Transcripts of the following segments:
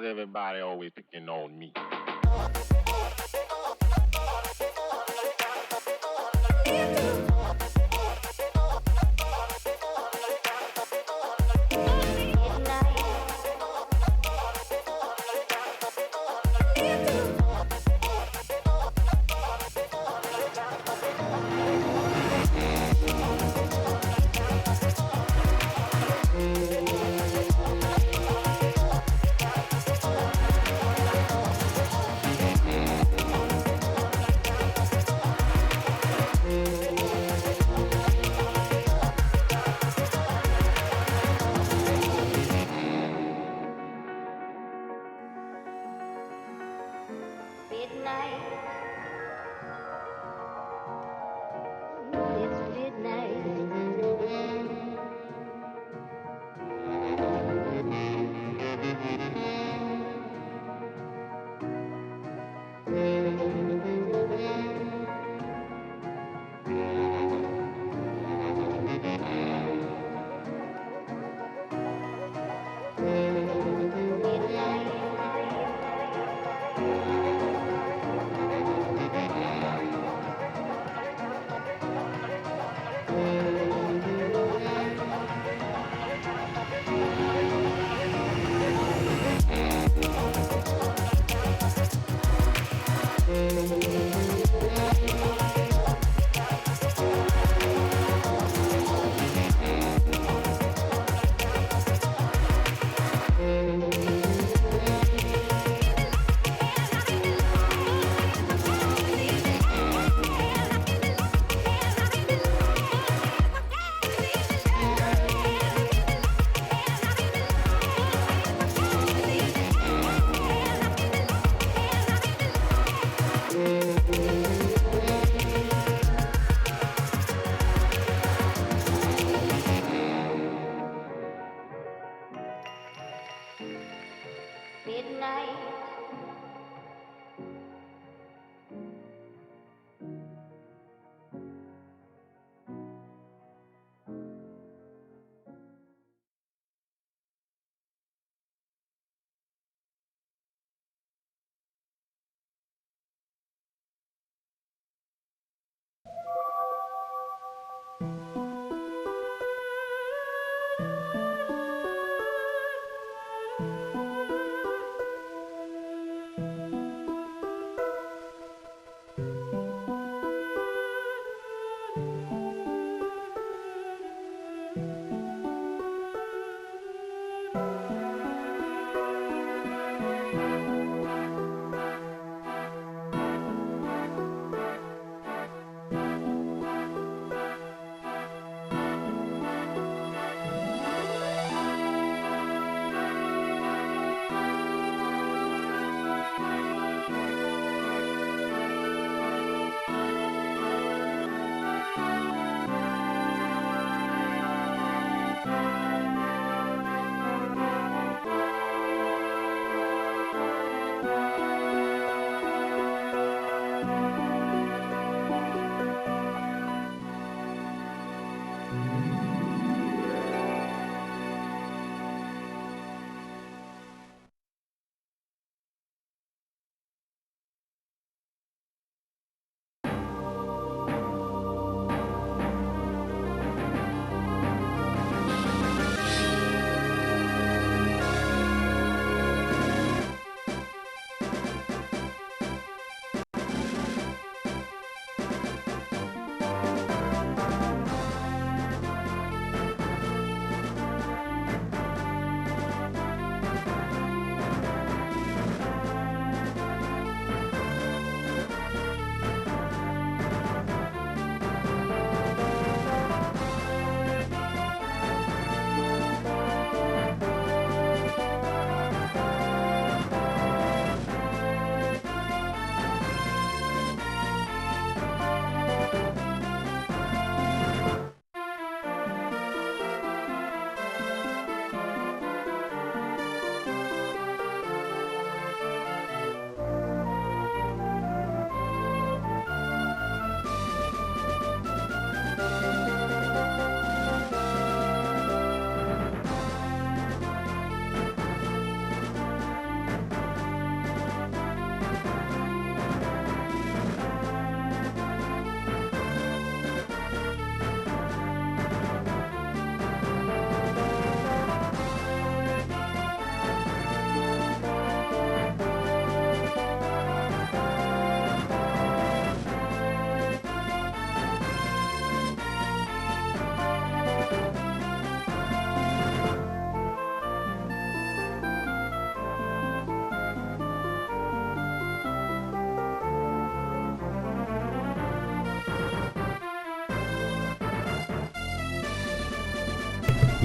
everybody always picking on me?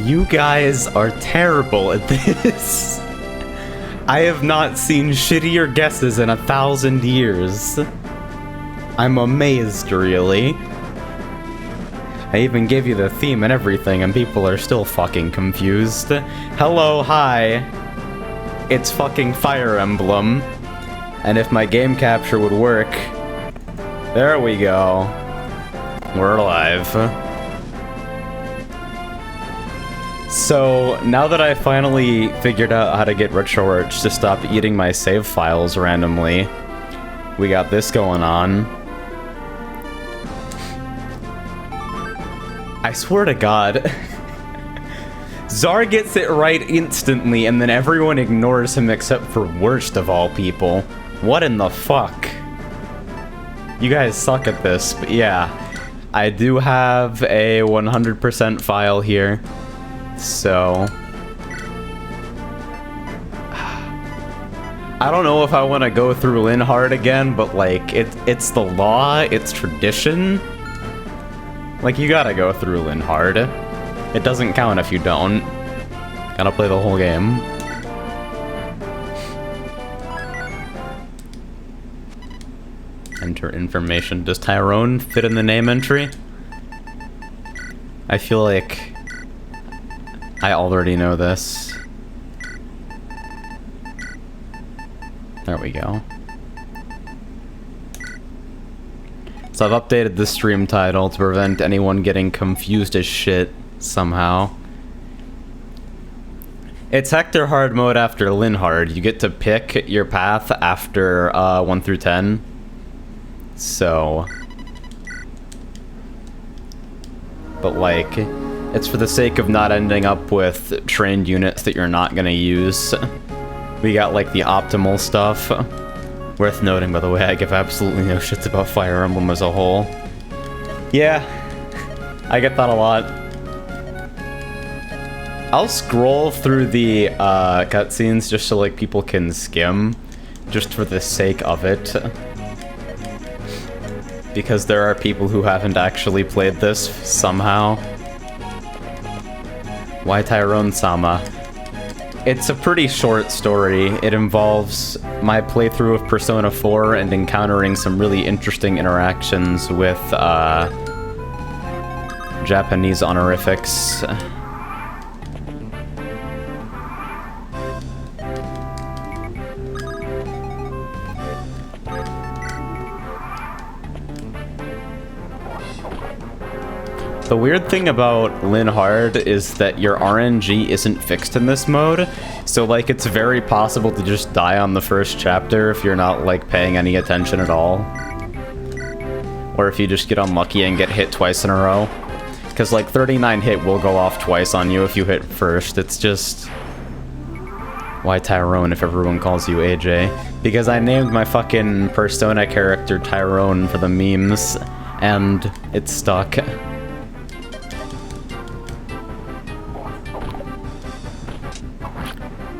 You guys are terrible at this. I have not seen shittier guesses in 1,000 years. I'm amazed, really. I even gave you the theme and everything, and people are still fucking confused. Hello, hi. It's fucking Fire Emblem. And if my game capture would work... There we go. We're alive. So, now that I finally figured out how to get RetroArch to stop eating my save files randomly, we got this going on. I swear to God, Czar gets it right instantly, and then everyone ignores him except for Worst of all people. What in the fuck? You guys suck at this, but yeah. I do have a 100% file here, so... I don't know if I want to go through Linhard again, but like, it's the law, it's tradition. Like, you gotta go through Linhard. It doesn't count if you don't. Gotta play the whole game. Enter information. Does Tyrone fit in the name entry? I feel like I already know this. There we go. So I've updated the stream title to prevent anyone getting confused as shit somehow. It's Hector hard mode after Linhard. You get to pick your path after 1 through 10. So... But like, it's for the sake of not ending up with trained units that you're not gonna use. We got like the optimal stuff. Worth noting, by the way, I give absolutely no shits about Fire Emblem as a whole. Yeah, I get that a lot. I'll scroll through the cutscenes just so like people can skim, just for the sake of it. Because there are people who haven't actually played this somehow. Why Tyrone-sama? It's a pretty short story. It involves my playthrough of Persona 4 and encountering some really interesting interactions with Japanese honorifics. The weird thing about Linhard is that your RNG isn't fixed in this mode, so like it's very possible to just die on the first chapter if you're not like paying any attention at all. Or if you just get unlucky and get hit twice in a row. Because like 39 hit will go off twice on you if you hit first. It's just... Why Tyrone if everyone calls you AJ? Because I named my fucking Persona character Tyrone for the memes, and it's stuck.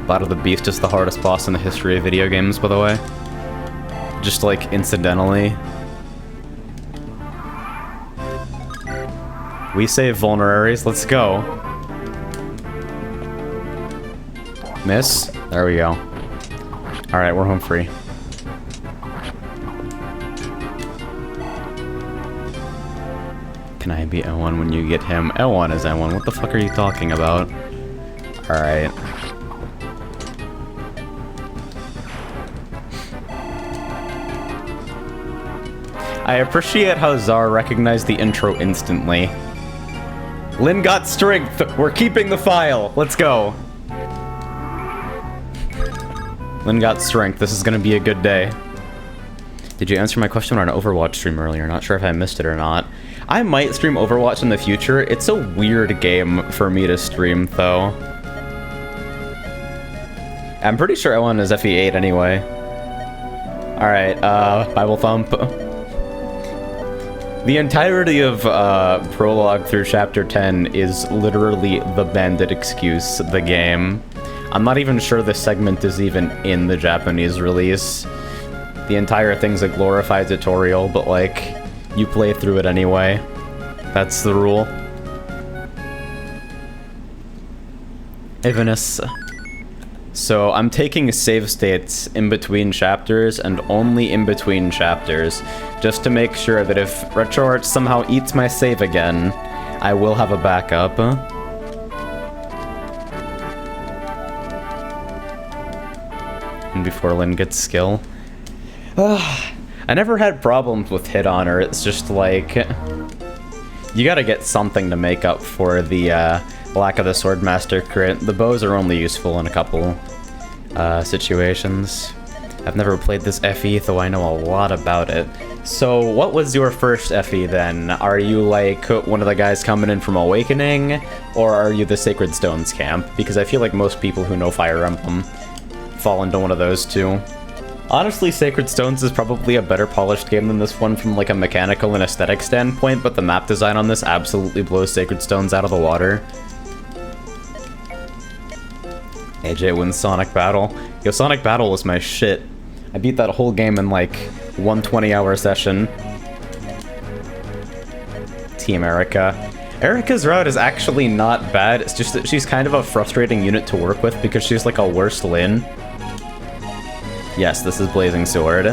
Battle of the Beast is the hardest boss in the history of video games, by the way. Just like incidentally. We save vulneraries, let's go. Miss? There we go. Alright, we're home free. Can I be L1 when you get him? L1 is L1, what the fuck are you talking about? Alright. I appreciate how Czar recognized the intro instantly. Lynn got strength! We're keeping the file! Let's go! Lynn got strength. This is gonna be a good day. Did you answer my question on an Overwatch stream earlier? Not sure if I missed it or not. I might stream Overwatch in the future. It's a weird game for me to stream, though. I'm pretty sure I won as FE8 anyway. Alright, Bible Thump. The entirety of Prologue through Chapter 10 is literally the Bandit Excuse, the game. I'm not even sure this segment is even in the Japanese release. The entire thing's a glorified tutorial, but like, you play through it anyway. That's the rule. Ivanus. So I'm taking save states in between chapters and only in between chapters, just to make sure that if RetroArch somehow eats my save again, I will have a backup. And before Lynn gets skill. I never had problems with hit on her, it's just like... You gotta get something to make up for the lack of the Swordmaster crit. The bows are only useful in a couple situations. I've never played this FE, though I know a lot about it. So, what was your first FE then? Are you like one of the guys coming in from Awakening, or are you the Sacred Stones camp? Because I feel like most people who know Fire Emblem fall into one of those two. Honestly, Sacred Stones is probably a better polished game than this one from like a mechanical and aesthetic standpoint, but the map design on this absolutely blows Sacred Stones out of the water. AJ wins Sonic Battle. Yo, Sonic Battle was my shit. I beat that whole game in like 120-hour session. Team Erica. Erica's route is actually not bad, it's just that she's kind of a frustrating unit to work with because she's like a worse Lyn. Yes, this is Blazing Sword.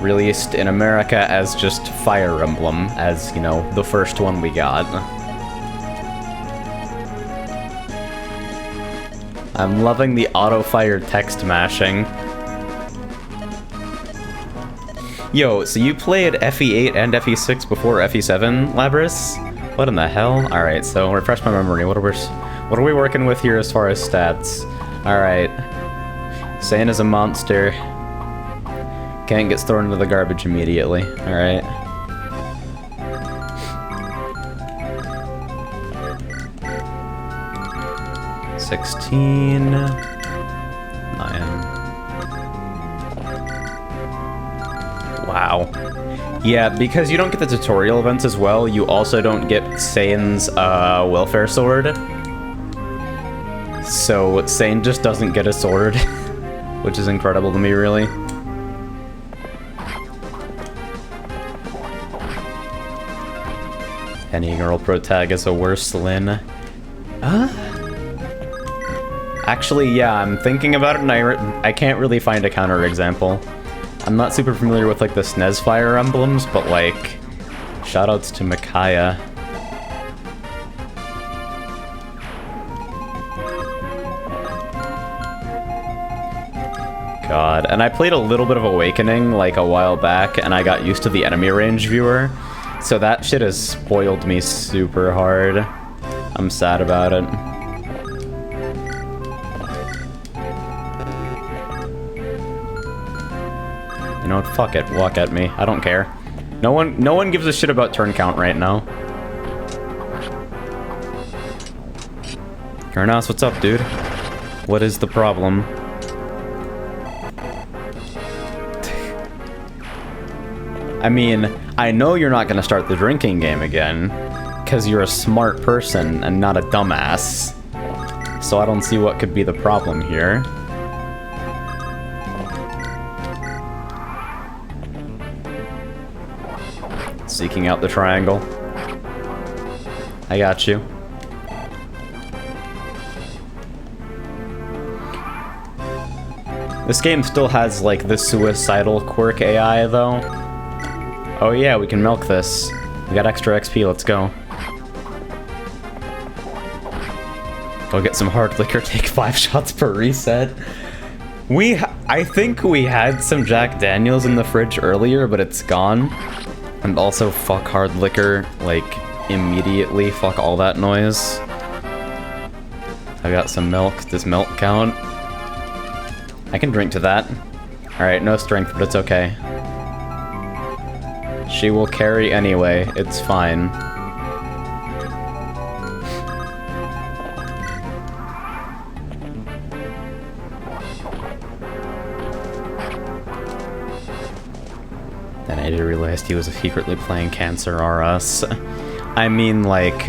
Released in America as just Fire Emblem, as, you know, the first one we got. I'm loving the auto-fire text mashing. Yo, so you played FE8 and FE6 before FE7, Labris? What in the hell? Alright, so refresh my memory. What are we working with here as far as stats? Alright. Sane is a monster. Can't get thrown into the garbage immediately. Alright. $16. 9. Wow. Yeah, because you don't get the tutorial events as well, you also don't get Sane's welfare sword. So Sane just doesn't get a sword, which is incredible to me, really. Any girl protag is a worse Lyn. Actually, yeah, I'm thinking about it and I can't really find a counterexample. I'm not super familiar with like the SNES Fire Emblems, but like, shoutouts to Micaiah. God, and I played a little bit of Awakening like a while back and I got used to the enemy range viewer, so that shit has spoiled me super hard. I'm sad about it. You know what, fuck it, walk at me. I don't care. No one gives a shit about turn count right now. Kurnos, what's up, dude? What is the problem? I mean, I know you're not gonna start the drinking game again, because you're a smart person and not a dumbass. So I don't see what could be the problem here. Seeking out the triangle. I got you. This game still has, like, the suicidal quirk AI, though. Oh yeah, we can milk this. We got extra XP, let's go. Go get some hard liquor, take 5 shots per reset. I think we had some Jack Daniels in the fridge earlier, but it's gone. And also, fuck hard liquor, like, immediately. Fuck all that noise. I got some milk. Does milk count? I can drink to that. Alright, no strength, but it's okay. She will carry anyway. It's fine. Then I realized he was secretly playing Cancer R Us. I mean, like...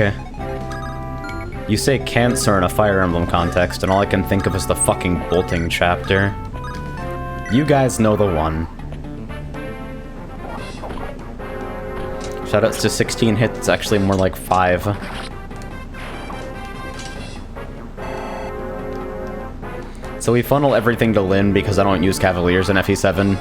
You say Cancer in a Fire Emblem context, and all I can think of is the fucking bolting chapter. You guys know the one. Shoutouts to 16 hits, it's actually more like 5. So we funnel everything to Lin because I don't use Cavaliers in FE7.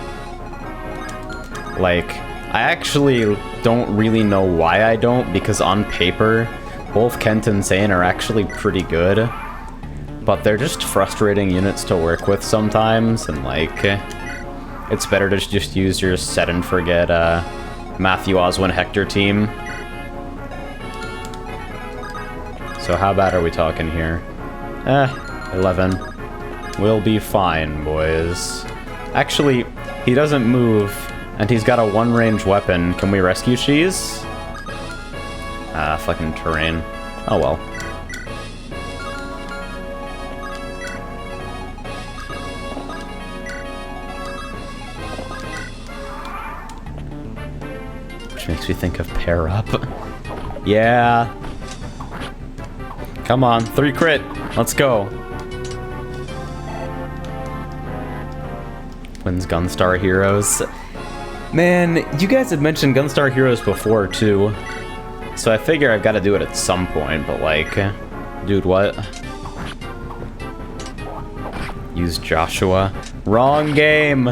Like, I actually don't really know why I don't, because on paper, both Kent and Zane are actually pretty good. But they're just frustrating units to work with sometimes, and like, it's better to just use your set and forget Matthew, Oswin, Hector team. So how bad are we talking here? 11. We'll be fine, boys. Actually, he doesn't move, and he's got a one-range weapon. Can we rescue Cheese? Fucking terrain. Oh well. Which makes me think of pair up. Yeah. Come on, 3 crit. Let's go. Wins Gunstar Heroes. Man, you guys had mentioned Gunstar Heroes before, too. So I figure I've got to do it at some point, but like... Dude, what? Use Joshua. Wrong game!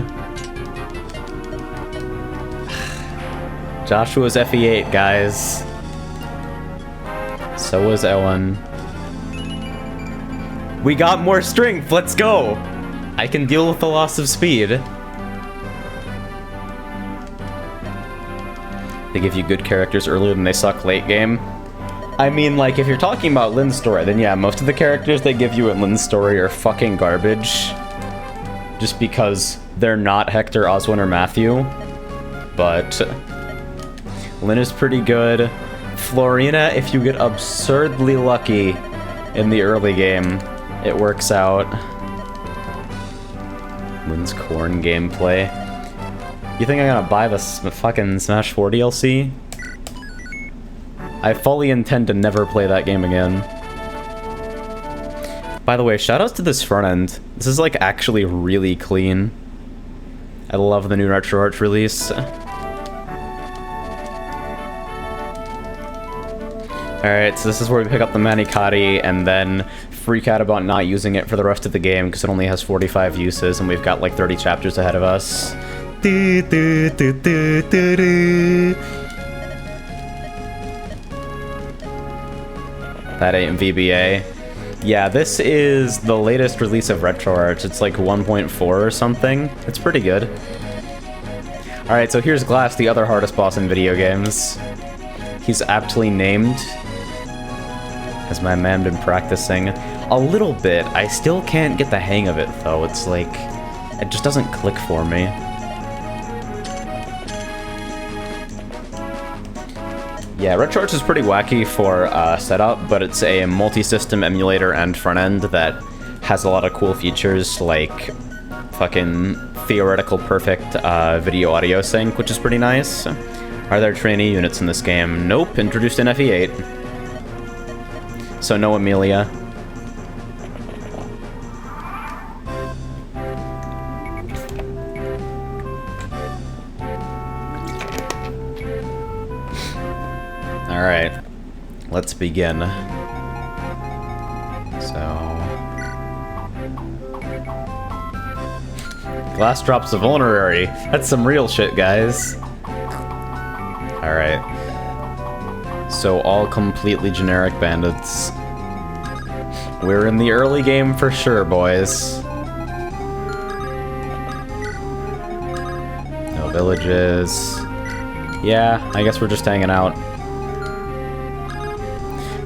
Joshua's FE8, guys. So was Ellen. We got more strength, let's go! I can deal with the loss of speed. They give you good characters earlier than they suck late game. I mean, like, if you're talking about Lin's story, then yeah, most of the characters they give you in Lin's story are fucking garbage. Just because they're not Hector, Oswin, or Matthew. But Lin is pretty good. Florina, if you get absurdly lucky in the early game, it works out. Lin's Corn gameplay. You think I'm gonna buy the fucking Smash 4 DLC? I fully intend to never play that game again. By the way, shoutouts to this front end. This is like actually really clean. I love the new Retro Arch release. Alright, so this is where we pick up the Manikari and then freak out about not using it for the rest of the game because it only has 45 uses and we've got like 30 chapters ahead of us. That ain't VBA. Yeah, this is the latest release of Retro Arch. It's like 1.4 or something. It's pretty good. Alright, so here's Glass, the other hardest boss in video games. He's aptly named. Has my man been practicing? A little bit. I still can't get the hang of it, though. It's like... it just doesn't click for me. Yeah, Retro Arch is pretty wacky for setup, but it's a multi-system emulator and front-end that has a lot of cool features, like fucking theoretical perfect video-audio sync, which is pretty nice. Are there trainee units in this game? Nope, introduced in FE8. So no Amelia. Alright, let's begin. So... Glass drops a vulnerary. That's some real shit, guys. Alright. So all completely generic bandits. We're in the early game for sure, boys. No villages. Yeah, I guess we're just hanging out.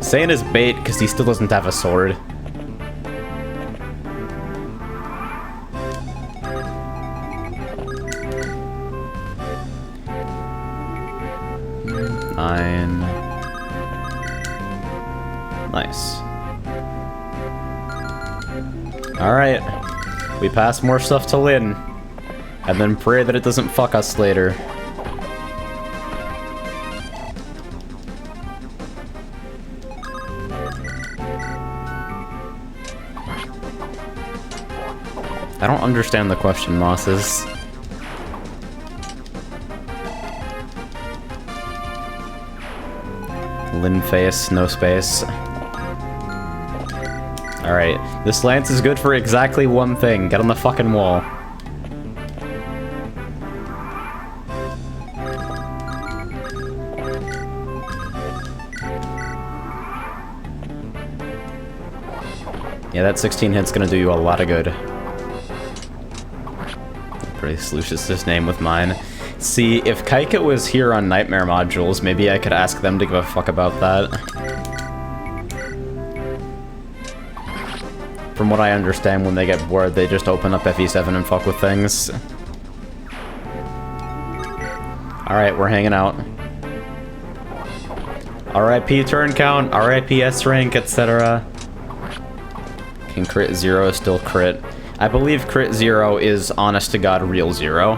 Saying is bait because he still doesn't have a sword. Nine. Nice. Alright. We pass more stuff to Lin. And then pray that it doesn't fuck us later. I don't understand the question, Mosses. Lin face, no space. Alright, this lance is good for exactly one thing. Get on the fucking wall. Yeah, that 16 hit's gonna do you a lot of good. Pretty Lucius' name with mine. See, if Kaika was here on Nightmare modules, maybe I could ask them to give a fuck about that. From what I understand, when they get bored, they just open up FE7 and fuck with things. Alright, we're hanging out. RIP turn count, RIP S rank, etc. Can crit 0 still crit? I believe crit 0 is honest to god real 0.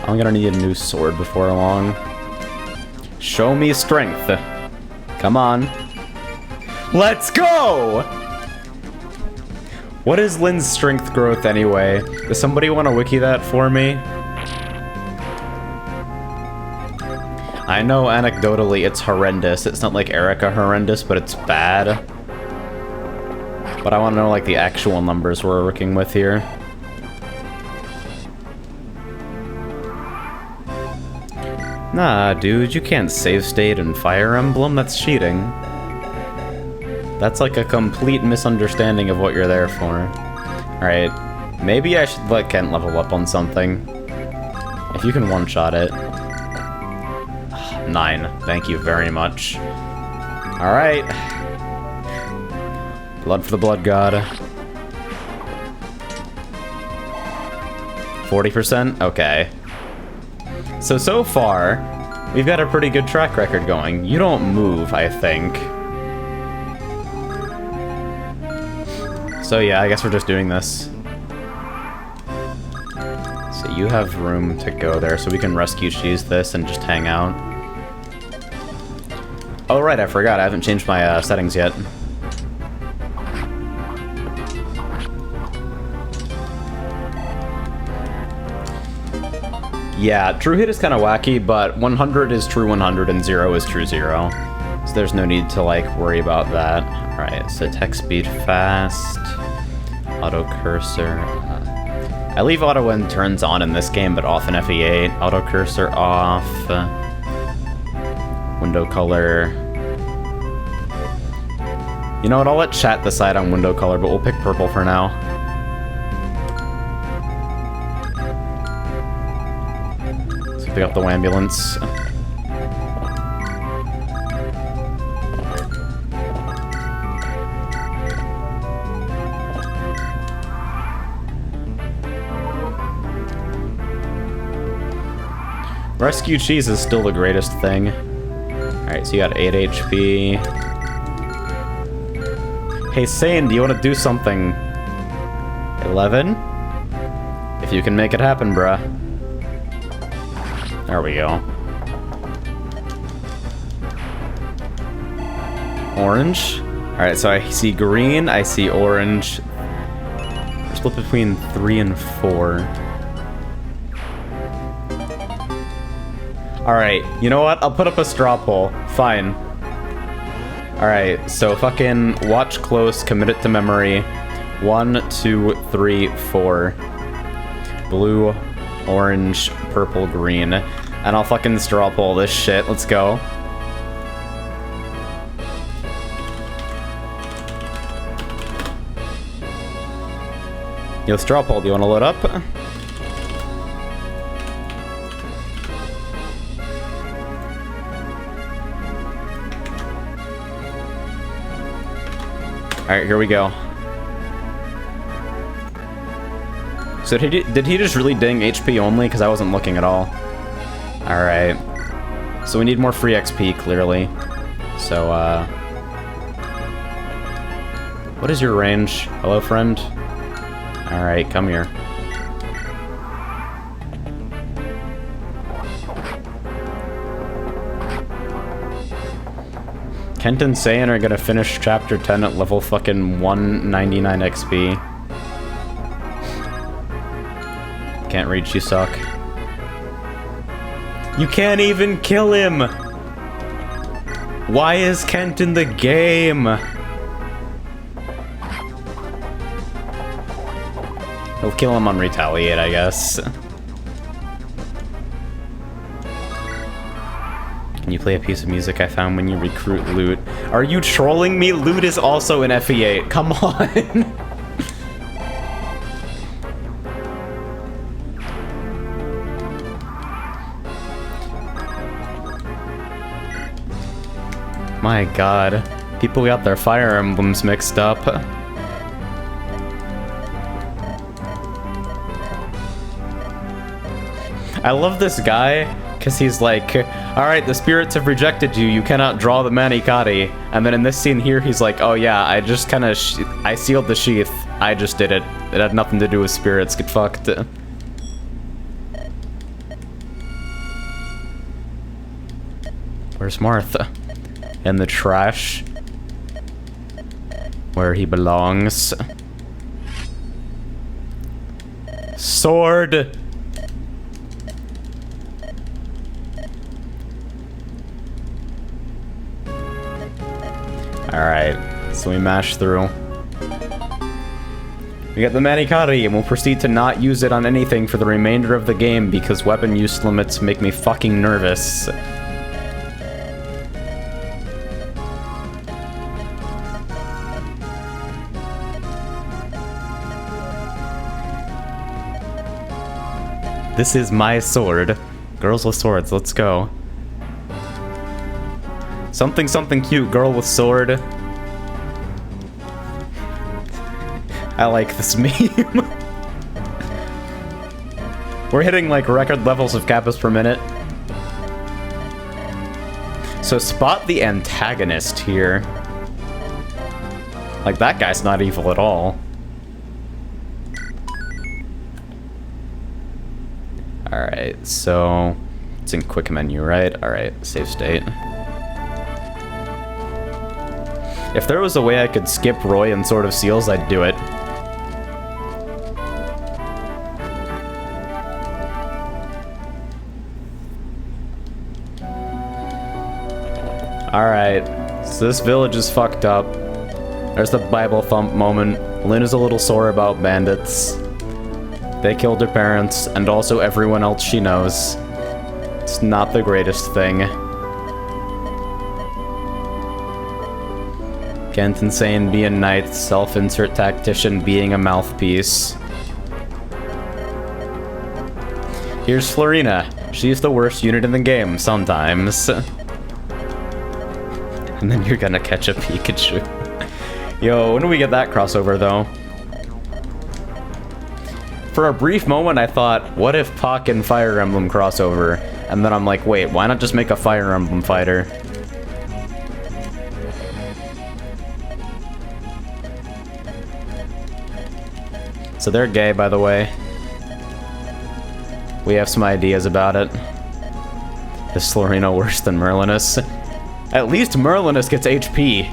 I'm gonna need a new sword before long. Show me strength. Come on. Let's go! What is Lynn's strength growth anyway? Does somebody want to wiki that for me? I know anecdotally it's horrendous. It's not like Erica horrendous, but it's bad. But I want to know like the actual numbers we're working with here. Nah, dude, you can't save state in Fire Emblem. That's cheating. That's like a complete misunderstanding of what you're there for. Alright, maybe I should let Kent level up on something. If you can one-shot it. 9. Thank you very much. Alright. Blood for the Blood God. 40%? Okay. So far, we've got a pretty good track record going. You don't move, I think. So yeah, I guess we're just doing this. So you have room to go there, so we can rescue cheese this and just hang out. Oh right, I forgot, I haven't changed my settings yet. Yeah, true hit is kind of wacky, but 100 is true 100 and 0 is true 0. So there's no need to, like, worry about that. Alright, so text speed fast. Auto cursor. I leave auto when turns on in this game, but off in FE8. Auto cursor off. Window color. You know what, I'll let chat decide on window color, but we'll pick purple for now. So pick up the ambulance. Rescue cheese is still the greatest thing. Alright, so you got 8 HP. Hey, Sane, do you want to do something? 11? If you can make it happen, bruh. There we go. Orange? Alright, so I see green, I see orange. We're split between 3 and 4. Alright, you know what? I'll put up a straw poll. Fine. Alright, so fucking watch close, commit it to memory. 1, 2, 3, 4. Blue, orange, purple, green. And I'll fucking straw poll this shit. Let's go. Yo, straw poll, do you want to load up? Alright, here we go. So did he just really ding HP only? Because I wasn't looking at all. Alright. So we need more free XP, clearly. So, what is your range? Hello, friend? Alright, come here. Kent and Saiyan are gonna finish chapter 10 at level fucking 199 XP. Can't reach, you suck. You can't even kill him! Why is Kent in the game? He'll kill him on Retaliate, I guess. Can you play a piece of music I found when you recruit loot? Are you trolling me? Loot is also in FE8. Come on. My god. People got their Fire Emblems mixed up. I love this guy, because he's like, alright, the spirits have rejected you, you cannot draw the Manikari. And then in this scene here, he's like, oh yeah, I just kind of, I sealed the sheath, I just did it. It had nothing to do with spirits, get fucked. Where's Martha? In the trash. Where he belongs. Sword! Alright, so we mash through. We get the Manikari, and we'll proceed to not use it on anything for the remainder of the game because weapon use limits make me fucking nervous. This is my sword. Girls with swords, let's go. Something something cute, girl with sword. I like this meme. We're hitting like record levels of kappas per minute. So spot the antagonist here. Like that guy's not evil at all. Alright, so it's in quick menu, right? Alright, save state. If there was a way I could skip Roy and Sword of Seals, I'd do it. Alright, so this village is fucked up. There's the Bible thump moment. Lynn is a little sore about bandits. They killed her parents, and also everyone else she knows. It's not the greatest thing. Kent Insane being knight, self-insert tactician being a mouthpiece. Here's Florina. She's the worst unit in the game, sometimes. And then you're gonna catch a Pikachu. Yo, when do we get that crossover, though? For a brief moment, I thought, what if Puck and Fire Emblem crossover? And then I'm like, wait, why not just make a Fire Emblem fighter? So they're gay, by the way. We have some ideas about it. Is Slorino worse than Merlinus? At least Merlinus gets HP.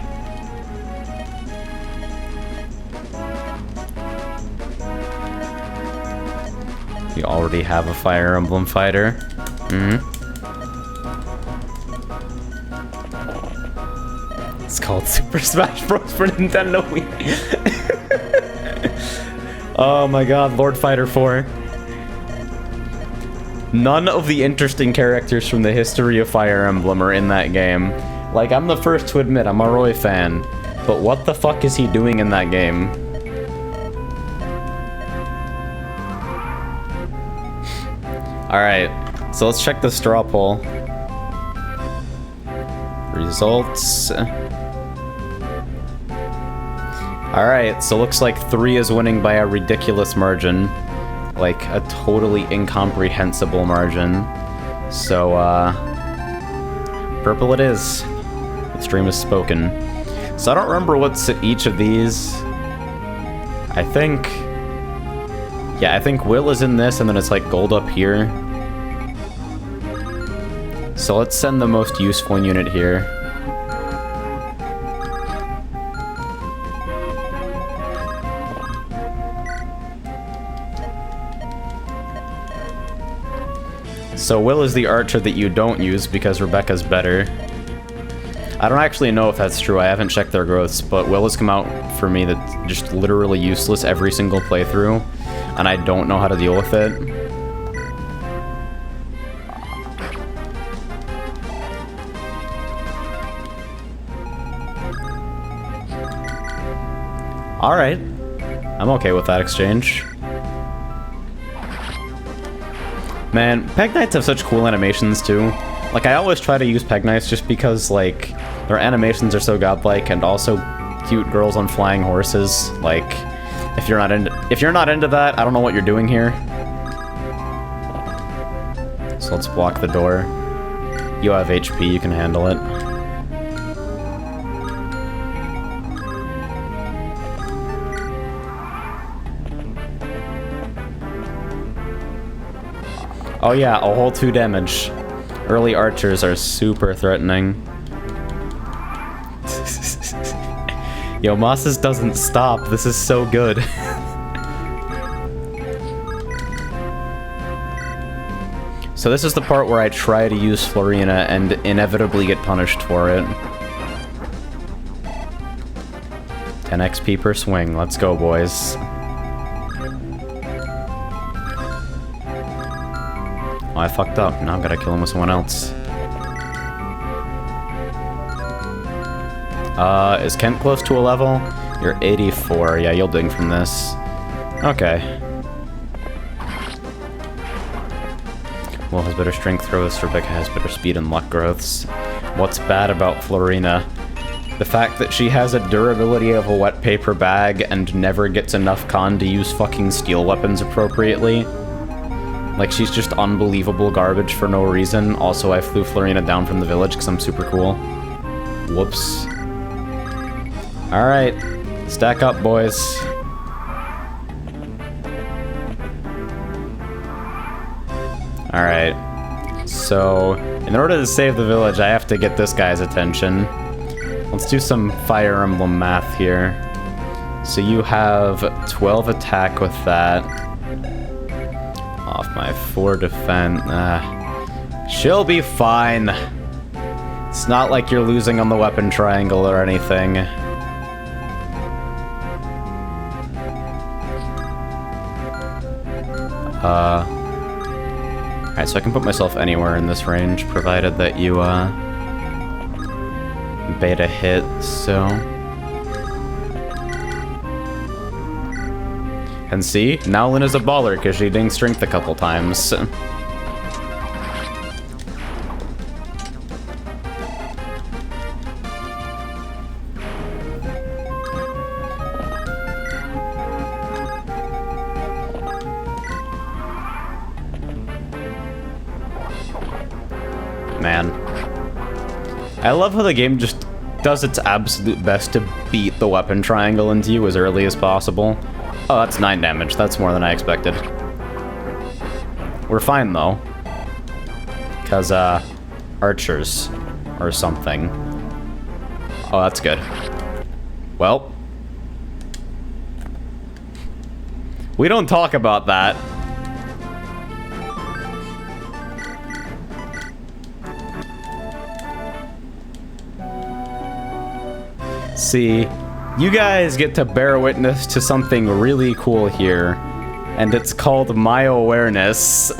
We already have a Fire Emblem fighter. It's called Super Smash Bros. For Nintendo Wii. Oh my god, Lord Fighter 4. None of the interesting characters from the history of Fire Emblem are in that game. Like, I'm the first to admit I'm a Roy fan, but what the fuck is he doing in that game? Alright, so let's check the straw poll. Results. Alright, so looks like 3 is winning by a ridiculous margin. Like, a totally incomprehensible margin. So, purple it is. The stream is spoken. So I don't remember what's at each of these. I think... Yeah, I think Will is in this, and then it's like gold up here. So let's send the most useful unit here. So Will is the archer that you don't use because Rebecca's better. I don't actually know if that's true. I haven't checked their growths, but Will has come out for me that's just literally useless every single playthrough, and I don't know how to deal with it. Alright. I'm okay with that exchange. Man, Peg Knights have such cool animations too. Like, I always try to use Peg Knights just because, like, their animations are so godlike, and also cute girls on flying horses. Like, if you're not into that, I don't know what you're doing here. So let's block the door. You have HP, you can handle it. Oh yeah, a whole 2 damage. Early archers are super threatening. Yo, Mosses doesn't stop. This is so good. So this is the part where I try to use Florina and inevitably get punished for it. 10 XP per swing. Let's go, boys. Oh, I fucked up. Now I've got to kill him with someone else. Is Kent close to a level? You're 84. Yeah, you'll ding from this. Okay. Will has better strength growths, Rebecca has better speed and luck growths. What's bad about Florina? The fact that she has a durability of a wet paper bag and never gets enough con to use fucking steel weapons appropriately. Like, she's just unbelievable garbage for no reason. Also, I flew Florina down from the village because I'm super cool. Whoops. Alright. Stack up, boys. Alright. So, in order to save the village, I have to get this guy's attention. Let's do some Fire Emblem math here. So you have 12 attack with that. Off my 4 defense. She'll be fine. It's not like you're losing on the weapon triangle or anything. Alright, so I can put myself anywhere in this range, provided that you, beta hit, so... And see, now Lina's a baller because she dinged strength a couple times. Man. I love how the game just does its absolute best to beat the weapon triangle into you as early as possible. Oh, that's 9 damage. That's more than I expected. We're fine, though. Because, archers or something. Oh, that's good. Well. We don't talk about that. See, you guys get to bear witness to something really cool here, and it's called my awareness.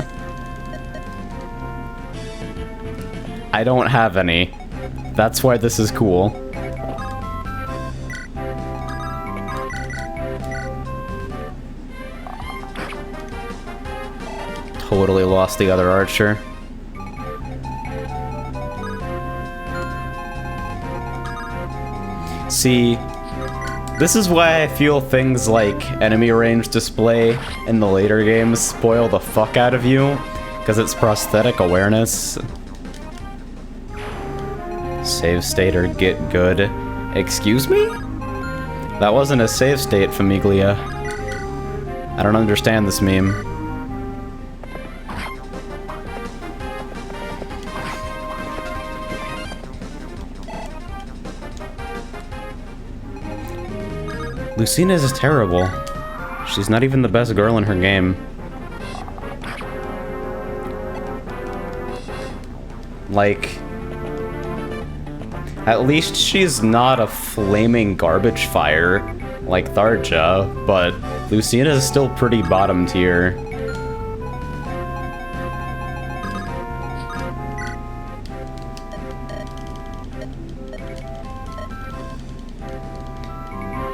I don't have any. That's why this is cool. Totally lost the other archer. See, this is why I feel things like enemy range display in the later games spoil the fuck out of you, because it's prosthetic awareness. Save state or get good. Excuse me? That wasn't a save state, Famiglia. I don't understand this meme. Lucina is terrible. She's not even the best girl in her game. Like, At least she's not a flaming garbage fire like Tharja, but Lucina is still pretty bottom tier.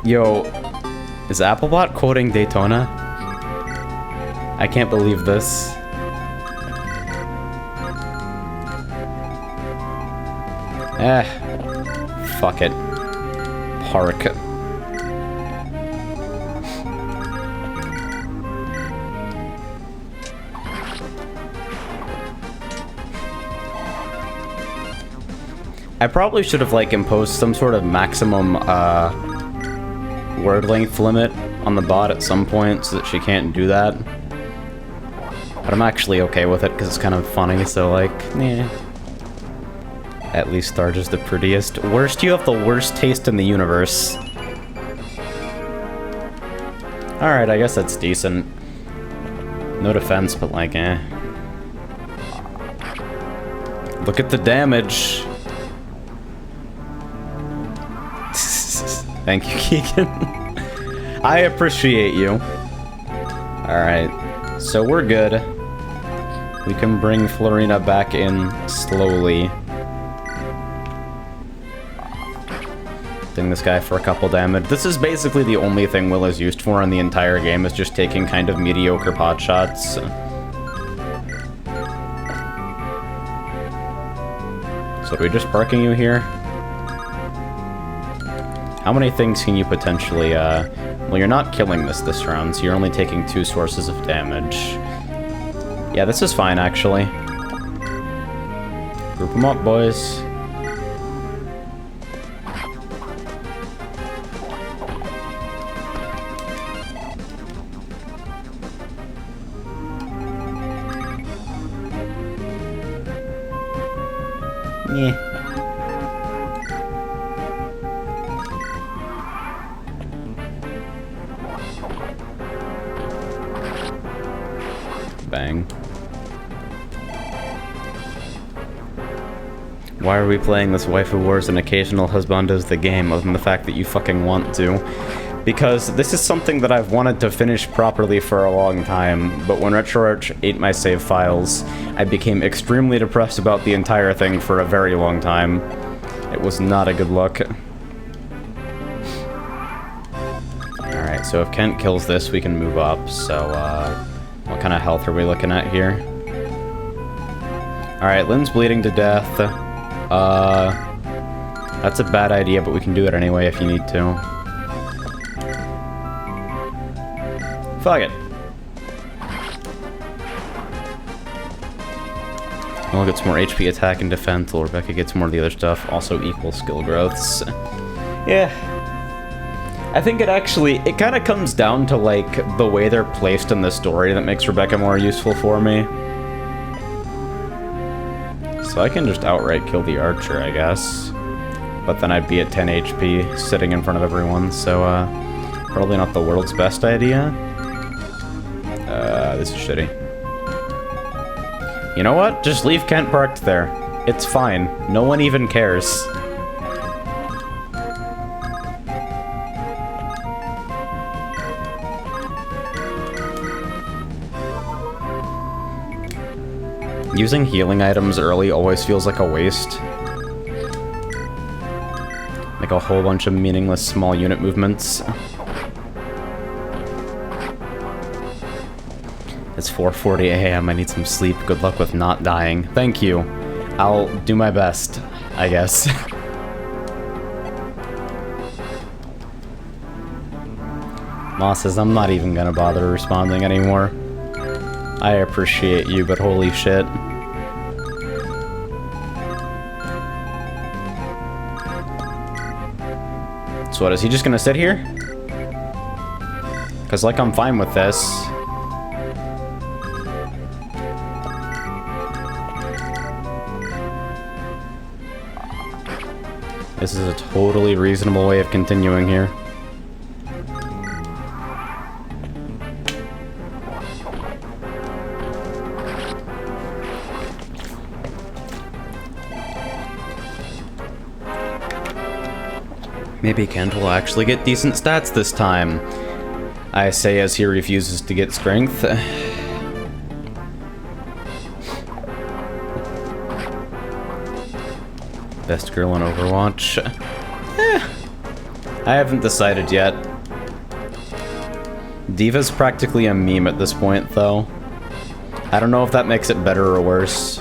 Yo, is Applebot quoting Daytona? I can't believe this. Fuck it. Park. I probably should have, like, imposed some sort of maximum, word length limit on the bot at some point so that she can't do that. But I'm actually okay with it because it's kind of funny, so, like, yeah. At least Tharja's the prettiest. Worst, you have the worst taste in the universe. Alright, I guess that's decent. No defense, but like, eh. Look at the damage. Thank you, Keegan. I appreciate you. Alright, so we're good. We can bring Florina back in slowly. Ding this guy for a couple damage. This is basically the only thing Will is used for in the entire game, is just taking kind of mediocre pot shots. So are we just parking you here? How many things can you potentially, well, you're not killing this round, so you're only taking 2 sources of damage. Yeah, this is fine, actually. Group them up, boys. Yeah. Bang. Why are we playing this Waifu Wars and occasional husbandos the game, other than the fact that you fucking want to? Because this is something that I've wanted to finish properly for a long time, but when RetroArch ate my save files, I became extremely depressed about the entire thing for a very long time. It was not a good look. Alright, so if Kent kills this, we can move up, so, what kind of health are we looking at here? Alright, Lynn's bleeding to death. That's a bad idea, but we can do it anyway if you need to. Fuck it. Will gets more HP, attack, and defense, while Rebecca gets more of the other stuff, also equal skill growths. Yeah. I think it kind of comes down to, like, the way they're placed in the story that makes Rebecca more useful for me. So I can just outright kill the archer, I guess. But then I'd be at 10 HP, sitting in front of everyone, so, probably not the world's best idea. This is shitty. You know what? Just leave Kent parked there. It's fine. No one even cares. Using healing items early always feels like a waste. Like a whole bunch of meaningless small unit movements. It's 4:40 a.m. I need some sleep. Good luck with not dying. Thank you. I'll do my best, I guess. Moss says, I'm not even gonna bother responding anymore. I appreciate you, but holy shit. So what, is he just gonna sit here? Because, like, I'm fine with this. This is a totally reasonable way of continuing here. Maybe Kent will actually get decent stats this time. I say as he refuses to get strength. Best girl in Overwatch. I haven't decided yet. Diva's practically a meme at this point, though. I don't know if that makes it better or worse.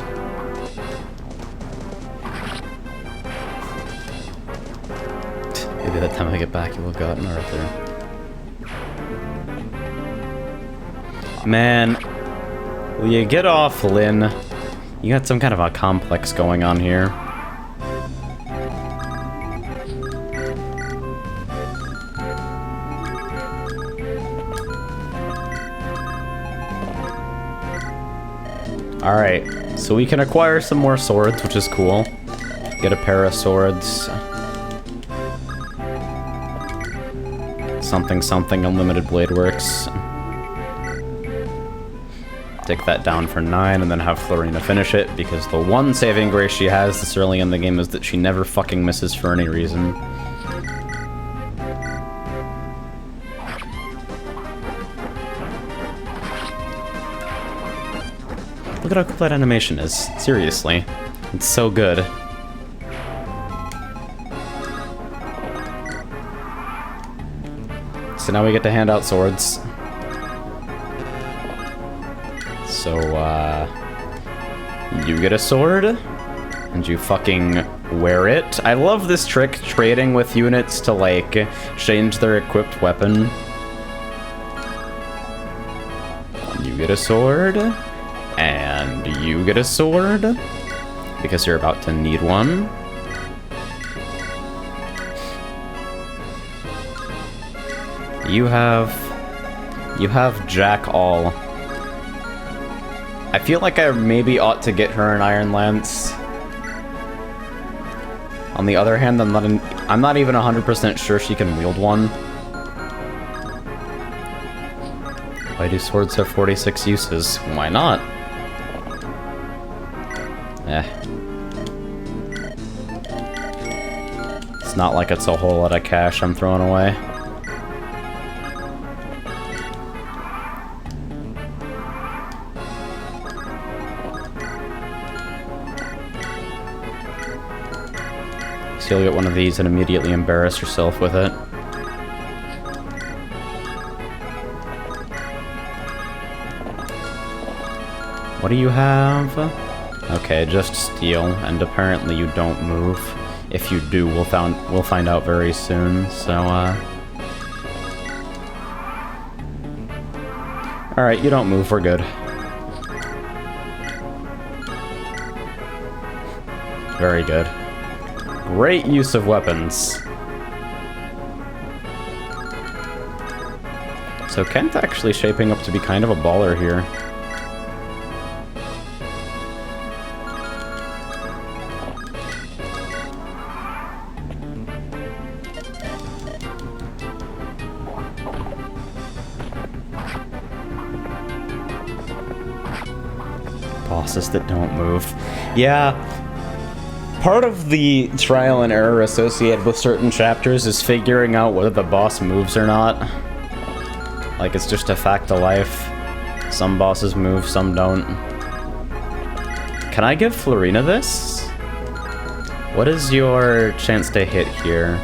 Maybe that time I get back, you will have gotten Arthur. Man, will you get off, Lynn? You got some kind of a complex going on here. Alright, so we can acquire some more swords, which is cool. Get a pair of swords. Something something unlimited blade works. Take that down for 9 and then have Florina finish it, because the one saving grace she has this early in the game is that she never fucking misses for any reason. Look at how cool that animation is. Seriously. It's so good. So now we get to hand out swords. So, you get a sword, and you fucking wear it. I love this trick, trading with units to, like, change their equipped weapon. You get a sword. And you get a sword, because you're about to need one. You have Jack All. I feel like I maybe ought to get her an Iron Lance. On the other hand, I'm not even 100% sure she can wield one. Why do swords have 46 uses? Why not? It's not like it's a whole lot of cash I'm throwing away. So you'll get one of these and immediately embarrass yourself with it. What do you have? Okay, just steal, and apparently you don't move. If you do, we'll find out very soon, so, Alright, you don't move, we're good. Very good. Great use of weapons. So Kent's actually shaping up to be kind of a baller here. Bosses that don't move. Yeah. Part of the trial and error associated with certain chapters is figuring out whether the boss moves or not. Like, it's just a fact of life. Some bosses move, some don't. Can I give Florina this? What is your chance to hit here?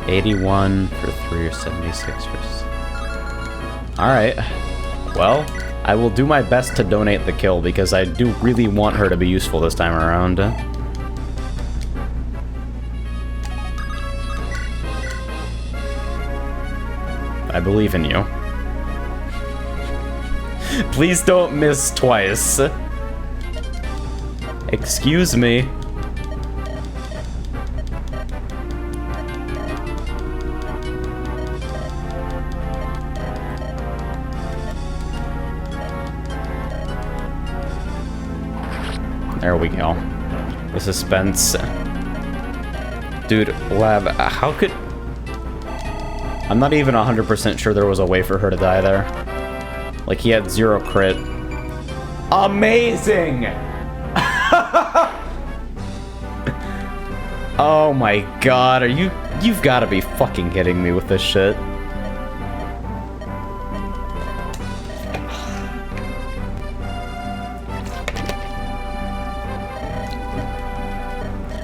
81 for 3 or 76 for... Alright. Well, I will do my best to donate the kill, because I do really want her to be useful this time around. I believe in you. Please don't miss twice. Excuse me. There we go. The suspense. Dude, Lab, how could... I'm not even 100% sure there was a way for her to die there. Like, he had 0 crit. Amazing! Oh my god, you've gotta be fucking kidding me with this shit.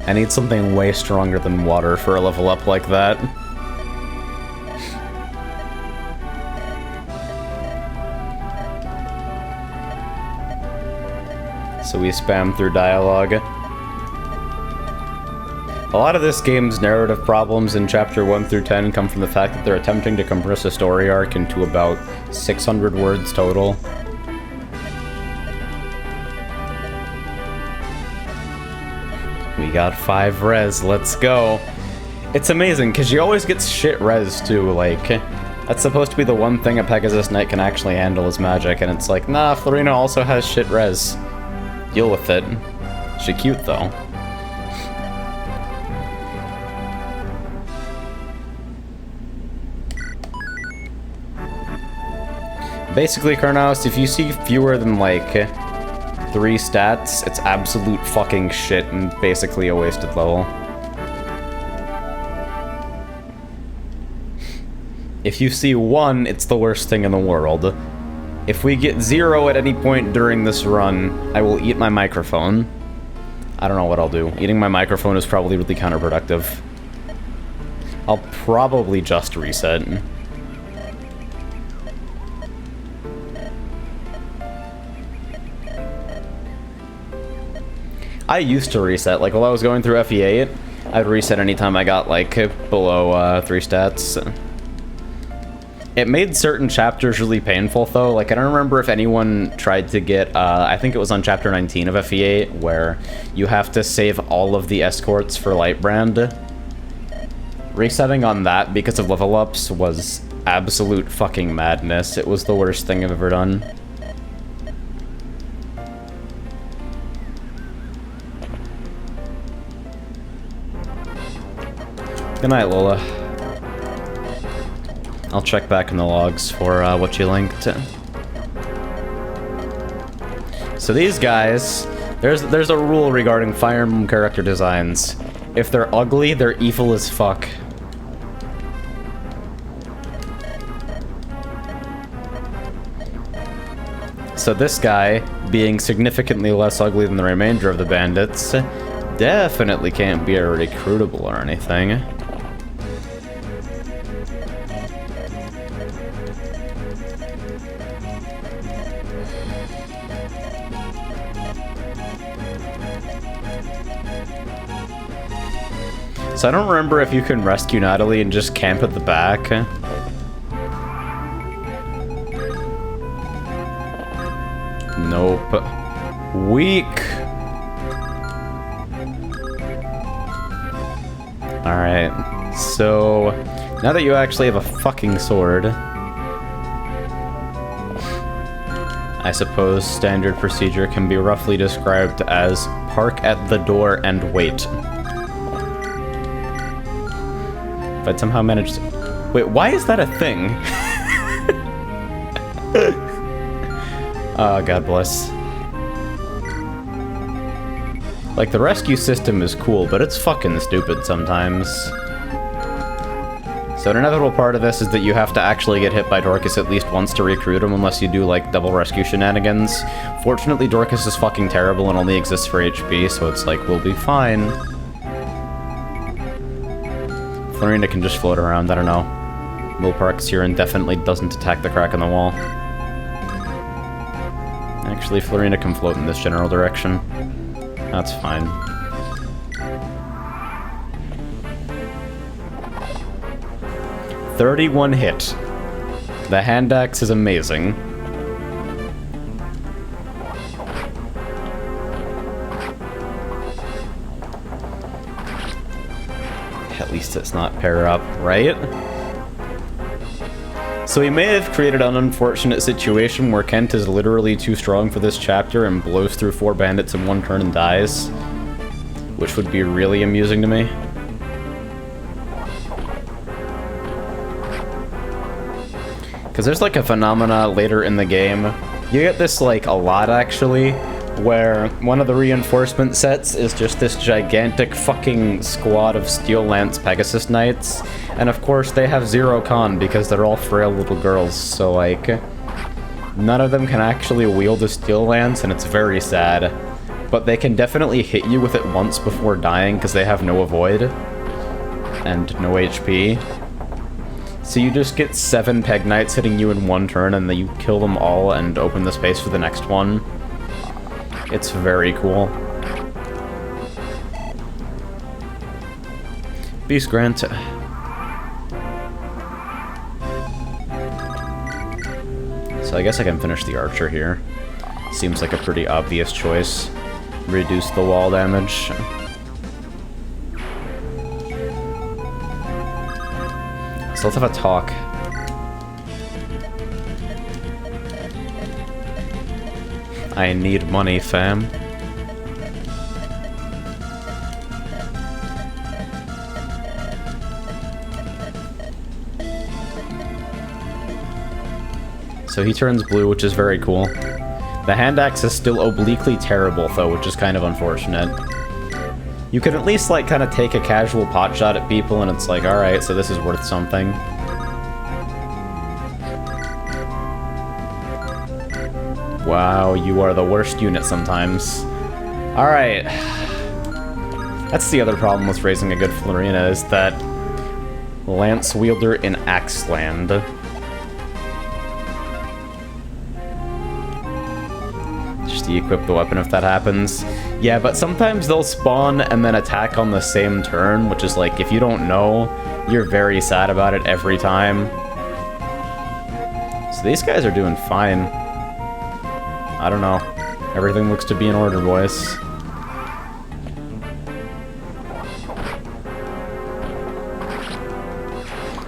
I need something way stronger than water for a level up like that. So we spam through dialogue. A lot of this game's narrative problems in Chapter 1 through 10 come from the fact that they're attempting to compress a story arc into about 600 words total. We got 5 res, let's go. It's amazing, because she always gets shit res too, like, that's supposed to be the one thing a Pegasus Knight can actually handle is magic, and it's like, nah, Florina also has shit res. Deal with it. She cute, though. Basically, Karnaus, if you see fewer than, like, 3 stats, it's absolute fucking shit and basically a wasted level. If you see 1, it's the worst thing in the world. If we get 0 at any point during this run, I will eat my microphone. I don't know what I'll do. Eating my microphone is probably really counterproductive. I'll probably just reset. I used to reset, like while I was going through FE8, I'd reset anytime I got like below 3 stats. It made certain chapters really painful though, like I don't remember if anyone tried to get, I think it was on chapter 19 of FE8, where you have to save all of the escorts for Lightbrand. Resetting on that because of level ups was absolute fucking madness. It was the worst thing I've ever done. Good night, Lola. I'll check back in the logs for what you linked. So these guys, there's a rule regarding Fire Emblem character designs. If they're ugly, they're evil as fuck. So this guy, being significantly less ugly than the remainder of the bandits, definitely can't be a recruitable or anything. So I don't remember if you can rescue Natalie and just camp at the back. Nope. Weak. Alright. So, now that you actually have a fucking sword, I suppose standard procedure can be roughly described as park at the door and wait. If I'd somehow managed to... Wait, why is that a thing? Oh, God bless. Like, the rescue system is cool, but it's fucking stupid sometimes. So an inevitable part of this is that you have to actually get hit by Dorcas at least once to recruit him, unless you do, like, double rescue shenanigans. Fortunately, Dorcas is fucking terrible and only exists for HP, so it's like, we'll be fine. Florina can just float around, I don't know. Milpark's here and definitely doesn't attack the crack in the wall. Actually, Florina can float in this general direction. That's fine. "31 hit. The hand axe is amazing. At least it's not pair up, right? So we may have created an unfortunate situation where Kent is literally too strong for this chapter and blows through 4 bandits in 1 turn and dies, which would be really amusing to me. Because there's like a phenomena later in the game. You get this like a lot actually, where one of the reinforcement sets is just this gigantic fucking squad of Steel Lance Pegasus Knights, and of course they have 0 con because they're all frail little girls, so like, none of them can actually wield a Steel Lance, and it's very sad. But they can definitely hit you with it once before dying because they have no avoid and no HP. So you just get 7 Peg Knights hitting you in 1 turn, and then you kill them all and open the space for the next one. It's very cool. Beast Grant. So I guess I can finish the Archer here. Seems like a pretty obvious choice. Reduce the wall damage. So let's have a talk. I need money, fam. So he turns blue, which is very cool. The hand axe is still obliquely terrible, though, which is kind of unfortunate. You can at least, like, kind of take a casual pot shot at people, and it's like, alright, so this is worth something. Wow, you are the worst unit sometimes. Alright. That's the other problem with raising a good Florina, is that Lance Wielder in Axeland. Just de-equip the weapon if that happens. Yeah, but sometimes they'll spawn and then attack on the same turn, which is like, if you don't know, you're very sad about it every time. So these guys are doing fine. I don't know. Everything looks to be in order, boys.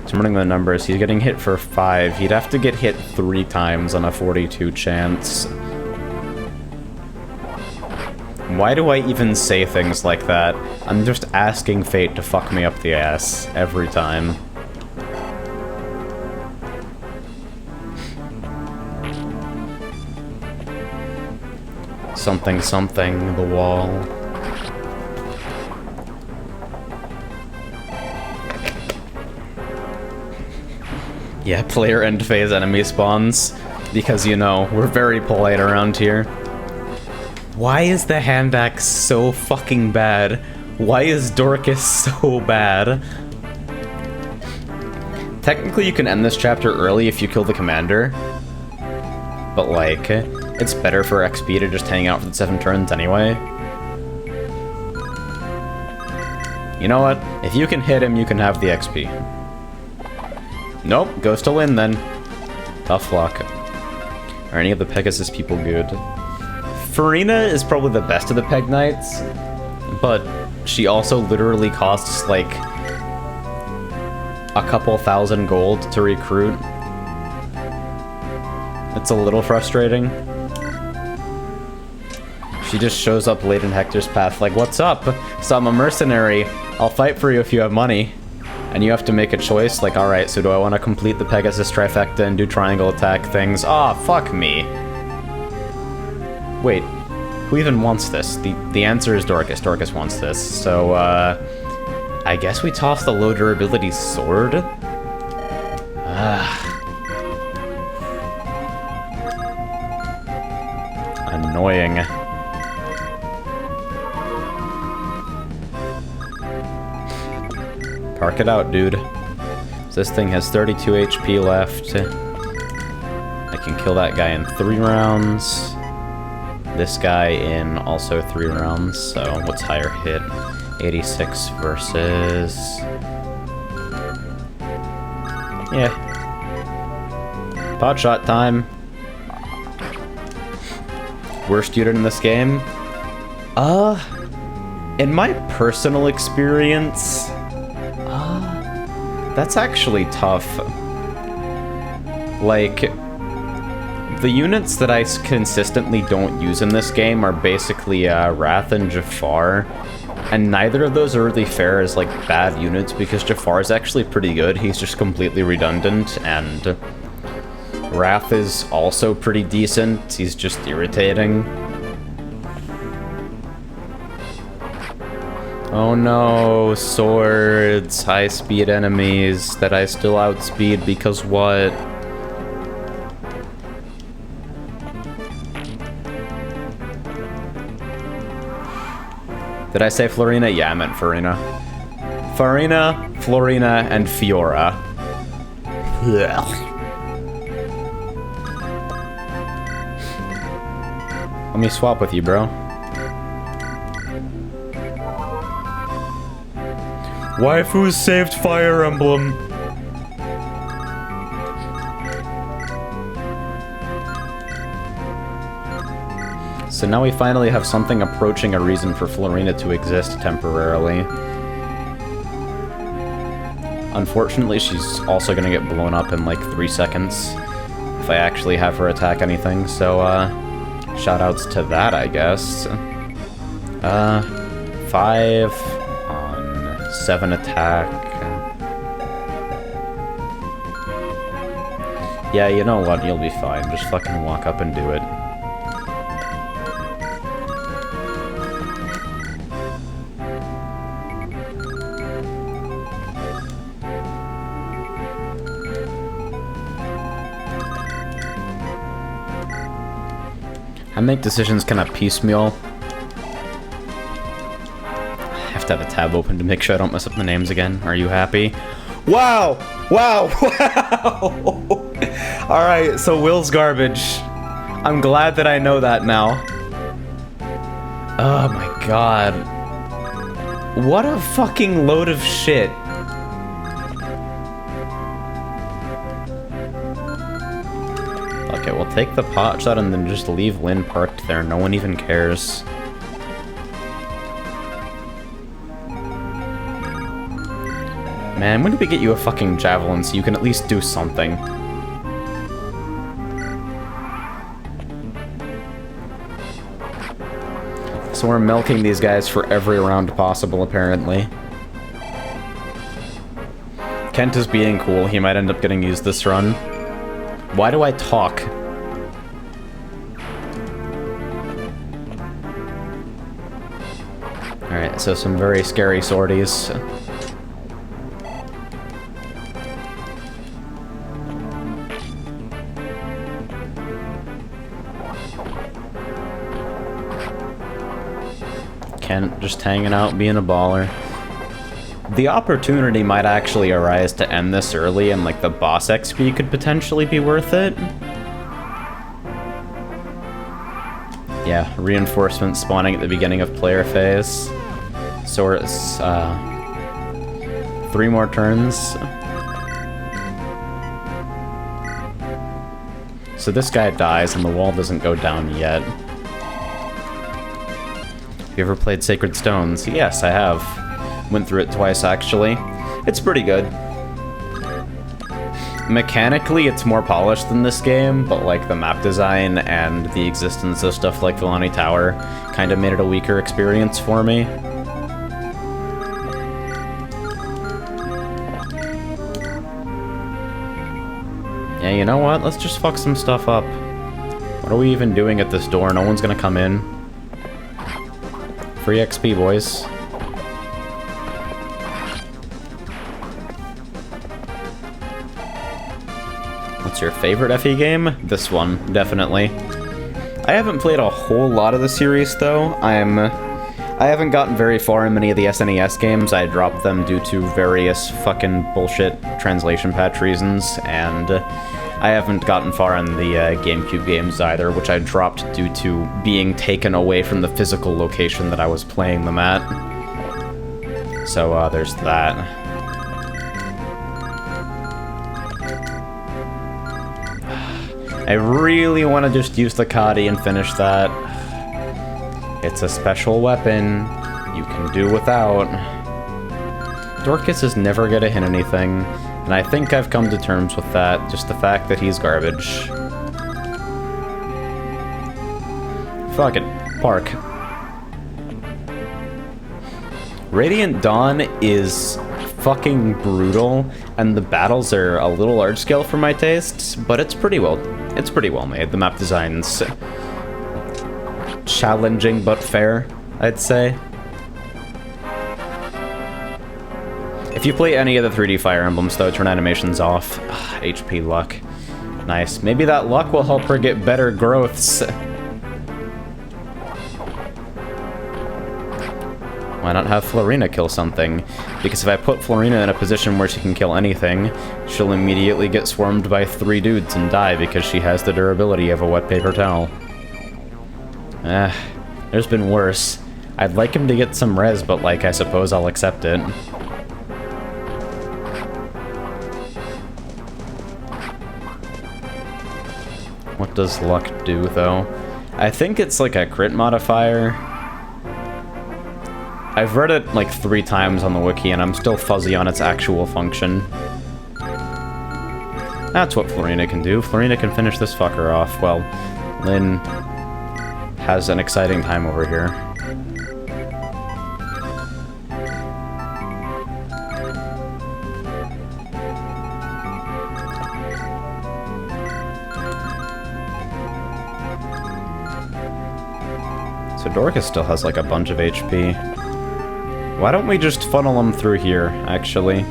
So I'm running the numbers. He's getting hit for 5. He'd have to get hit 3 times on a 42 chance. Why do I even say things like that? I'm just asking fate to fuck me up the ass every time. Something, something, the wall. Yeah, player end phase enemy spawns. Because, you know, we're very polite around here. Why is the hand axe so fucking bad? Why is Dorcas so bad? Technically, you can end this chapter early if you kill the commander. But, like, it's better for XP to just hang out for the 7 turns anyway. You know what? If you can hit him, you can have the XP. Nope, goes to Lyn then. Tough luck. Are any of the Pegasus people good? Farina is probably the best of the Peg Knights, but she also literally costs, like, a couple thousand gold to recruit. It's a little frustrating. She just shows up late in Hector's path like, what's up? So I'm a mercenary. I'll fight for you if you have money. And you have to make a choice, like, alright, so do I want to complete the Pegasus trifecta and do triangle attack things? Aw, fuck me. Wait, who even wants this? The answer is Dorcas. Dorcas wants this. So, I guess we toss the low durability sword? Annoying. Park it out, dude. So this thing has 32 HP left. I can kill that guy in 3 rounds. This guy in also 3 rounds, so what's higher hit? 86 versus... Yeah. Pot shot time. Worst unit in this game? In my personal experience... that's actually tough. Like... the units that I consistently don't use in this game are basically Wrath and Jafar, and neither of those are really fair as like bad units because Jafar is actually pretty good. He's just completely redundant, and Wrath is also pretty decent. He's just irritating. Oh no, swords, high-speed enemies that I still outspeed because what? Did I say Florina? Yeah, I meant Farina. Farina, Florina, and Fiora. Let me swap with you, bro. Waifu's saved Fire Emblem. So now we finally have something approaching a reason for Florina to exist temporarily. Unfortunately, she's also gonna get blown up in like 3 seconds if I actually have her attack anything, so shoutouts to that, I guess. 5 on 7 attack. Yeah, you know what, you'll be fine. Just fucking walk up and do it. I make decisions kind of piecemeal. I have to have a tab open to make sure I don't mess up the names again. Are you happy? Wow! Wow! Wow! Alright, so Will's garbage. I'm glad that I know that now. Oh my god. What a fucking load of shit. Okay, we'll take the pot shot and then just leave Lynn parked there. No one even cares. Man, when did we get you a fucking javelin so you can at least do something? So we're milking these guys for every round possible, apparently. Kent is being cool. He might end up getting used this run. Why do I talk? Alright, so some very scary sorties. Kent just hanging out, being a baller. The opportunity might actually arise to end this early, and like the boss XP could potentially be worth it. Yeah, reinforcement spawning at the beginning of player phase. So it's 3 more turns. So this guy dies and the wall doesn't go down yet. Have you ever played Sacred Stones? Yes, I have. Went through it twice, actually. It's pretty good. Mechanically, it's more polished than this game, but like the map design and the existence of stuff like Villani Tower kind of made it a weaker experience for me. Yeah, you know what? Let's just fuck some stuff up. What are we even doing at this door? No one's gonna come in. Free XP, boys. What's your favorite FE game? This one, definitely. I haven't played a whole lot of the series, though. I haven't gotten very far in many of the SNES games. I dropped them due to various fucking bullshit translation patch reasons, and I haven't gotten far in the GameCube games either, which I dropped due to being taken away from the physical location that I was playing them at. So, there's that. I really want to just use the Kadi and finish that. It's a special weapon you can do without. Dorcas is never gonna hit anything, and I think I've come to terms with that, just the fact that he's garbage. Fuck it. Park. Radiant Dawn is fucking brutal, and the battles are a little large scale for my tastes, but it's pretty well made. The map design's challenging but fair, I'd say. If you play any of the 3D Fire Emblems, though, turn animations off. HP luck. Nice. Maybe that luck will help her get better growths. Why not have Florina kill something? Because if I put Florina in a position where she can kill anything, she'll immediately get swarmed by 3 dudes and die because she has the durability of a wet paper towel. There's been worse. I'd like him to get some res, but like, I suppose I'll accept it. What does luck do, though? I think it's like a crit modifier. I've read it like 3 times on the wiki, and I'm still fuzzy on its actual function. That's what Florina can do. Florina can finish this fucker off. Well, Lynn has an exciting time over here. So Dorcas still has like a bunch of HP. Why don't we just funnel them through here, actually?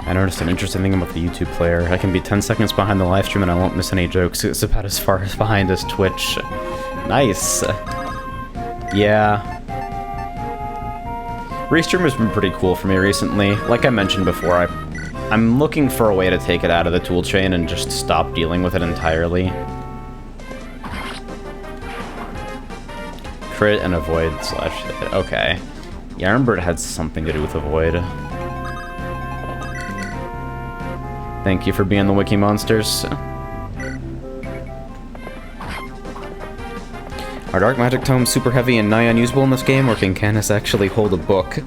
I noticed an interesting thing about the YouTube player. I can be 10 seconds behind the live stream and I won't miss any jokes. It's about as far as behind as Twitch. Nice. Yeah. Restream has been pretty cool for me recently. Like I mentioned before, I'm looking for a way to take it out of the toolchain and just stop dealing with it entirely. Crit and avoid slash hit. Okay. Yarnbird had something to do with avoid. Thank you for being the wiki monsters. Are Dark Magic Tomes super heavy and nigh unusable in this game, or can Canis actually hold a book?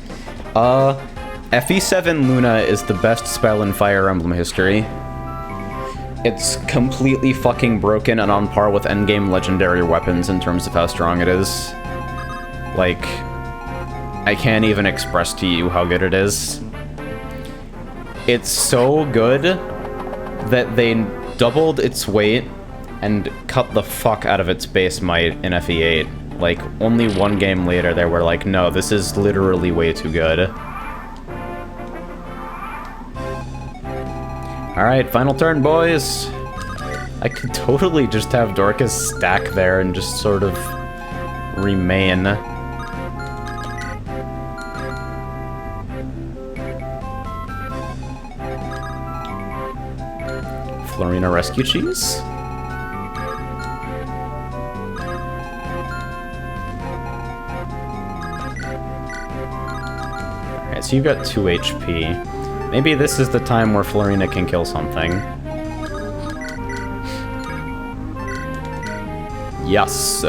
FE7 Luna is the best spell in Fire Emblem history. It's completely fucking broken and on par with endgame legendary weapons in terms of how strong it is. Like, I can't even express to you how good it is. It's so good that they doubled its weight and cut the fuck out of its base might in FE8. Like, only 1 game later, they were like, no, this is literally way too good. Alright, final turn, boys! I could totally just have Dorcas stack there and just sort of remain. Florina Rescue Cheese? So you've got 2 HP. Maybe this is the time where Florina can kill something. Yes.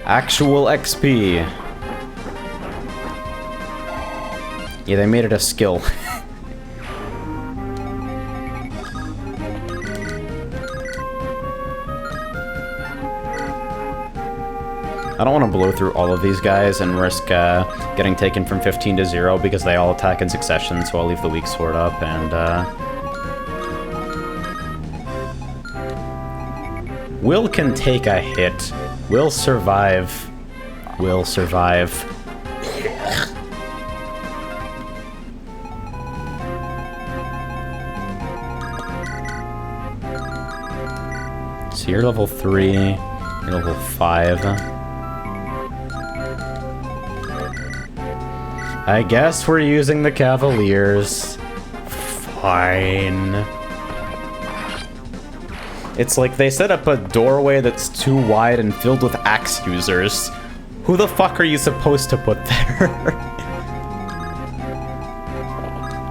Actual XP. Yeah, they made it a skill. I don't want to blow through all of these guys and risk getting taken from 15 to 0 because they all attack in succession, so I'll leave the weak sword up and Will can take a hit. Will survive. Will survive. So you're level 3, you're level 5. I guess we're using the Cavaliers. Fine. It's like they set up a doorway that's too wide and filled with axe users. Who the fuck are you supposed to put there?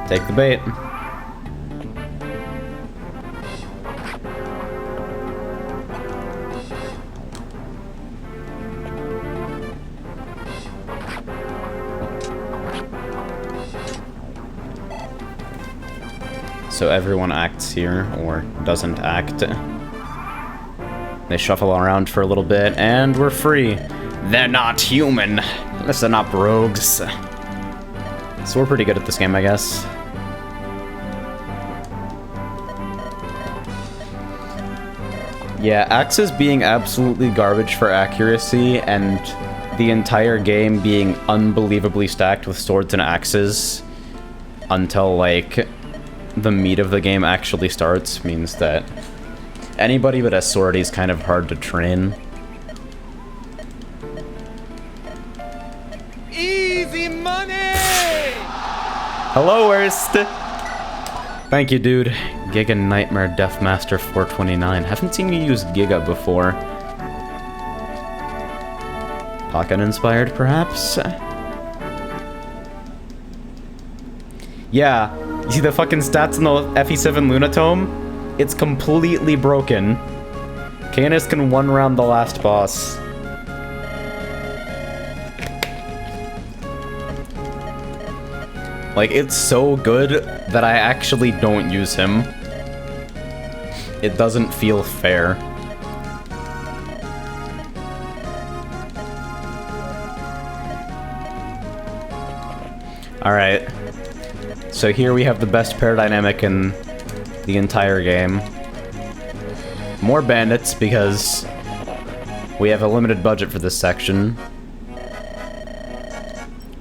Take the bait. So everyone acts here, or doesn't act. They shuffle around for a little bit, and we're free. They're not human. Listen up, rogues. So we're pretty good at this game, I guess. Yeah, axes being absolutely garbage for accuracy and the entire game being unbelievably stacked with swords and axes until, like, the meat of the game actually starts means that anybody with a sword is kind of hard to train. Easy money! Hello, Worst! Thank you, dude. Giga Nightmare Deathmaster 429. Haven't seen you use Giga before. Pocket inspired, perhaps? Yeah, you see the fucking stats in the FE7 Lunatome? It's completely broken. Canis can one-round the last boss. Like, it's so good that I actually don't use him. It doesn't feel fair. Alright. So here we have the best pair dynamic in the entire game. More bandits, because we have a limited budget for this section.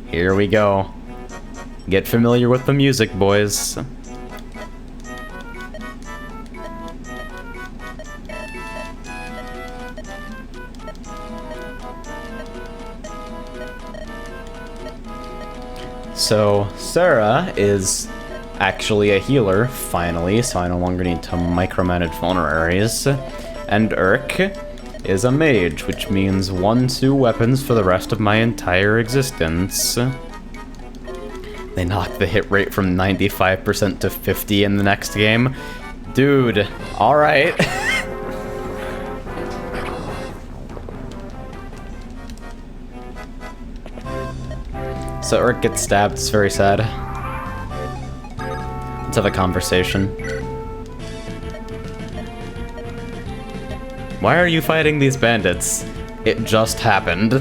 Here we go. Get familiar with the music, boys. So, Sarah is actually a healer, finally, so I no longer need to micromanage vulneraries. And Urk is a mage, which means 1-2 weapons for the rest of my entire existence. They knocked the hit rate from 95% to 50 in the next game. Dude, alright. So Urk gets stabbed, it's very sad. Let's have a conversation. Why are you fighting these bandits? It just happened.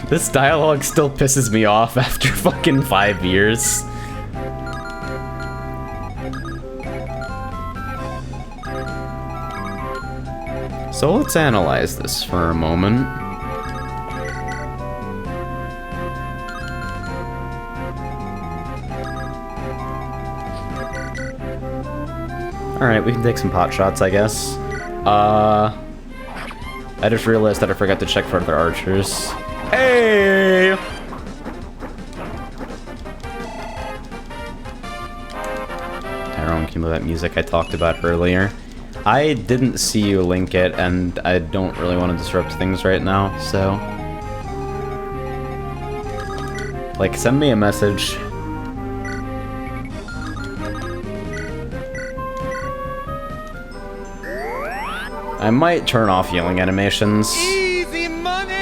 This dialogue still pisses me off after fucking 5 years. So let's analyze this for a moment. Alright, we can take some pot shots, I guess. I just realized that I forgot to check for other archers. Hey! Tyrone, can you move that music I talked about earlier? I didn't see you link it, and I don't really want to disrupt things right now, so... like, send me a message. I might turn off yelling animations. Easy money!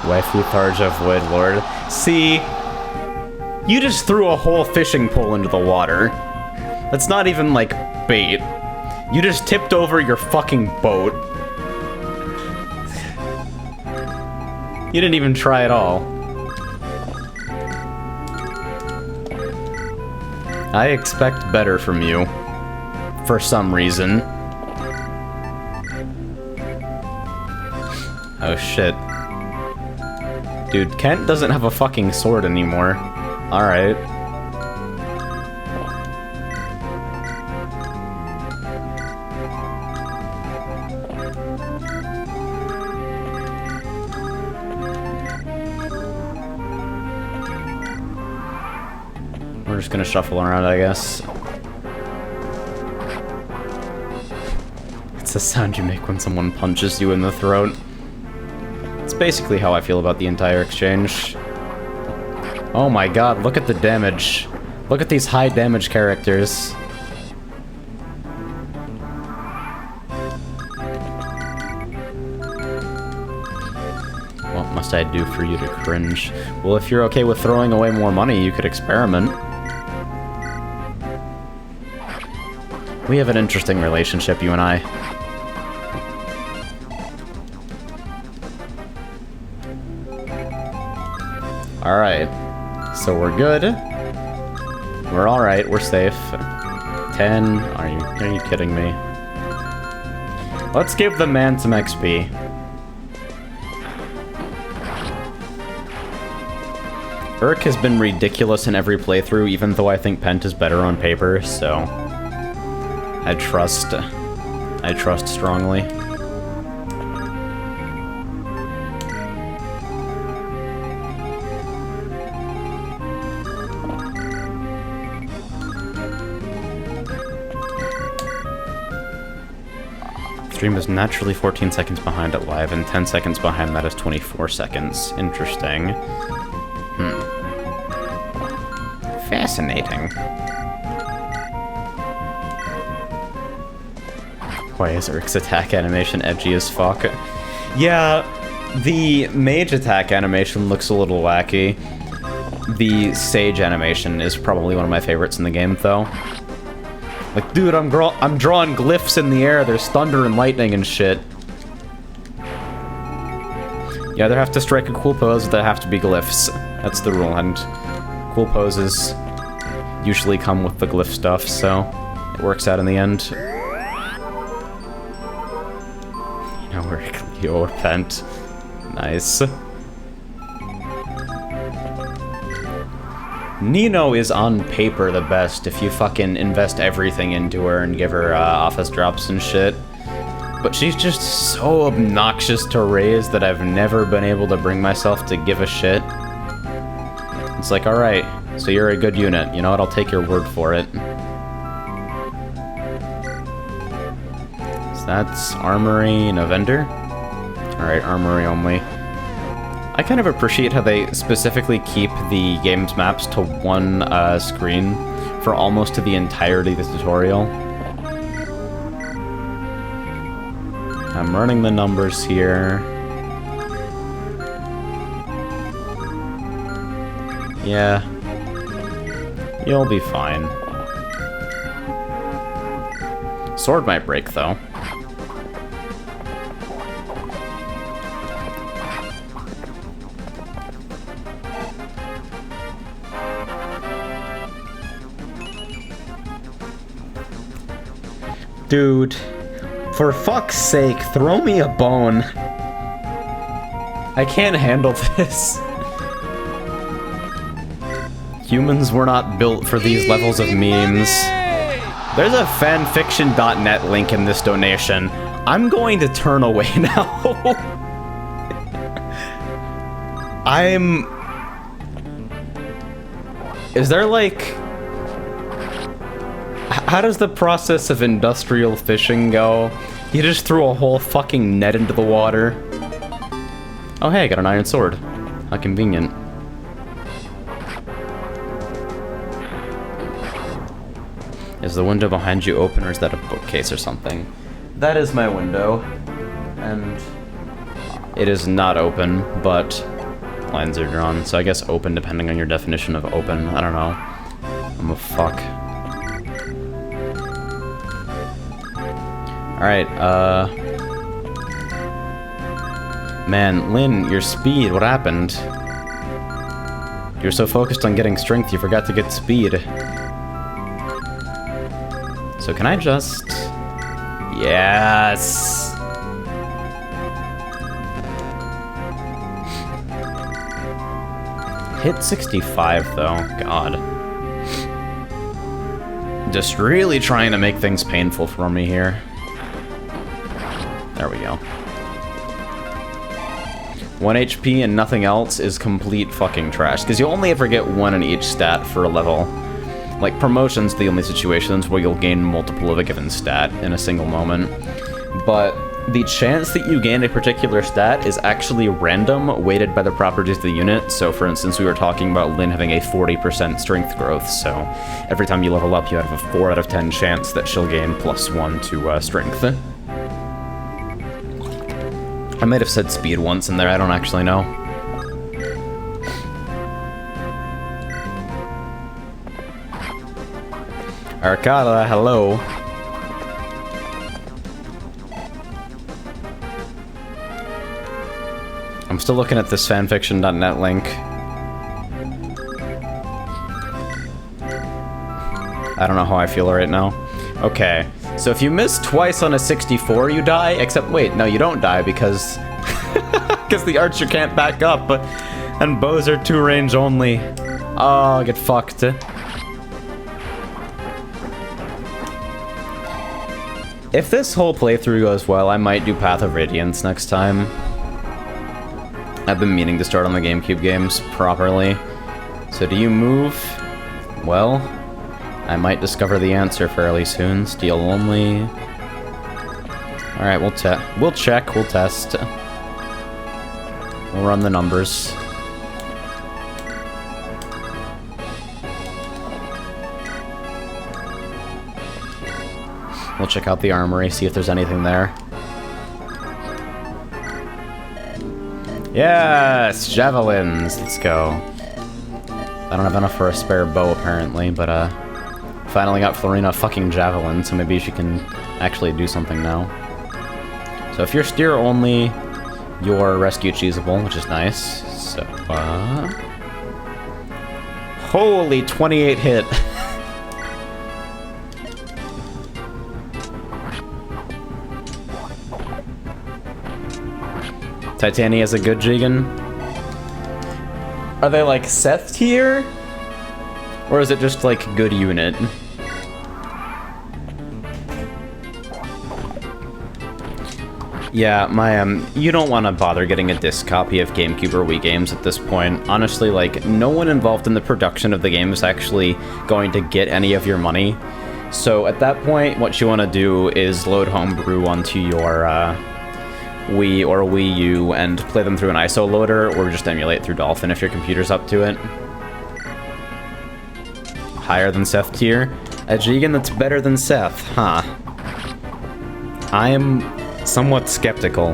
Waifu Tharja Void Lord. See? You just threw a whole fishing pole into the water. That's not even, like, bait. You just tipped over your fucking boat. You didn't even try at all. I expect better from you. For some reason. Oh shit. Dude, Kent doesn't have a fucking sword anymore. Alright. We're just gonna shuffle around, I guess. It's the sound you make when someone punches you in the throat. It's basically how I feel about the entire exchange. Oh my god, look at the damage. Look at these high damage characters. What must I do for you to cringe? Well, if you're okay with throwing away more money, you could experiment. We have an interesting relationship, you and I. Alright. So we're good. We're alright, we're safe. 10, are you kidding me? Let's give the man some XP. Urk has been ridiculous in every playthrough, even though I think Pent is better on paper, so I trust strongly. Stream is naturally 14 seconds behind at live, and 10 seconds behind that is 24 seconds. Interesting. Fascinating. Why is Urk's attack animation edgy as fuck? Yeah, the mage attack animation looks a little wacky. The sage animation is probably one of my favorites in the game, though. Like, dude, I'm drawing glyphs in the air. There's thunder and lightning and shit. You either have to strike a cool pose or there have to be glyphs. That's the rule, and cool poses usually come with the glyph stuff, so it works out in the end. You know, we're Leo or Pent. Nice. Nino is on paper the best if you fucking invest everything into her and give her office drops and shit. But she's just so obnoxious to raise that I've never been able to bring myself to give a shit. It's like, alright, so you're a good unit. You know what? I'll take your word for it. So that's Armory and a vendor? Alright, Armory only. I kind of appreciate how they specifically keep the game's maps to one screen for almost to the entirety of the tutorial. I'm running the numbers here. Yeah. You'll be fine. Sword might break, though. Dude, for fuck's sake, throw me a bone. I can't handle this. Humans were not built for these levels of memes. There's a fanfiction.net link in this donation. I'm going to turn away now. Is there like... How does the process of industrial fishing go? You just threw a whole fucking net into the water. Oh hey, I got an iron sword. How convenient. Is the window behind you open, or is that a bookcase or something? That is my window. And it is not open, but lines are drawn. So I guess open depending on your definition of open. I don't know. I'm a fuck. Alright, man, Lynn, your speed, what happened? You're so focused on getting strength, you forgot to get speed. So can I just... Yes! Hit 65, though. God. Just really trying to make things painful for me here. There we go. 1 HP and nothing else is complete fucking trash, because you only ever get 1 in each stat for a level. Like, promotion's the only situations where you'll gain multiple of a given stat in a single moment. But the chance that you gain a particular stat is actually random, weighted by the properties of the unit. So, for instance, we were talking about Lynn having a 40% strength growth, so every time you level up, you have a 4 out of 10 chance that she'll gain +1 to strength. I might have said speed once in there, I don't actually know. Arcada, hello. I'm still looking at this fanfiction.net link. I don't know how I feel right now. Okay, so if you miss twice on a 64, you die, except, wait, no, you don't die because... because the archer can't back up, and bows are 2 range only. Oh, get fucked. If this whole playthrough goes well, I might do Path of Radiance next time. I've been meaning to start on the GameCube games properly. So do you move? Well, I might discover the answer fairly soon. Steel only. Alright, we'll check, we'll test. We'll run the numbers. We'll check out the armory, see if there's anything there. Yes! Javelins! Let's go. I don't have enough for a spare bow, apparently, but, finally got Florina a fucking javelin, so maybe she can actually do something now. So if you're steer only, you're rescue cheesable, which is nice. So, holy 28 hit! Titania's a good Jigen? Are they like Seth tier? Or is it just like good unit? Yeah, you don't want to bother getting a disc copy of GameCube or Wii games at this point. Honestly, like, no one involved in the production of the game is actually going to get any of your money. So at that point, what you want to do is load Homebrew onto your, Wii or Wii U and play them through an ISO loader, or just emulate through Dolphin if your computer's up to it. Higher than Seth tier? A Jigen that's better than Seth, huh? I am somewhat skeptical.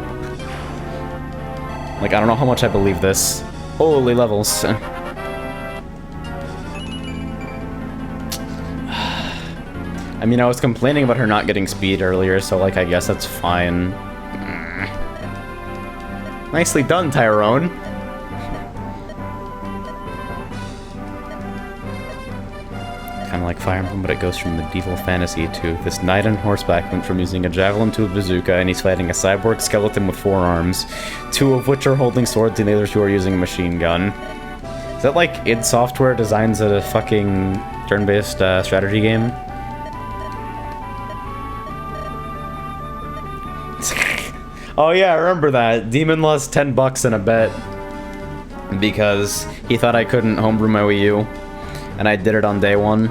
Like, I don't know how much I believe this. Holy levels. I mean, I was complaining about her not getting speed earlier, so, like, I guess that's fine. Nicely done, Tyrone. Kind of like Fire Emblem, but it goes from medieval fantasy to this knight on horseback went from using a javelin to a bazooka, and he's fighting a cyborg skeleton with 4 arms, 2 of which are holding swords, and the other 2 are using a machine gun. Is that like id Software designs a fucking turn-based strategy game? Oh yeah, I remember that. Demon lost $10 in a bet because he thought I couldn't homebrew my Wii U, and I did it on day 1.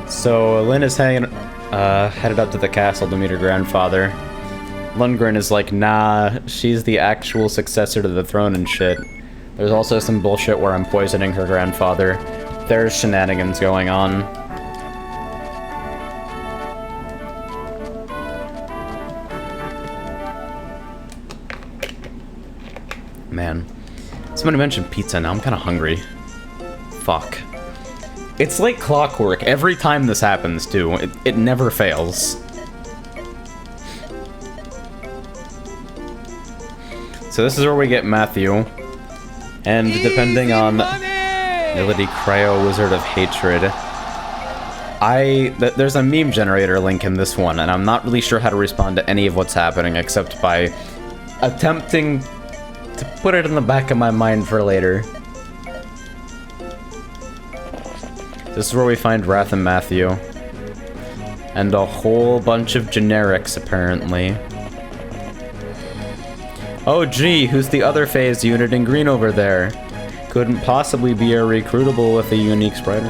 So Lynn is headed up to the castle to meet her grandfather. Lundgren is like, nah, she's the actual successor to the throne and shit. There's also some bullshit where I'm poisoning her grandfather. There's shenanigans going on. Man, somebody mentioned pizza, now I'm kind of hungry. Fuck. It's like clockwork, every time this happens, too. It never fails. So this is where we get Matthew. And depending on ability Cryo Wizard of Hatred, there's a meme generator link in this one, and I'm not really sure how to respond to any of what's happening except by attempting to put it in the back of my mind for later. This is where we find Wrath and Matthew. And a whole bunch of generics, apparently. Oh gee, who's the other phase unit in green over there? Couldn't possibly be a recruitable with a unique sprite.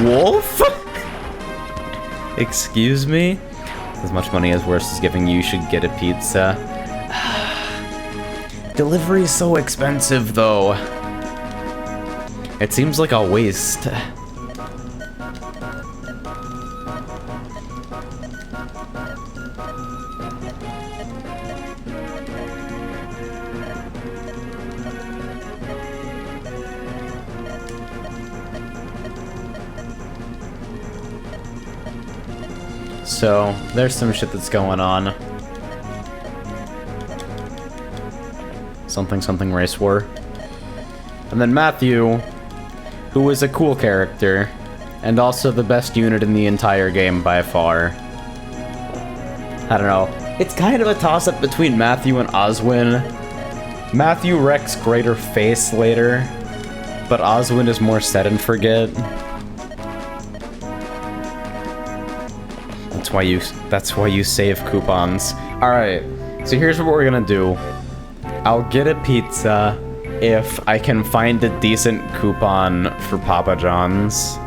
Wolf? Excuse me? As much money as worse is giving you should get a pizza. Delivery's so expensive, though. It seems like a waste. So, there's some shit that's going on. something something race war. And then Matthew, who is a cool character, and also the best unit in the entire game by far. I don't know. It's kind of a toss-up between Matthew and Oswin. Matthew wrecks greater face later, but Oswin is more set and forget. That's why you save coupons. Alright, so here's what we're gonna do. I'll get a pizza if I can find a decent coupon for Papa John's.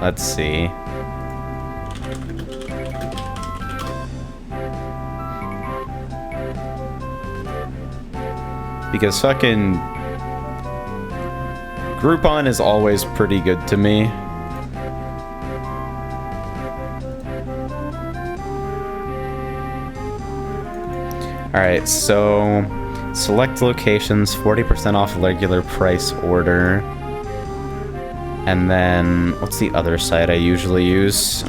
Let's see. Because fucking Groupon is always pretty good to me. Alright, so select locations, 40% off regular price order. And then, what's the other site I usually use?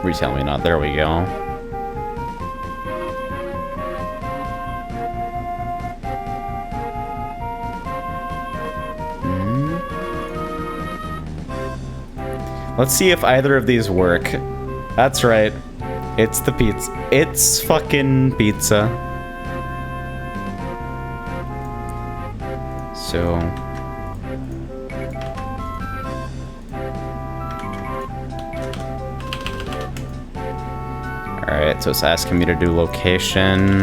Retail Me Not, there we go. Let's see if either of these work. That's right. It's the pizza. It's fucking pizza. So... Alright, so it's asking me to do location.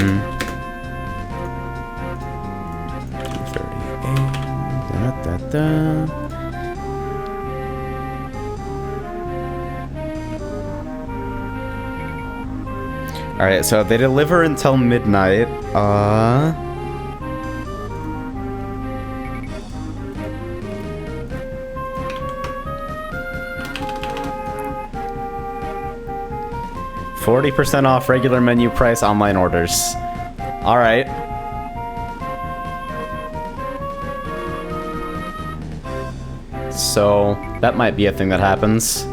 238. Da-da-da-da. Alright, so they deliver until midnight. 40% off regular menu price online orders. Alright. So, that might be a thing that happens.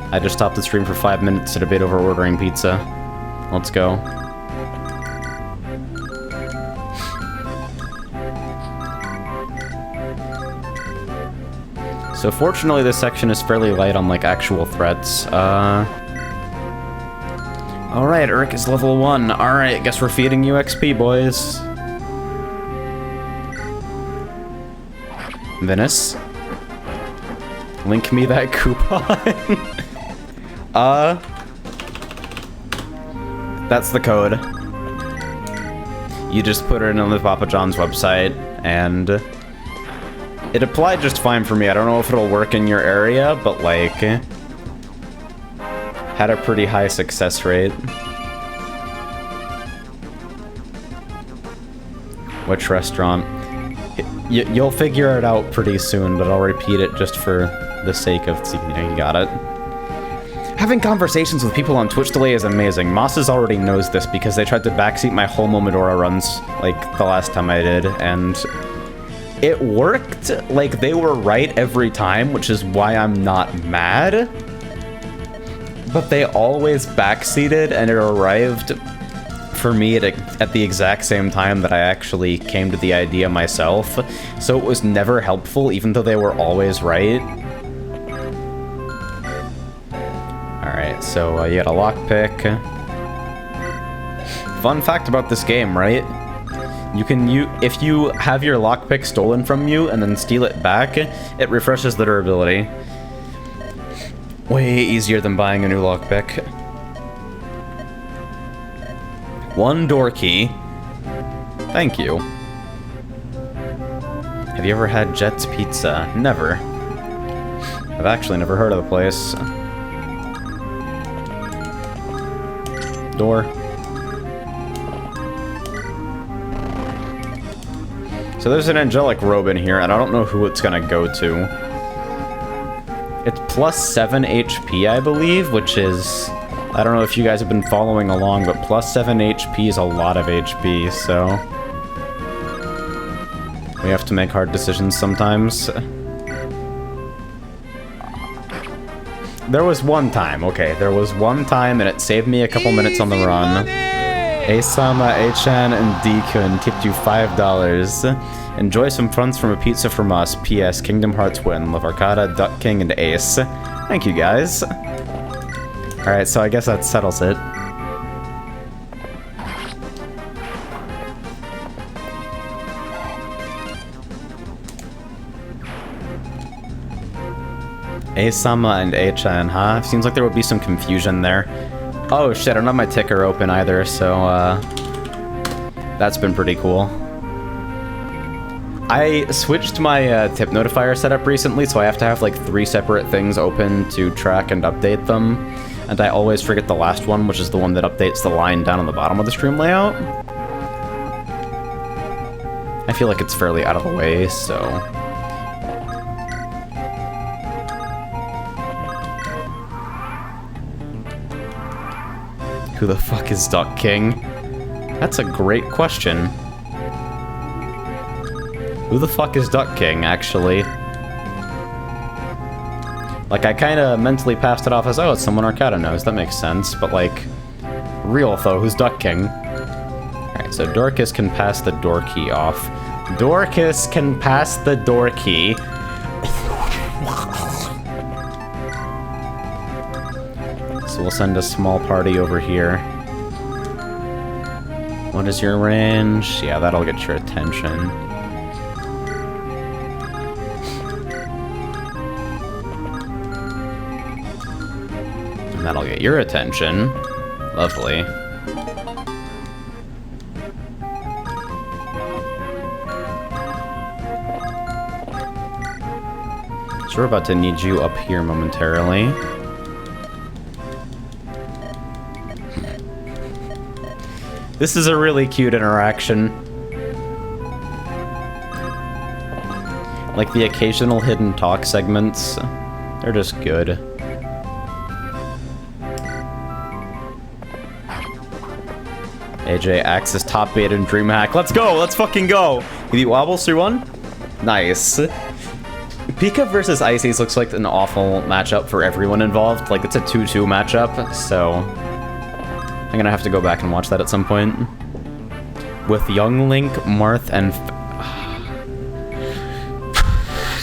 I just stopped the stream for 5 minutes to debate over ordering pizza. Let's go. So fortunately this section is fairly light on like actual threats. Alright, Urk is level 1. Alright, guess we're feeding you XP, boys. Venice. Link me that coupon. That's the code. You just put it in on the Papa John's website, and it applied just fine for me. I don't know if it'll work in your area, but like, had a pretty high success rate. Which restaurant? You'll figure it out pretty soon, but I'll repeat it just for the sake of, you know, you got it. Having conversations with people on Twitch delay is amazing. Mosses already knows this because they tried to backseat my whole Momodora runs, like, the last time I did, and it worked. Like, they were right every time, which is why I'm not mad. But they always backseated, and it arrived for me at the exact same time that I actually came to the idea myself. So it was never helpful, even though they were always right. Alright, so you got a lockpick. Fun fact about this game, right? If you have your lockpick stolen from you and then steal it back, it refreshes the durability. Way easier than buying a new lockpick. 1 door key. Thank you. Have you ever had Jet's Pizza? Never. I've actually never heard of the place. Door. So there's an angelic robe in here, and I don't know who it's gonna go to. It's plus 7 HP, I believe, which is... I don't know if you guys have been following along, but plus 7 HP is a lot of HP, so... we have to make hard decisions sometimes. There was one time, okay, there was one time and it saved me a couple minutes on the run. Asama, Achan, and D-kun tipped you $5. Enjoy some funds from a pizza from us. P.S. Kingdom Hearts win. Love Arcada, Duck King, and Ace. Thank you, guys. Alright, so I guess that settles it. Asama and Achan, huh? Seems like there would be some confusion there. Oh shit, I don't have my ticker open either, so that's been pretty cool. I switched my tip notifier setup recently, so I have to have like 3 separate things open to track and update them. And I always forget the last one, which is the one that updates the line down on the bottom of the stream layout. I feel like it's fairly out of the way, so... Who the fuck is Duck King? That's a great question. Who the fuck is Duck King, actually? Like, I kinda mentally passed it off as, oh, it's someone Arcada knows, that makes sense, but like, real though, who's Duck King? Alright, so Dorcas can pass the door key off. Dorcas can pass the door key. So we'll send a small party over here. What is your range? Yeah, that'll get your attention. And that'll get your attention. Lovely. So we're about to need you up here momentarily. This is a really cute interaction. Like the occasional hidden talk segments, they're just good. AJ Axis top bait and DreamHack. Let's go! Let's fucking go! Did you wobble through one? Nice. Pika versus Ices looks like an awful matchup for everyone involved. Like, it's a 2-2 matchup, so... I'm gonna have to go back and watch that at some point. With Young Link, Marth, and...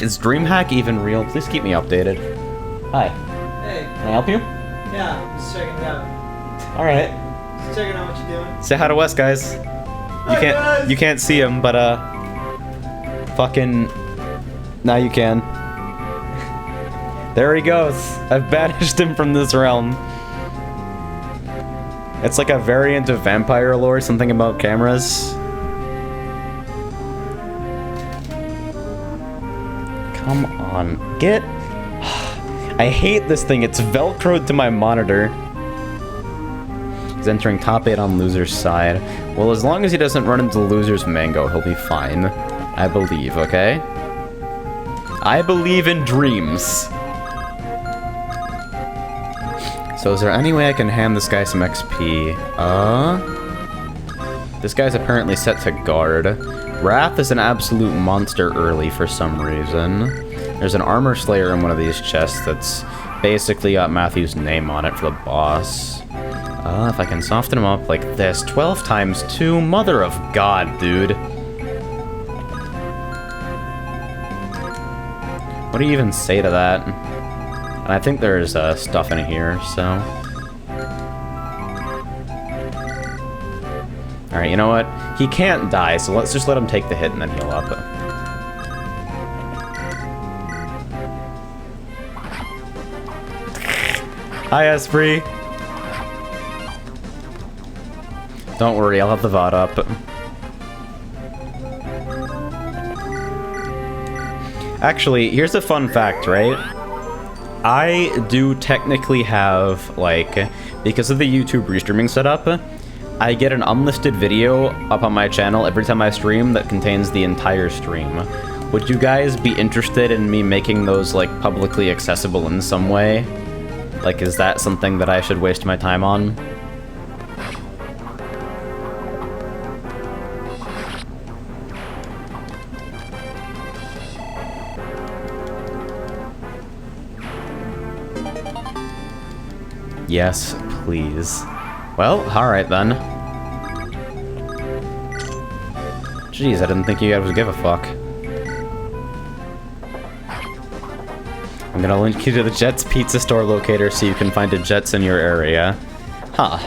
Is DreamHack even real? Please keep me updated. Hi. Hey. Can I help you? Yeah, just checking it out. Alright. Just checking out what you're doing. Say hi to Wes, guys. You can't see him, but fucking... Now you can. There he goes. I've banished him from this realm. It's like a variant of vampire lore, something about cameras. Come on, get... I hate this thing, it's velcroed to my monitor. He's entering top 8 on loser's side. Well, as long as he doesn't run into loser's mango, he'll be fine. I believe, okay? I believe in dreams. So is there any way I can hand this guy some XP? This guy's apparently set to guard. Wrath is an absolute monster early for some reason. There's an armor slayer in one of these chests that's basically got Matthew's name on it for the boss. If I can soften him up like this. 12 times 2, mother of God, dude. What do you even say to that? And I think there's stuff in here, so... Alright, you know what? He can't die, so let's just let him take the hit and then heal up. Hi, Esprit! Don't worry, I'll have the VOD up. Actually, here's a fun fact, right? I do technically have, like, because of the YouTube restreaming setup, I get an unlisted video up on my channel every time I stream that contains the entire stream. Would you guys be interested in me making those, like, publicly accessible in some way? Like, is that something that I should waste my time on? Yes, please. Well, alright then. Jeez, I didn't think you guys would give a fuck. I'm gonna link you to the Jets Pizza Store locator so you can find a Jets in your area. Huh.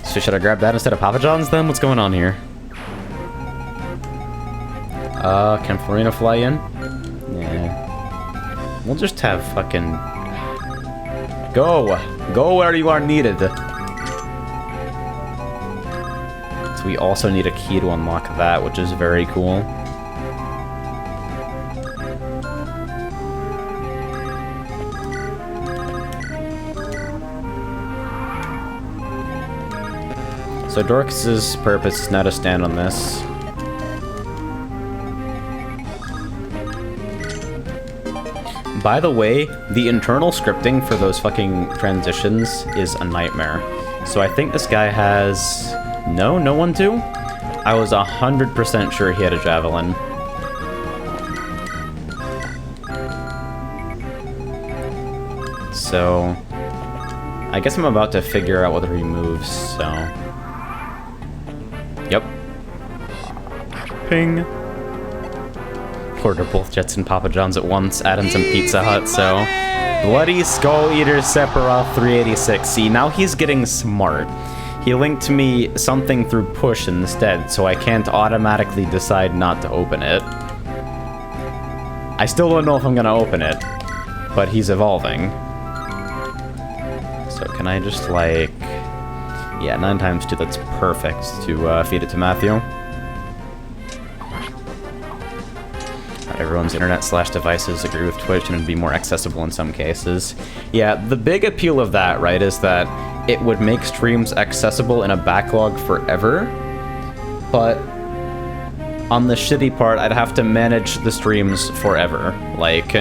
So should I grab that instead of Papa John's then? What's going on here? Can Farina fly in? Yeah. We'll just have fucking... Go! Go where you are needed! So we also need a key to unlock that, which is very cool. So Dorcas's purpose is now to stand on this. By the way, the internal scripting for those fucking transitions is a nightmare. So I think this guy has... No one too? I was 100% sure he had a javelin. So... I guess I'm about to figure out whether he moves, so... Yep. Ping. Order both Jets and Papa John's at once, add in some Pizza Hut, so... Bloody Skull Eater Sephiroth 386. See, now he's getting smart. He linked me something through push instead, so I can't automatically decide not to open it. I still don't know if I'm gonna open it, but he's evolving. So can I just, like... Yeah, 9 times 2, that's perfect to feed it to Matthew. Everyone's internet/devices agree with Twitch and it'd be more accessible in some cases. Yeah, the big appeal of that, right, is that it would make streams accessible in a backlog forever, but on the shitty part, I'd have to manage the streams forever. Like,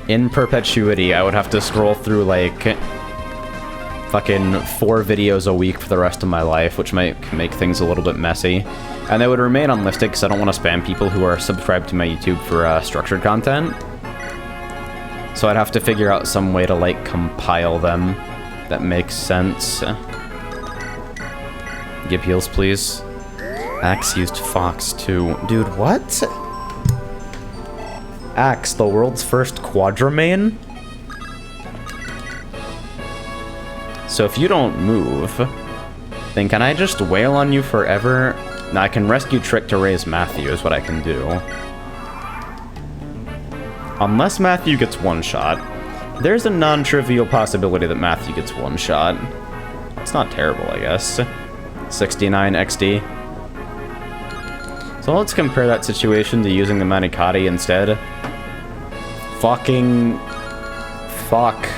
in perpetuity, I would have to scroll through, like, fucking 4 videos a week for the rest of my life, which might make things a little bit messy. And they would remain unlisted because I don't want to spam people who are subscribed to my YouTube for structured content. So I'd have to figure out some way to, like, compile them that makes sense. Give heals, please. Axe used Fox, too. Dude, what? Axe, the world's first quadramane? So if you don't move, then can I just wail on you forever? Now I can rescue Trick to raise Matthew is what I can do. Unless Matthew gets one shot. There's a non-trivial possibility that Matthew gets one shot. It's not terrible, I guess. 69 XD. So let's compare that situation to using the Manikati instead. Fucking... Fuck.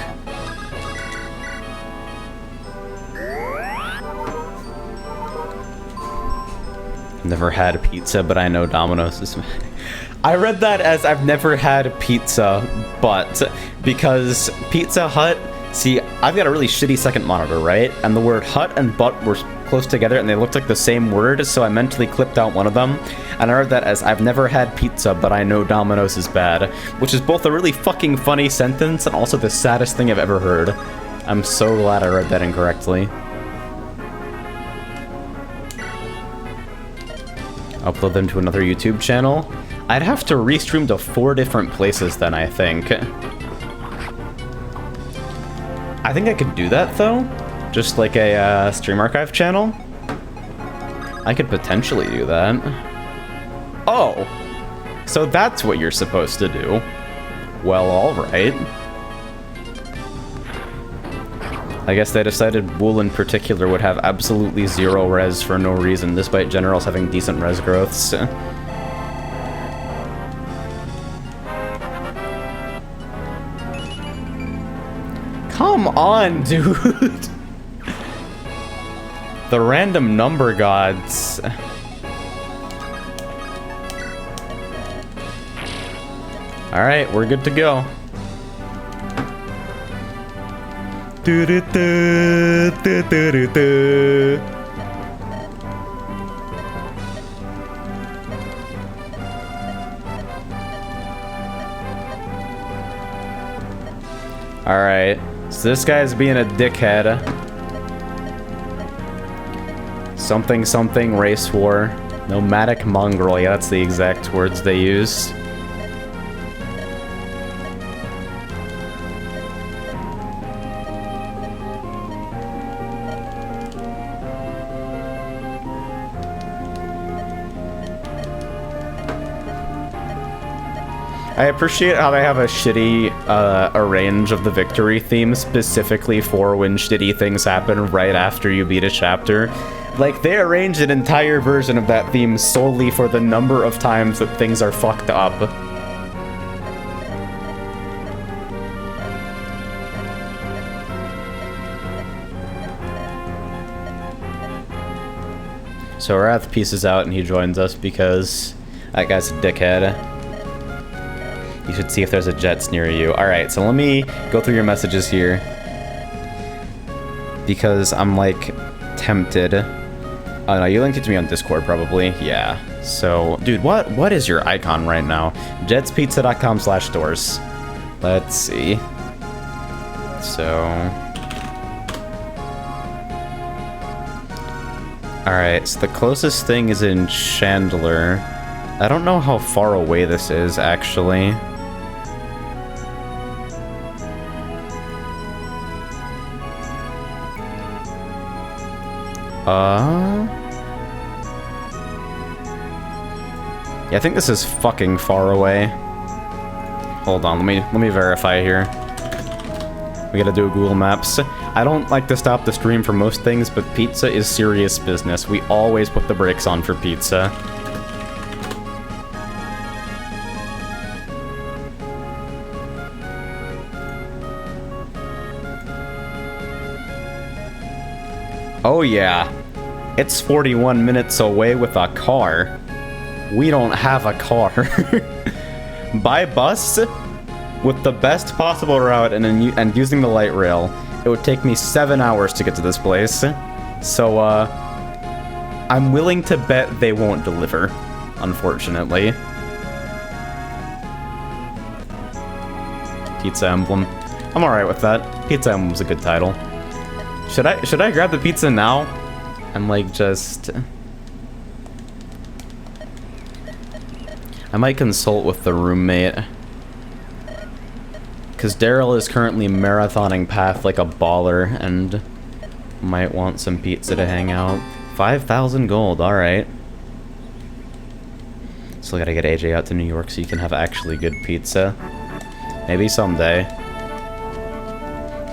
Never had pizza, but I know Domino's is... I read that as I've never had pizza, but because Pizza Hut... See, I've got a really shitty second monitor, right? And the word hut and butt were close together and they looked like the same word, so I mentally clipped out one of them. And I read that as I've never had pizza, but I know Domino's is bad. Which is both a really fucking funny sentence and also the saddest thing I've ever heard. I'm so glad I read that incorrectly. Upload them to another YouTube channel. I'd have to restream to 4 different places then, I think. I think I could do that, though. Just like a stream archive channel. I could potentially do that. Oh! So that's what you're supposed to do. Well, alright. I guess they decided Wool in particular would have absolutely 0 res for no reason, despite generals having decent res growths. Come on, dude! The random number gods. Alright, we're good to go. Alright. So this guy's being a dickhead. Something something race war. Nomadic mongrel, yeah, that's the exact words they used. I appreciate how they have a shitty arrange of the victory theme specifically for when shitty things happen right after you beat a chapter. Like, they arranged an entire version of that theme solely for the number of times that things are fucked up. So Wrath pieces out and he joins us because that guy's a dickhead. You should see if there's a Jets near you. Alright, so let me go through your messages here. Because I'm, like, tempted. Oh, no, you linked it to me on Discord, probably. Yeah. So, dude, what is your icon right now? jetspizza.com/stores. Let's see. So... Alright, so the closest thing is in Chandler. I don't know how far away this is, actually. Yeah, I think this is fucking far away. Hold on, let me verify here. We gotta do Google Maps. I don't like to stop the stream for most things, but pizza is serious business. We always put the brakes on for pizza. Oh yeah, it's 41 minutes away with a car. We don't have a car. By bus, with the best possible route and using the light rail, it would take me 7 hours to get to this place. So, I'm willing to bet they won't deliver, unfortunately. Pizza Emblem. I'm alright with that. Pizza Emblem's a good title. Should I grab the pizza now? And like just... I might consult with the roommate. Because Daryl is currently marathoning Path like a baller and might want some pizza to hang out. 5,000 gold, alright. Still gotta get AJ out to New York so you can have actually good pizza. Maybe someday.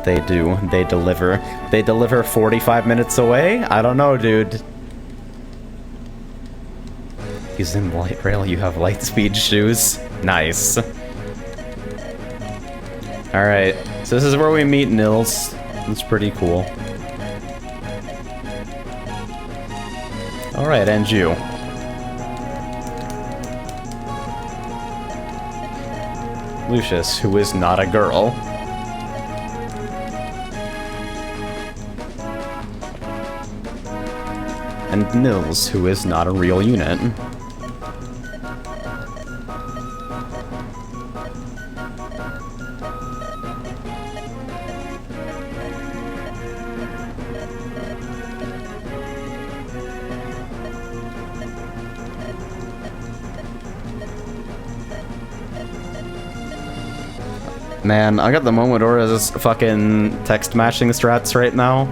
They do. They deliver. They deliver 45 minutes away? I don't know, dude. Using light rail, you have light speed shoes. Nice. Alright, so this is where we meet Nils. It's pretty cool. Alright, and you. Lucius, who is not a girl. And Nils, who is not a real unit. Man, I got the Momodora's fucking text matching strats right now.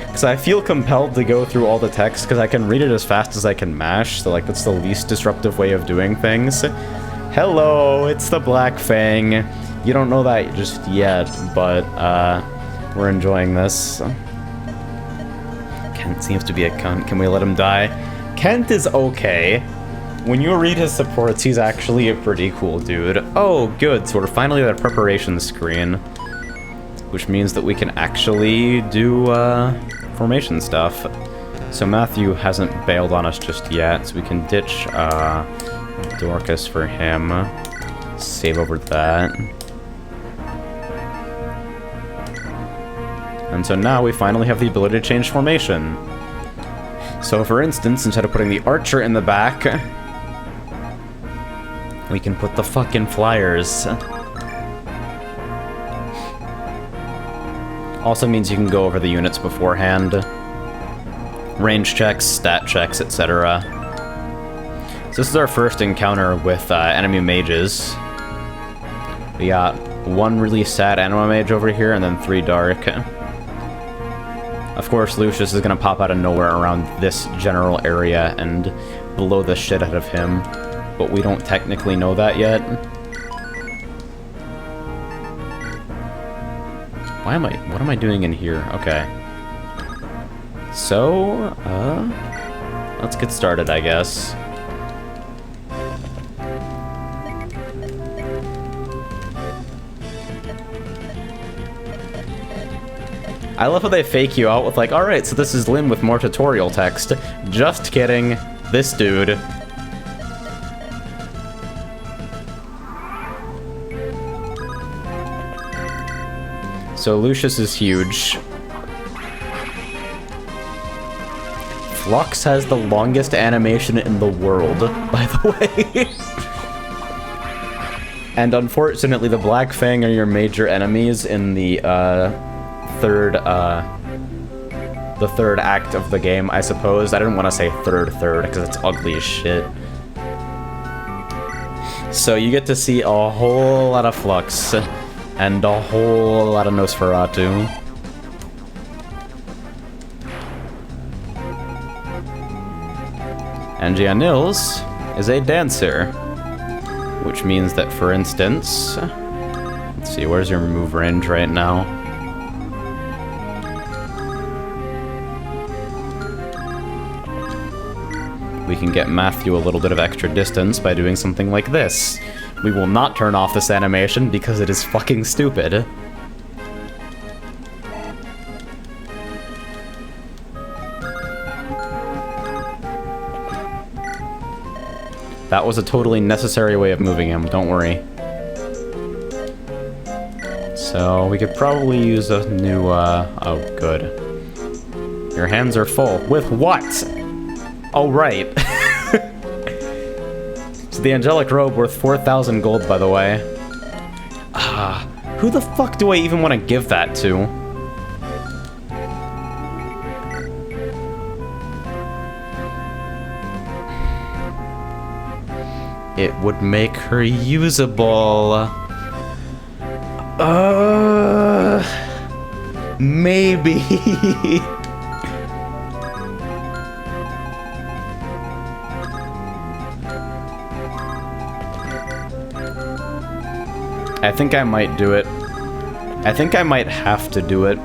Because I feel compelled to go through all the text because I can read it as fast as I can mash. So, like, that's the least disruptive way of doing things. Hello, it's the Black Fang. You don't know that just yet, but, we're enjoying this. Kent seems to be a cunt. Can we let him die? Kent is okay. When you read his supports, he's actually a pretty cool dude. Oh, good. So we're finally at a preparation screen. Which means that we can actually do, formation stuff. So Matthew hasn't bailed on us just yet, so we can ditch, Dorcas for him. Save over that. And so now we finally have the ability to change formation. So for instance, instead of putting the archer in the back, we can put the fucking flyers. Also means you can go over the units beforehand. Range checks, stat checks, etc. So this is our first encounter with enemy mages. We got one really sad anima mage over here, and then 3 dark. Of course, Lucius is gonna pop out of nowhere around this general area and blow the shit out of him, but we don't technically know that yet. What am I doing in here? Okay. So, let's get started, I guess. I love how they fake you out with like, alright, so this is Lynn with more tutorial text. Just kidding. This dude. So Lucius is huge. Flux has the longest animation in the world, by the way. And unfortunately, the Black Fang are your major enemies in the third act of the game, I suppose. I didn't want to say third, because it's ugly as shit. So you get to see a whole lot of Flux, and a whole lot of Nosferatu. And Nils is a dancer, which means that, for instance, let's see, where's your move range right now? We can get Matthew a little bit of extra distance by doing something like this. We will not turn off this animation because it is fucking stupid. That was a totally necessary way of moving him, don't worry. So, we could probably use a new, oh, good. Your hands are full. With what? Oh, right. So the angelic robe worth 4,000 gold, by the way. Who the fuck do I even want to give that to? It would make her usable. Maybe. I think I might do it. I think I might have to do it.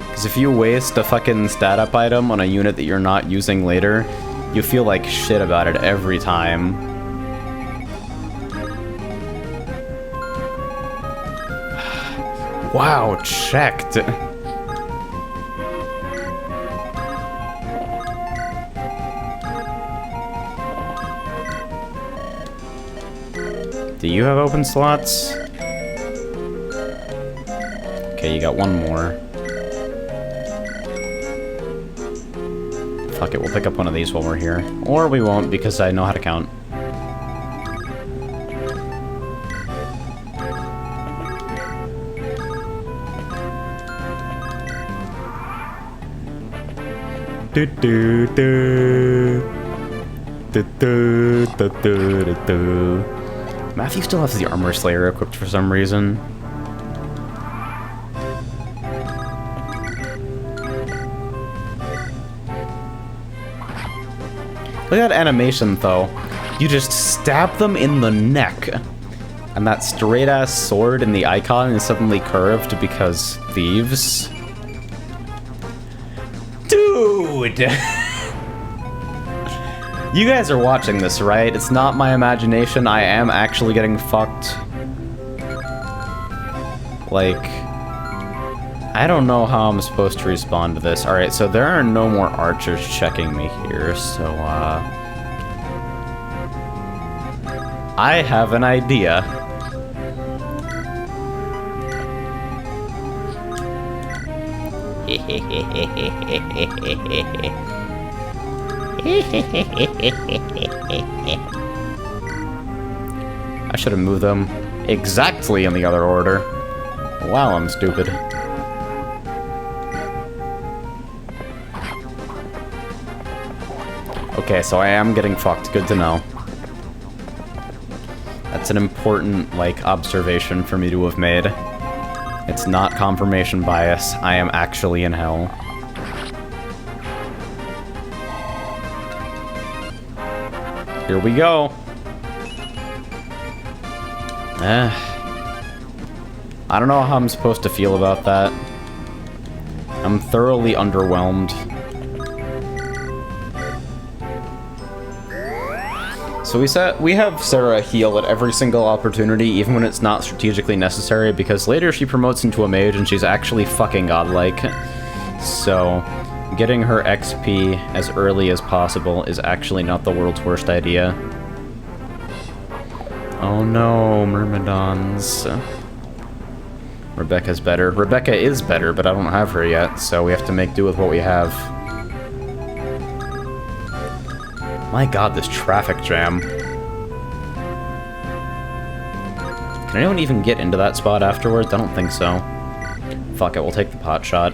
Because if you waste a fucking stat up item on a unit that you're not using later, you feel like shit about it every time. Wow, checked. Do you have open slots? Okay, you got one more. Fuck it, we'll pick up one of these while we're here. Or we won't, because I know how to count. Do do do. Do do do do do do. Matthew still has the Armor Slayer equipped for some reason. Look at that animation, though. You just stab them in the neck. And that straight-ass sword in the icon is suddenly curved because thieves. Dude! You guys are watching this, right? It's not my imagination. I am actually getting fucked. Like, I don't know how I'm supposed to respond to this. Alright, so there are no more archers checking me here, so, I have an idea. I should have moved them exactly in the other order. Wow, I'm stupid. Okay, so I am getting fucked. Good to know. That's an important, like, observation for me to have made. It's not confirmation bias. I am actually in hell. Here we go. I don't know how I'm supposed to feel about that. I'm thoroughly underwhelmed. So we have Sarah heal at every single opportunity, even when it's not strategically necessary, because later she promotes into a mage and she's actually fucking godlike. So getting her XP as early as possible is actually not the world's worst idea. Oh no, Myrmidons. Rebecca's better. Rebecca is better, but I don't have her yet, so we have to make do with what we have. My god, this traffic jam. Can anyone even get into that spot afterwards? I don't think so. Fuck it, we'll take the pot shot.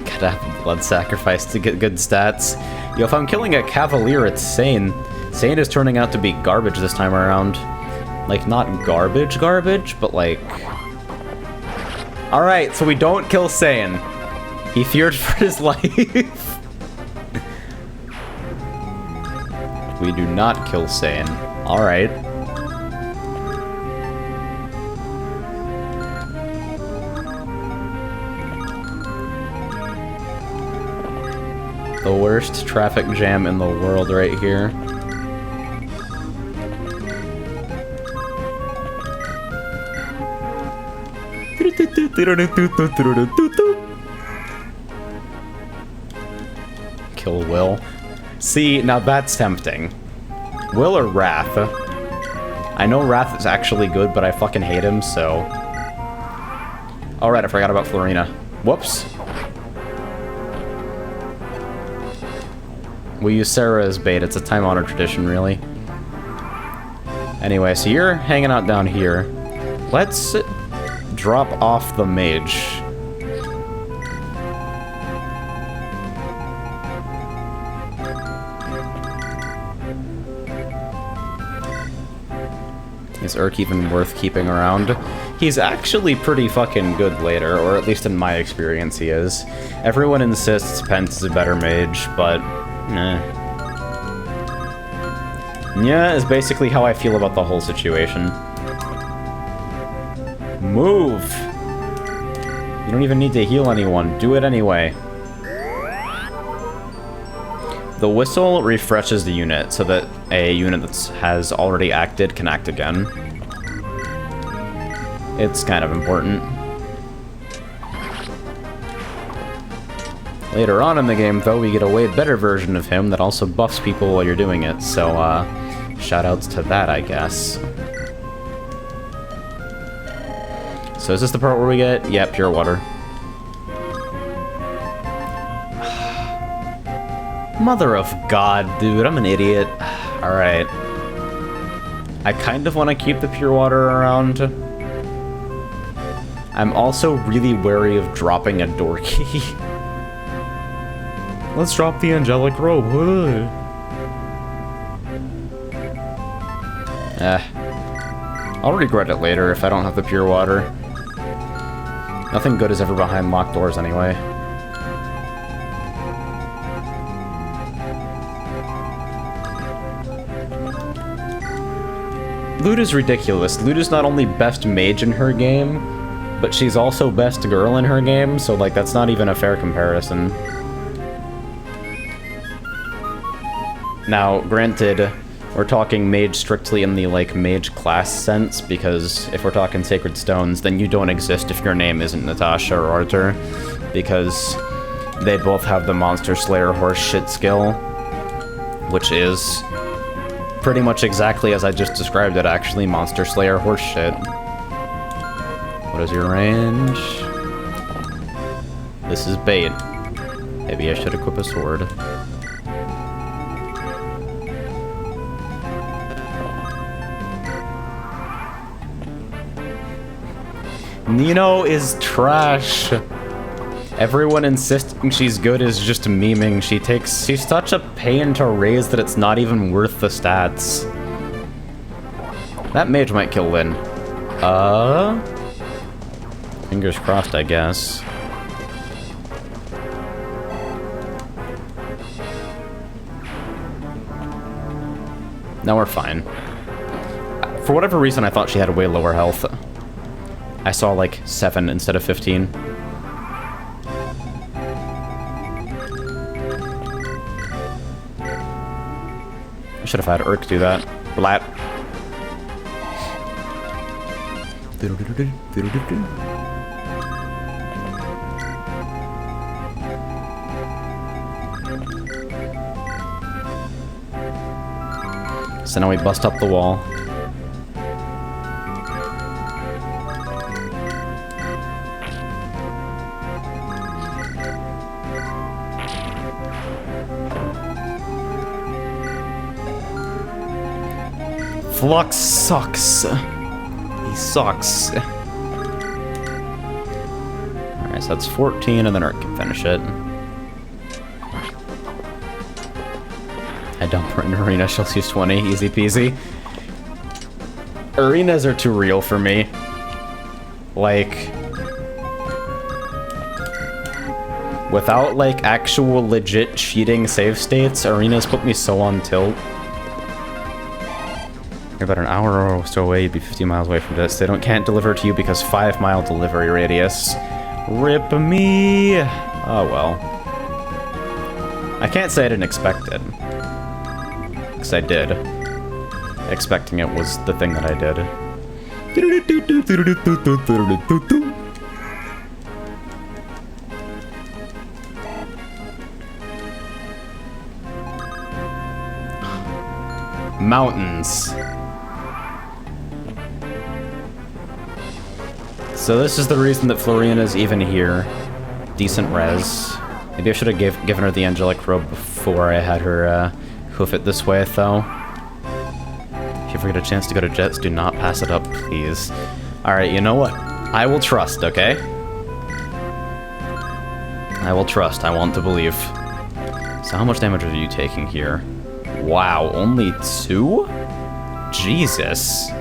Gotta have a blood sacrifice to get good stats. Yo, if I'm killing a Cavalier, it's Sane. Sane is turning out to be garbage this time around. Like, not garbage, but like... Alright, so we don't kill Sane. He feared for his life. We do not kill Sane. Alright. The worst traffic jam in the world right here. Kill Will. See, now that's tempting. Will or Wrath? I know Wrath is actually good, but I fucking hate him, so... Alright, I forgot about Florina. Whoops. We use Sarah as bait. It's a time-honored tradition, really. Anyway, so you're hanging out down here. Let's drop off the mage. Is Urk even worth keeping around? He's actually pretty fucking good later, or at least in my experience he is. Everyone insists Pence is a better mage, but... nah. Yeah, is basically how I feel about the whole situation. Move! You don't even need to heal anyone. Do it anyway. The whistle refreshes the unit so that a unit that has already acted can act again. It's kind of important. Later on in the game, though, we get a way better version of him that also buffs people while you're doing it, so, shoutouts to that, I guess. So is this the part where we get... yeah, pure water. Mother of God, dude, I'm an idiot. Alright. I kind of want to keep the pure water around. I'm also really wary of dropping a door key. Let's drop the angelic robe. I'll regret it later if I don't have the pure water. Nothing good is ever behind locked doors anyway. Lute is ridiculous. Lute is not only best mage in her game, but she's also best girl in her game, so like that's not even a fair comparison. Now, granted, we're talking mage strictly in the, like, mage class sense, because if we're talking Sacred Stones, then you don't exist if your name isn't Natasha or Arthur, because they both have the Monster Slayer horse shit skill, which is pretty much exactly as I just described it, actually, Monster Slayer horse shit. What is your range? This is bait. Maybe I should equip a sword. Nino is trash. Everyone insisting she's good is just memeing. She's such a pain to raise that it's not even worth the stats. That mage might kill Lyn. Fingers crossed, I guess. No, we're fine. For whatever reason, I thought she had way lower health. I saw like 7 instead of 15. I should have had Urk do that. Blat. So now we bust up the wall. Flux sucks. He sucks. Alright, so that's 14, and then Urk can finish it. I dump her in Arena, she'll use 20, easy peasy. Arenas are too real for me. Like, without like actual legit cheating save states, Arenas put me so on tilt. You're about an hour or so away, you'd be 50 miles away from this. They can't deliver to you because 5-mile delivery radius. Rip me! Oh well. I can't say I didn't expect it. Because I did. Expecting it was the thing that I did. Mountains. So this is the reason that Florina's even here. Decent res. Maybe I should have given her the angelic robe before I had her hoof it this way, though. If you ever get a chance to go to Jets, do not pass it up, please. Alright, you know what? I will trust, okay? I will trust. I want to believe. So how much damage are you taking here? Wow, only 2? Jesus.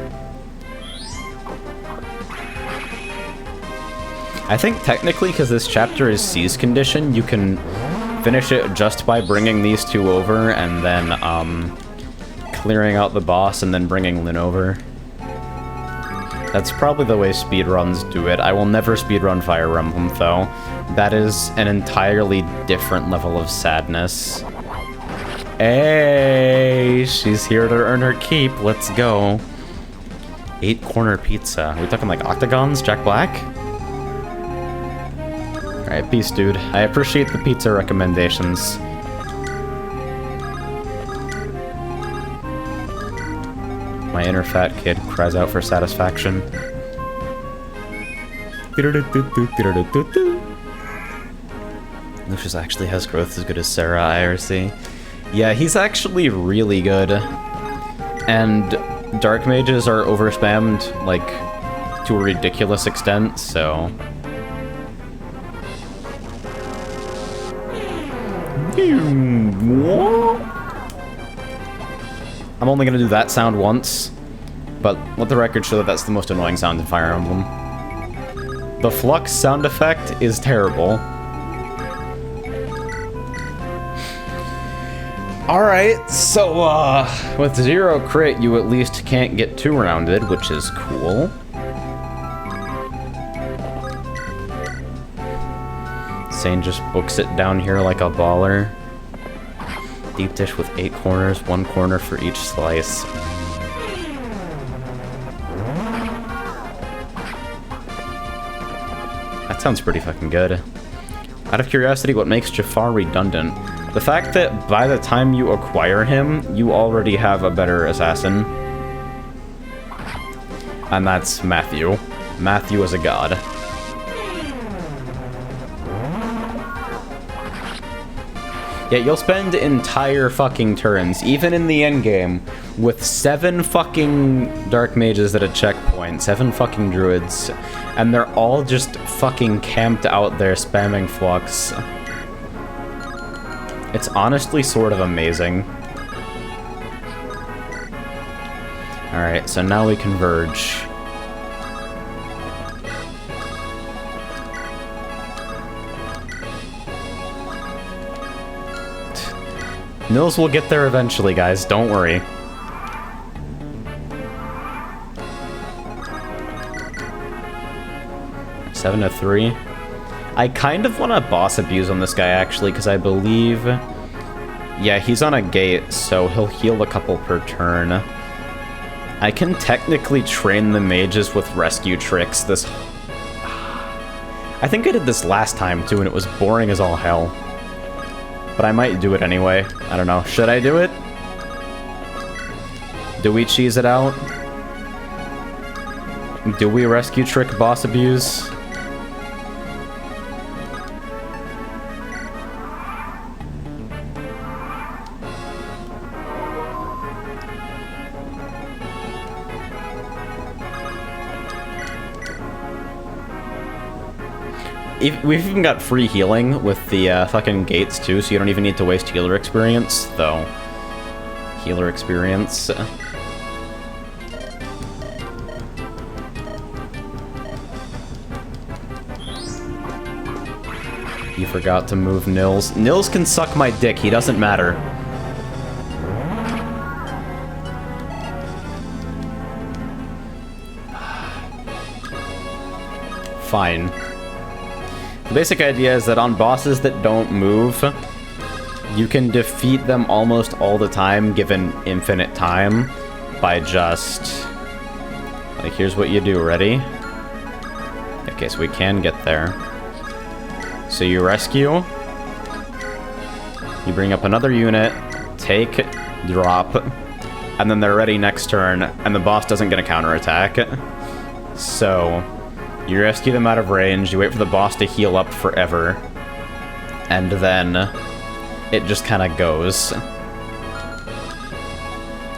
I think technically, because this chapter is Seize Condition, you can finish it just by bringing these two over and then clearing out the boss and then bringing Lyn over. That's probably the way speedruns do it. I will never speedrun Fire Emblem, though. That is an entirely different level of sadness. Hey, she's here to earn her keep. Let's go. 8-corner pizza. Are we talking like octagons, Jack Black? Alright, peace, dude. I appreciate the pizza recommendations. My inner fat kid cries out for satisfaction. Lucius actually has growth as good as Sarah IRC. Yeah, he's actually really good. And dark mages are overspammed, like, to a ridiculous extent, so... I'm only gonna do that sound once, but let the record show that that's the most annoying sound in Fire Emblem. The flux sound effect is terrible. Alright, so, with 0 crit, you at least can't get 2-rounded, which is cool. Sane just books it down here like a baller. Deep dish with 8 corners, 1 corner for each slice. That sounds pretty fucking good. Out of curiosity, what makes Jafar redundant? The fact that by the time you acquire him, you already have a better assassin. And that's Matthew. Matthew is a god. Yeah, you'll spend entire fucking turns, even in the endgame, with 7 fucking dark mages at a checkpoint, 7 fucking druids, and they're all just fucking camped out there spamming flux. It's honestly sort of amazing. Alright, so now we converge. Nils will get there eventually, guys. Don't worry. Seven to 3. I kind of want to boss abuse on this guy, actually, because I believe... Yeah, he's on a gate, so he'll heal a couple per turn. I can technically train the mages with rescue tricks this... I think I did this last time, too, and it was boring as all hell. But I might do it anyway. I don't know. Should I do it? Do we cheese it out? Do we rescue trick boss abuse? We've even got free healing with the fucking gates too, so you don't even need to waste healer experience, though. Healer experience. You forgot to move Nils. Nils can suck my dick, he doesn't matter. Fine. The basic idea is that on bosses that don't move, you can defeat them almost all the time, given infinite time, by just... Like, here's what you do, ready? Okay, so we can get there. So you rescue, you bring up another unit, take, drop, and then they're ready next turn, and the boss doesn't get a counterattack. So... You rescue them out of range, you wait for the boss to heal up forever, and then it just kind of goes.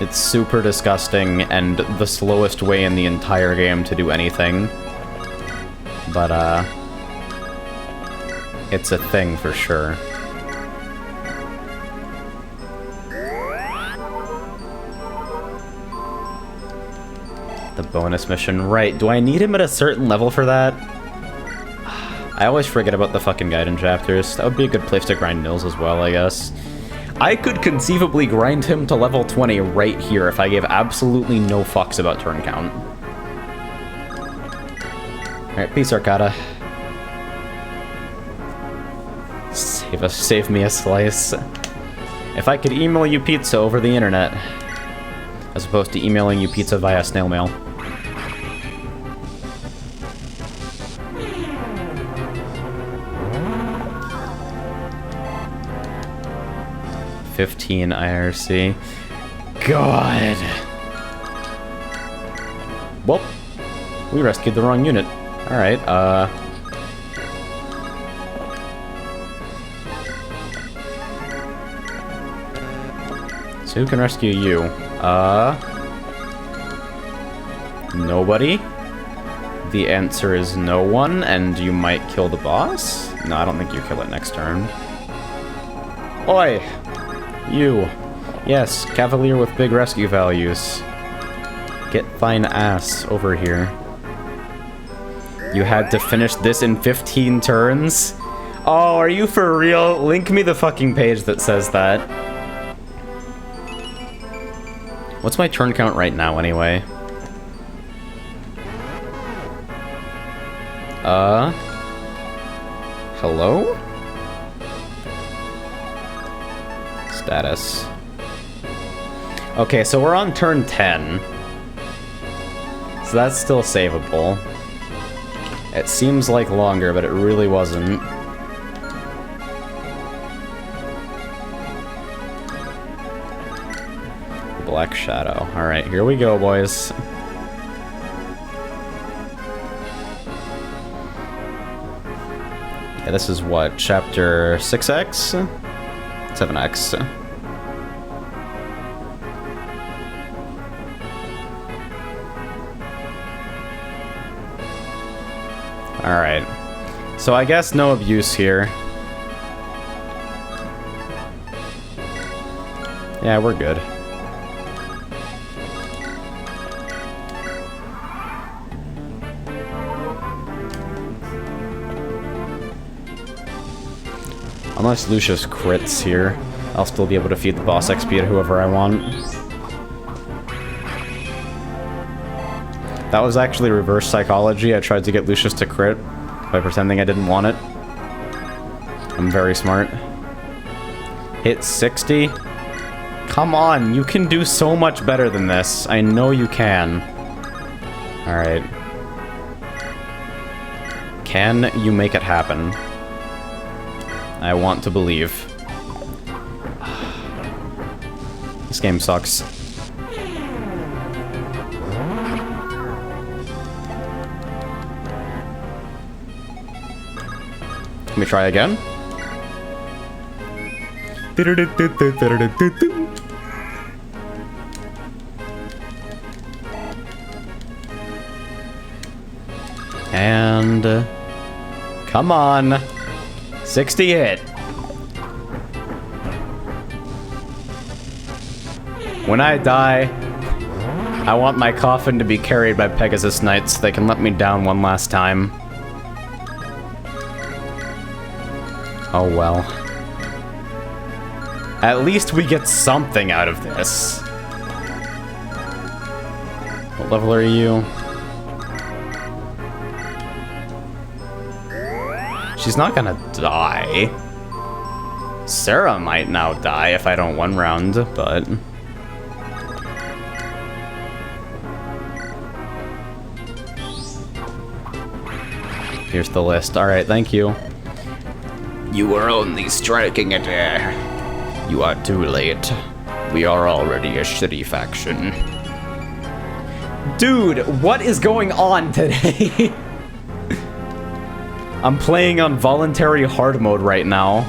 It's super disgusting and the slowest way in the entire game to do anything. But, it's a thing for sure. The bonus mission, right. Do I need him at a certain level for that? I always forget about the fucking Gaiden chapters. That would be a good place to grind Nils as well, I guess. I could conceivably grind him to level 20 right here if I gave absolutely no fucks about turn count. Alright, peace, Arcada. Save me a slice. If I could email you pizza over the internet, as opposed to emailing you pizza via snail mail. $15 IRC. God. Well, we rescued the wrong unit. Alright, so who can rescue you? Nobody? The answer is no one, and you might kill the boss? No, I don't think you kill it next turn. Oi! You. Yes, Cavalier with big rescue values. Get thine ass over here. You had to finish this in 15 turns? Oh, are you for real? Link me the fucking page that says that. What's my turn count right now, anyway? Hello? Status. Okay, so we're on turn 10. So that's still savable. It seems like longer, but it really wasn't. Black Shadow. Alright, here we go, boys. Yeah, this is what, chapter 6X? 7 7X. Alright. So I guess no abuse here. Yeah, we're good. Unless Lucius crits here, I'll still be able to feed the boss XP to whoever I want. That was actually reverse psychology. I tried to get Lucius to crit by pretending I didn't want it. I'm very smart. Hit 60? Come on, you can do so much better than this. I know you can. Alright. Can you make it happen? I want to believe. This game sucks. Let me try again. And come on. 60 hit. When I die, I want my coffin to be carried by Pegasus Knights so they can let me down one last time. Oh well. At least we get something out of this. What level are you? She's not gonna die. Sarah might now die if I don't one round, but... Here's the list. Alright, thank you. You are only striking at air. You are too late. We are already a shitty faction. Dude, what is going on today? I'm playing on voluntary hard mode right now.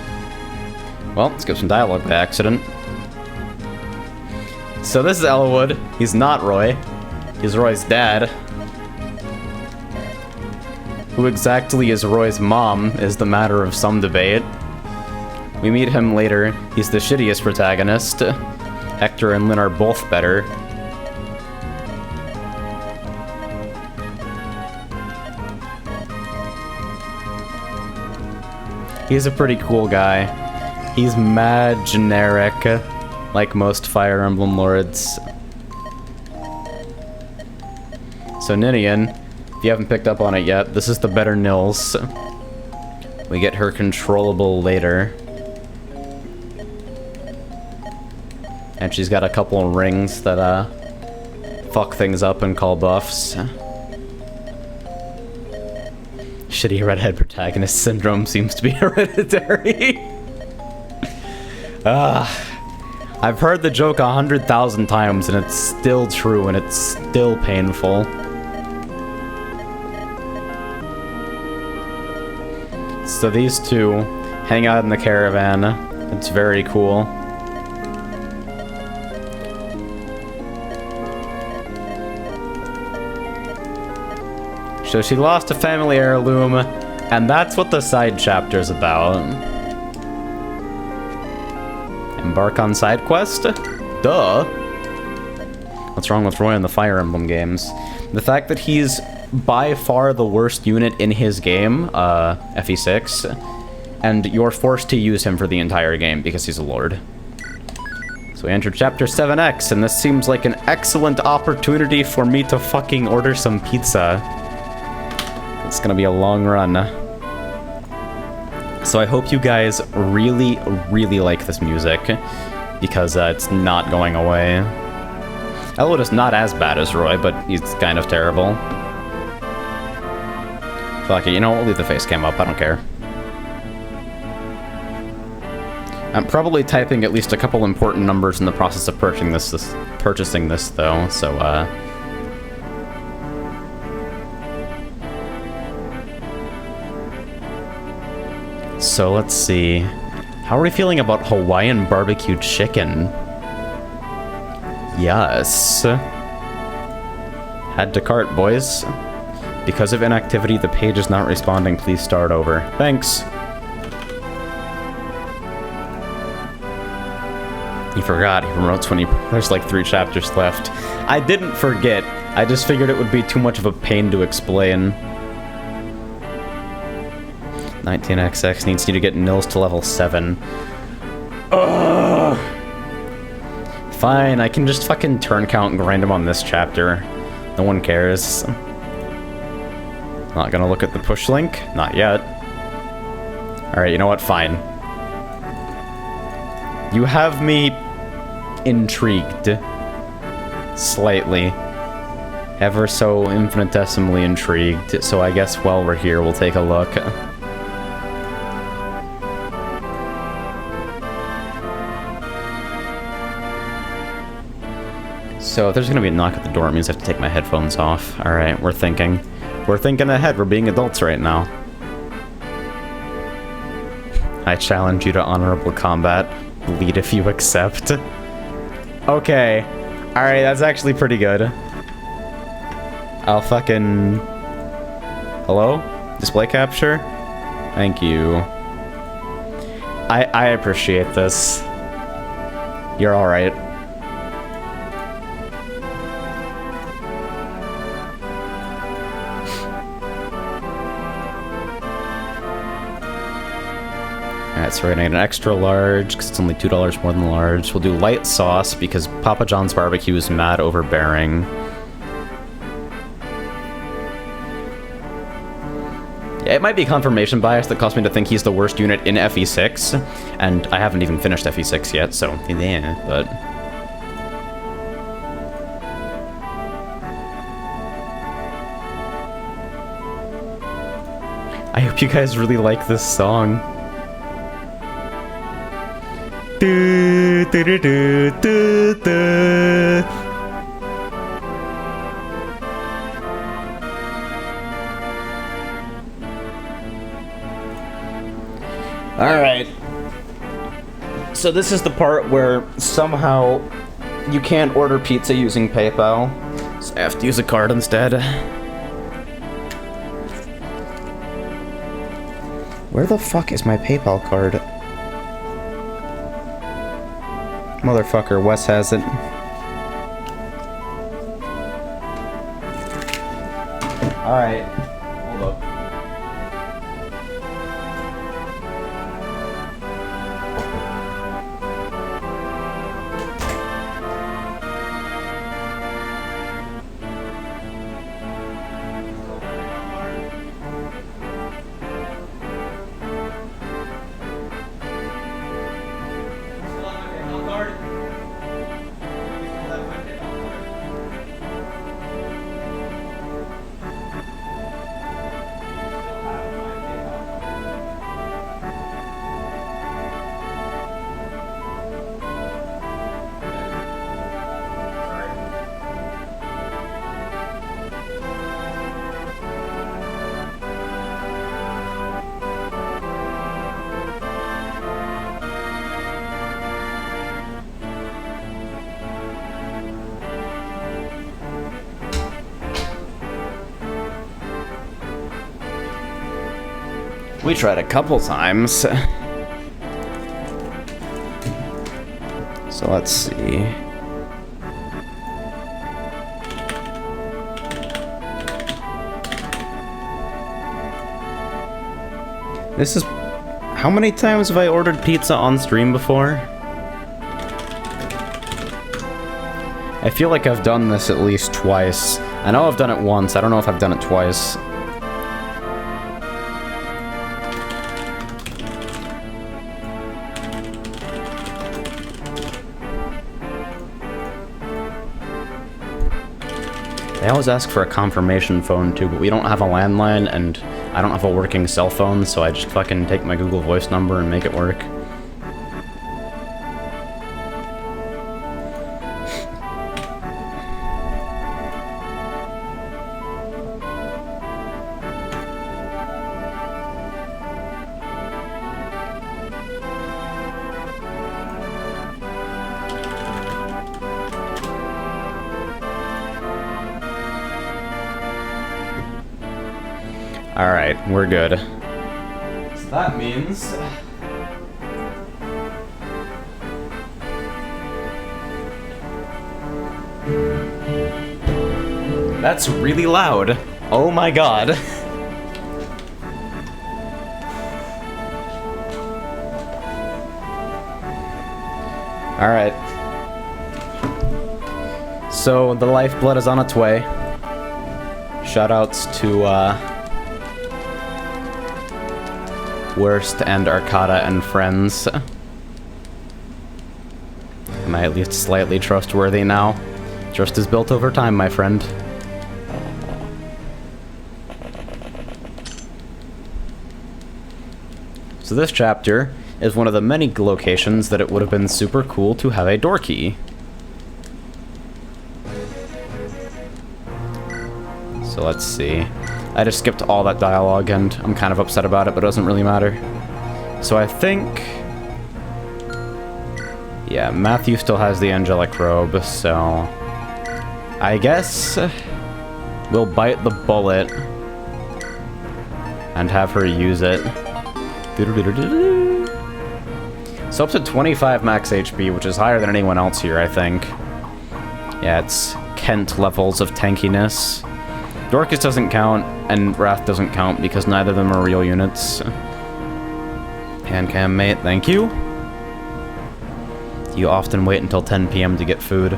Well, let's get some dialogue by accident. So this is Elwood. He's not Roy. He's Roy's dad. Who exactly is Roy's mom is the matter of some debate. We meet him later. He's the shittiest protagonist. Hector and Lynn are both better. He's a pretty cool guy. He's mad generic, like most Fire Emblem lords. So Ninian, if you haven't picked up on it yet, this is the better Nils. We get her controllable later. And she's got a couple of rings that, fuck things up and call buffs. Shitty redhead protagonist syndrome seems to be hereditary. I've heard the joke 100,000 times and it's still true and it's still painful. So these two hang out in the caravan. It's very cool. So she lost a family heirloom, and that's what the side chapter's about. Embark on side quest? Duh. What's wrong with Roy in the Fire Emblem games? The fact that he's by far the worst unit in his game, FE6, and you're forced to use him for the entire game because he's a lord. So we entered chapter 7X, and this seems like an excellent opportunity for me to fucking order some pizza. It's gonna be a long run. So I hope you guys really, really like this music, because it's not going away. Elwood is not as bad as Roy, but he's kind of terrible. Fuck it, you know what? We'll leave the face cam up, I don't care. I'm probably typing at least a couple important numbers in the process of purchasing this though, so, So let's see. How are we feeling about Hawaiian barbecue chicken? Yes. Had to cart, boys. Because of inactivity, the page is not responding. Please start over. Thanks. He forgot. He promotes when there's like 3 chapters left. I didn't forget. I just figured it would be too much of a pain to explain. 19XX needs you to get Nils to level 7. Ugh. Fine, I can just fucking turn count and grind him on this chapter. No one cares. Not gonna look at the push link? Not yet. Alright, you know what? Fine. You have me intrigued. Slightly. Ever so infinitesimally intrigued, so I guess while we're here, we'll take a look. So if there's gonna be a knock at the door, it means I have to take my headphones off. Alright, we're thinking. We're thinking ahead, we're being adults right now. I challenge you to honorable combat. Bleed if you accept. Okay. Alright, that's actually pretty good. I'll fucking... Hello? Display capture? Thank you. I appreciate this. You're alright. Alright, so we're gonna get an extra large, because it's only $2 more than the large. We'll do light sauce, because Papa John's barbecue is mad overbearing. Yeah, it might be confirmation bias that caused me to think he's the worst unit in FE6, and I haven't even finished FE6 yet, so yeah, but... I hope you guys really like this song. Do, do, do, do, do, do. Alright. So this is the part where somehow you can't order pizza using PayPal. So I have to use a card instead. Where the fuck is my PayPal card? Motherfucker, Wes has it. Alright. Hold up. We tried a couple times. So let's see. This is... How many times have I ordered pizza on stream before? I feel like I've done this at least twice. I know I've done it once, I don't know if I've done it twice. They always ask for a confirmation phone too, but we don't have a landline and I don't have a working cell phone, so I just fucking take my Google Voice number and make it work. Alright, we're good. So that means... That's really loud. Oh my god. Alright. So, the lifeblood is on its way. Shoutouts to, Worst and Arcada and friends. Am I at least slightly trustworthy now? Trust is built over time, my friend. So this chapter is one of the many locations that it would have been super cool to have a door key. So let's see. I just skipped all that dialogue and I'm kind of upset about it, but it doesn't really matter. So I think... yeah, Matthew still has the angelic robe, so... I guess... we'll bite the bullet and have her use it. So up to 25 max HP, which is higher than anyone else here, I think. Yeah, it's Kent levels of tankiness. Dorcas doesn't count, and Wrath doesn't count, because neither of them are real units. Handcam mate, thank you. You often wait until 10 PM to get food.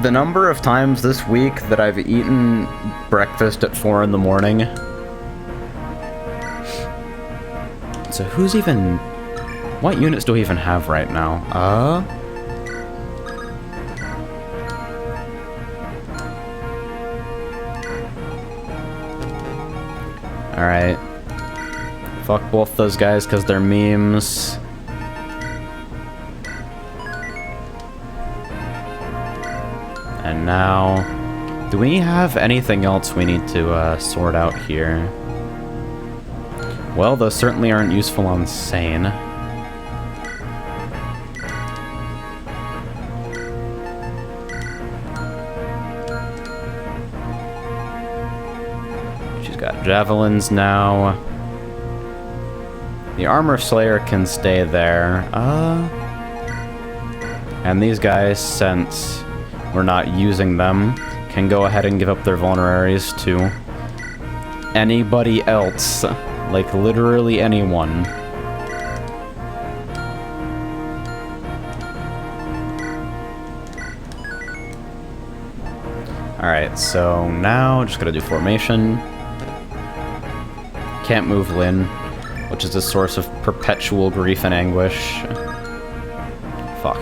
The number of times this week that I've eaten breakfast at 4 in the morning. So who's even... what units do we even have right now? Alright. Fuck both those guys because they're memes. And now... do we have anything else we need to sort out here? Well, those certainly aren't useful on Sane. She's got javelins now. The Armor Slayer can stay there. And these guys, since we're not using them, can go ahead and give up their vulneraries to anybody else. Like, literally anyone. Alright, so now just gotta do formation. Can't move Lynn, which is a source of perpetual grief and anguish. Fuck.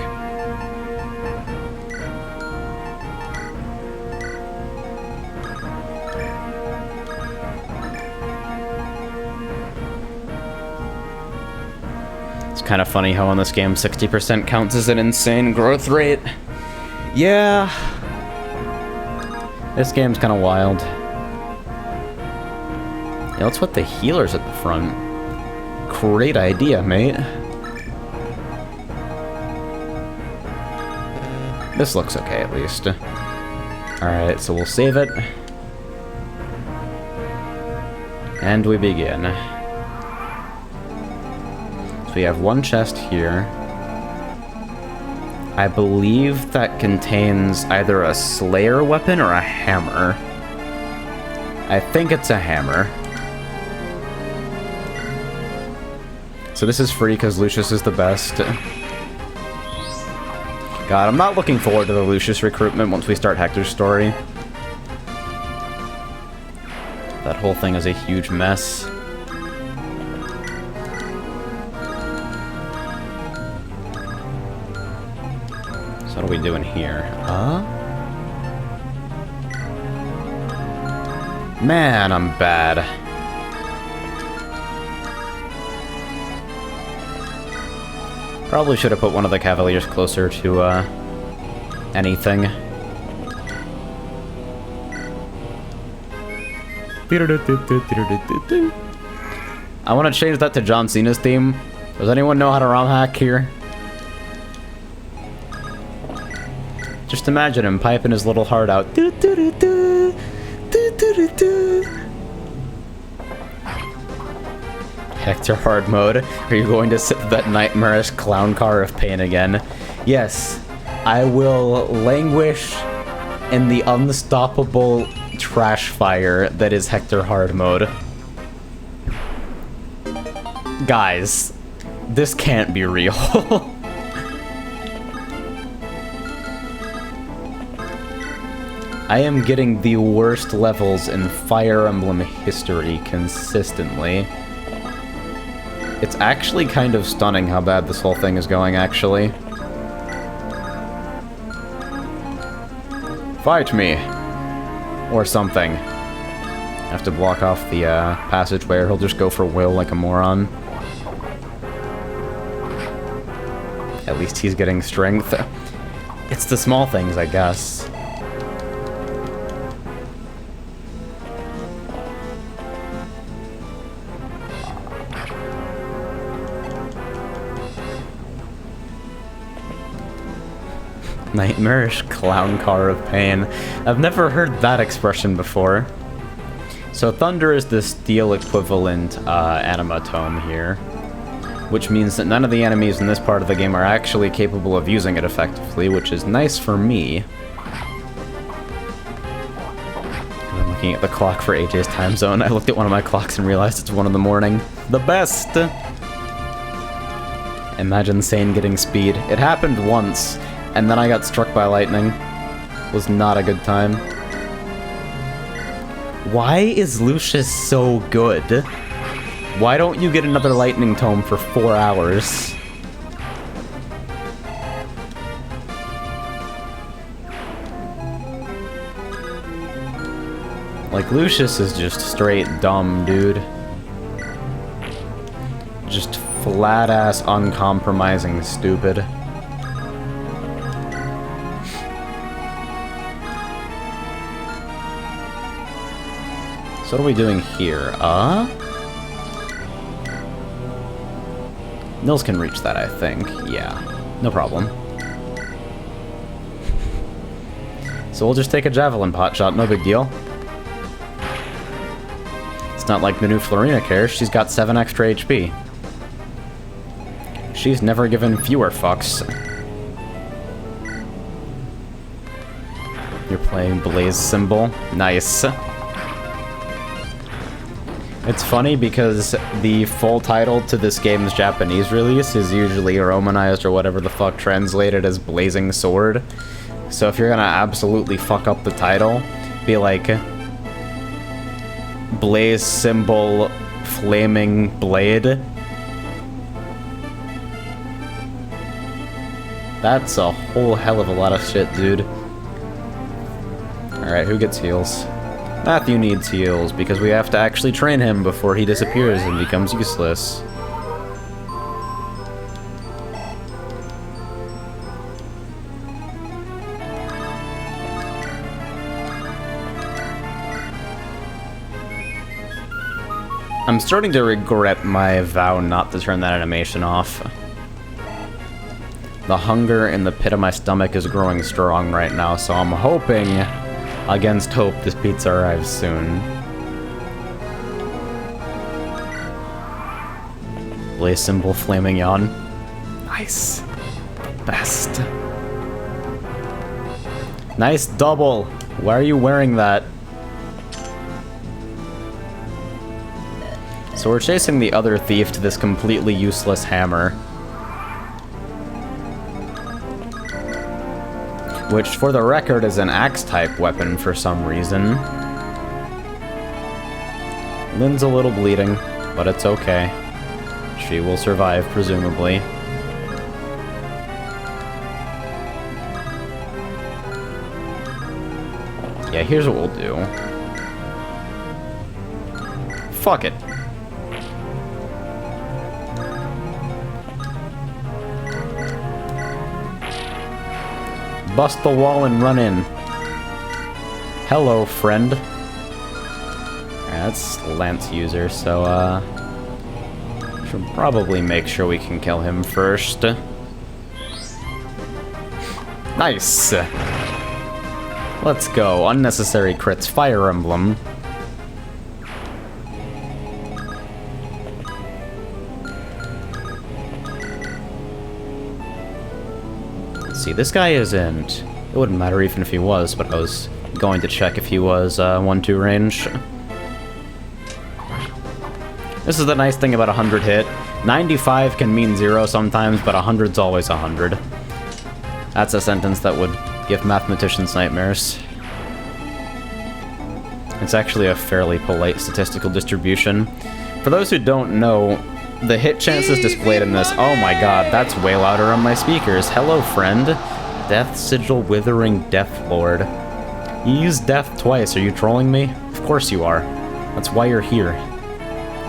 Kind of funny how in this game 60% counts as an insane growth rate. Yeah. This game's kind of wild. Yeah, let's put the healers at the front. Great idea, mate. This looks okay, at least. Alright, so we'll save it. And we begin. So we have one chest here. I believe that contains either a Slayer weapon or a hammer. I think it's a hammer. So this is free because Lucius is the best. God, I'm not looking forward to the Lucius recruitment once we start Hector's story. That whole thing is a huge mess. What are we doing here? Man, I'm bad. Probably should have put one of the Cavaliers closer to, anything. I want to change that to John Cena's theme. Does anyone know how to ROM hack here? Just imagine him piping his little heart out. Hector hard mode. Are you going to sit with that nightmarish clown car of pain again? Yes, I will languish in the unstoppable trash fire that is Hector hard mode. Guys, this can't be real. I am getting the worst levels in Fire Emblem history consistently. It's actually kind of stunning how bad this whole thing is going, actually. Fight me! Or something. I have to block off the passageway or he'll just go for Will like a moron. At least he's getting strength. It's the small things, I guess. Nightmarish clown car of pain. I've never heard that expression before. So Thunder is the steel equivalent animatome here, which means that none of the enemies in this part of the game are actually capable of using it effectively, which is nice for me. I'm looking at the clock for AJ's time zone. I looked at one of my clocks and realized it's 1 in the morning. The best! Imagine Sane getting speed. It happened once, and then I got struck by lightning. It was not a good time. Why is Lucius so good? Why don't you get another lightning tome for 4 hours? Like, Lucius is just straight dumb, dude. Just flat-ass, uncompromising stupid. So what are we doing here? Nils can reach that, I think. Yeah, no problem. So we'll just take a javelin pot shot, no big deal. It's not like the new Florina cares, she's got 7 extra HP. She's never given fewer fucks. You're playing Blaze Symbol? Nice. It's funny because the full title to this game's Japanese release is usually Romanized or whatever the fuck translated as Blazing Sword. So if you're gonna absolutely fuck up the title, be like Blaze Symbol Flaming Blade. That's a whole hell of a lot of shit, dude. Alright, who gets heals? Matthew needs heals, because we have to actually train him before he disappears and becomes useless. I'm starting to regret my vow not to turn that animation off. The hunger in the pit of my stomach is growing strong right now, so I'm hoping, against hope, this pizza arrives soon. Blaze Symbol Flaming Yawn. Nice. Best. Nice double. Why are you wearing that? So we're chasing the other thief to this completely useless hammer. Which, for the record, is an axe-type weapon for some reason. Lynn's a little bleeding, but it's okay. She will survive, presumably. Yeah, here's what we'll do. Fuck it. Bust the wall and run in. Hello, friend. Yeah, that's Lance user, so, should probably make sure we can kill him first. Nice! Let's go. Unnecessary crits. Fire Emblem. see. This guy isn't... It wouldn't matter even if he was, but I was going to check if he was 1-2 range. This is the nice thing about 100 hit. 95 can mean 0 sometimes, but 100's always 100. That's a sentence that would give mathematicians nightmares. It's actually a fairly polite statistical distribution. For those who don't know, the hit chances displayed in this... Oh my god, that's way louder on my speakers. Hello, friend. Death Sigil Withering Death Lord. You used death twice. Are you trolling me? Of course you are. That's why you're here.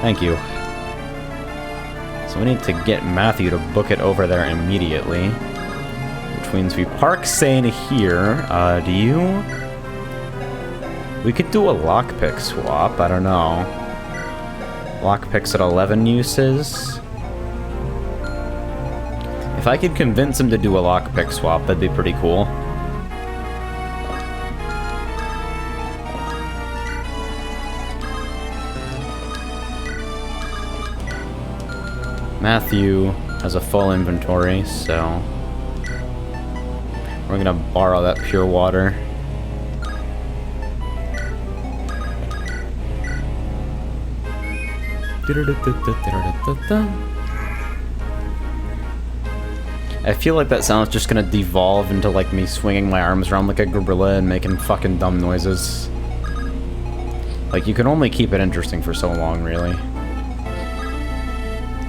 Thank you. So we need to get Matthew to book it over there immediately. Which means we park Sane here. Do you... We could do a lockpick swap, I don't know. Lockpicks at 11 uses. If I could convince him to do a lockpick swap, that'd be pretty cool. Matthew has a full inventory, so... We're gonna borrow that pure water. I feel like that sound's just gonna devolve into like me swinging my arms around like a gorilla and making fucking dumb noises. Like, you can only keep it interesting for so long, really.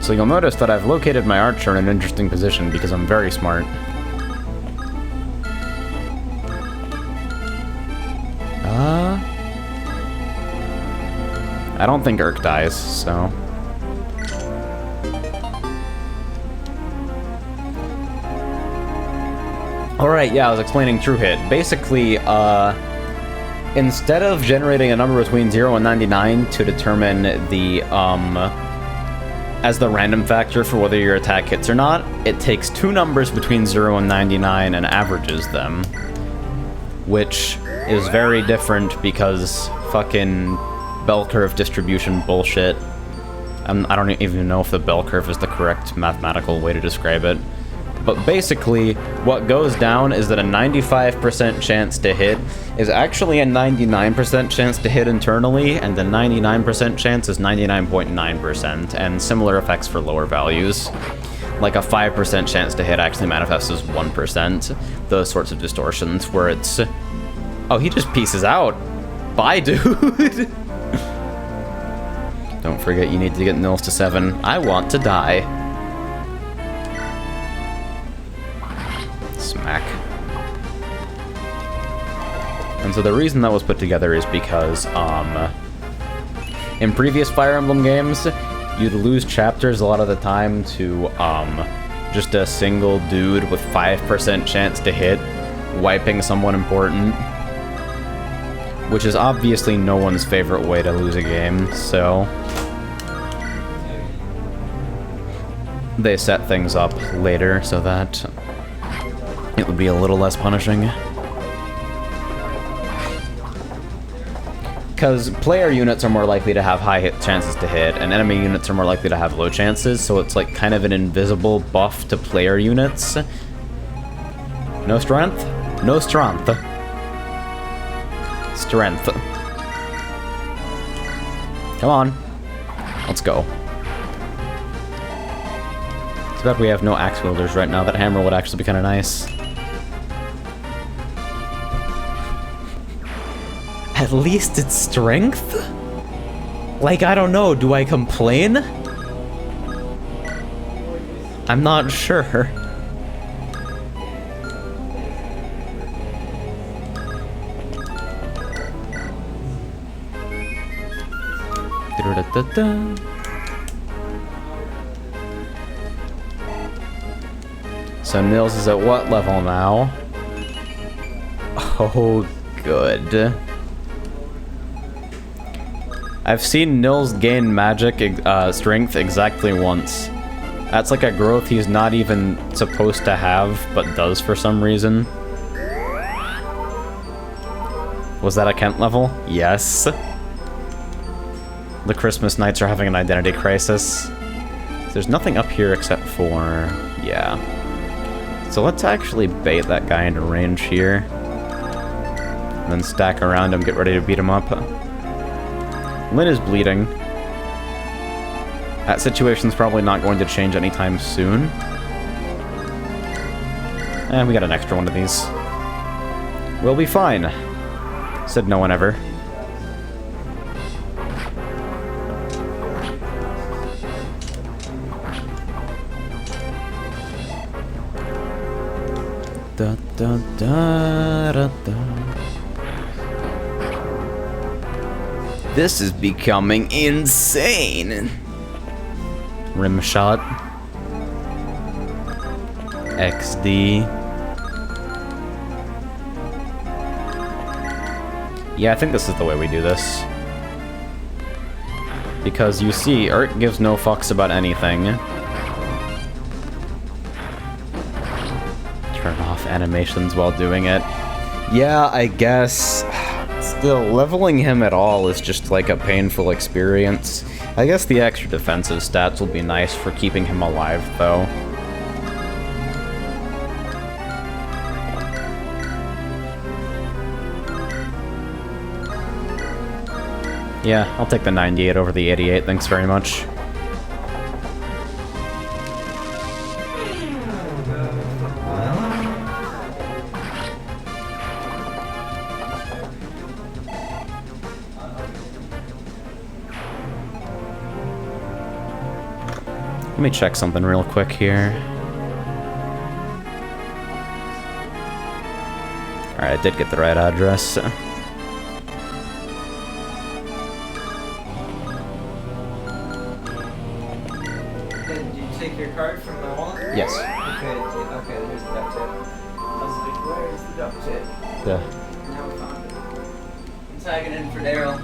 So you'll notice that I've located my archer in an interesting position because I'm very smart. I don't think Urk dies, so... Alright, yeah, I was explaining True Hit. Basically, instead of generating a number between 0 and 99 to determine the, as the random factor for whether your attack hits or not, it takes two numbers between 0 and 99 and averages them. Which is very different because fucking bell curve distribution bullshit. I don't even know if the bell curve is the correct mathematical way to describe it. But basically, what goes down is that a 95% chance to hit is actually a 99% chance to hit internally, and the 99% chance is 99.9%, and similar effects for lower values. Like a 5% chance to hit actually manifests as 1%. Those sorts of distortions where it's... Oh, he just pieces out. Bye, dude. Don't forget you need to get Nils to 7. I want to die. Smack. And so the reason that was put together is because, in previous Fire Emblem games, you'd lose chapters a lot of the time to, just a single dude with 5% chance to hit, wiping someone important. Which is obviously no one's favorite way to lose a game, so... They set things up later so that it would be a little less punishing. Because player units are more likely to have high hit chances to hit, and enemy units are more likely to have low chances, so it's like kind of an invisible buff to player units. No strength? No strength. Strength. Come on. Let's go. It's bad we have no axe wielders right now. That hammer would actually be kind of nice. At least it's strength? Like, I don't know. Do I complain? I'm not sure. So Nils is at what level now? Oh, good. I've seen Nils gain magic strength exactly once. That's like a growth he's not even supposed to have, but does for some reason. Was that a Kent level? Yes. The Christmas Knights are having an identity crisis. There's nothing up here except for... yeah. So let's actually bait that guy into range here. And then stack around him, get ready to beat him up. Lyn is bleeding. That situation's probably not going to change anytime soon. And we got an extra one of these. We'll be fine. Said no one ever. Da, da, da, da, da. This is becoming insane. Rim shot. XD. Yeah, I think this is the way we do this. Because you see, Urt gives no fucks about anything. Turn off animations while doing it. Yeah, I guess. Still, leveling him at all is just like a painful experience. I guess the extra defensive stats will be nice for keeping him alive, though. Yeah, I'll take the 98 over the 88, thanks very much. Let me check something real quick here. Alright, I did get the right address. Did you take your card from my wallet? Yes. Okay, there's the duct tape. I was like, where's the duct tape? Now we found it. I'm tagging in for Daryl.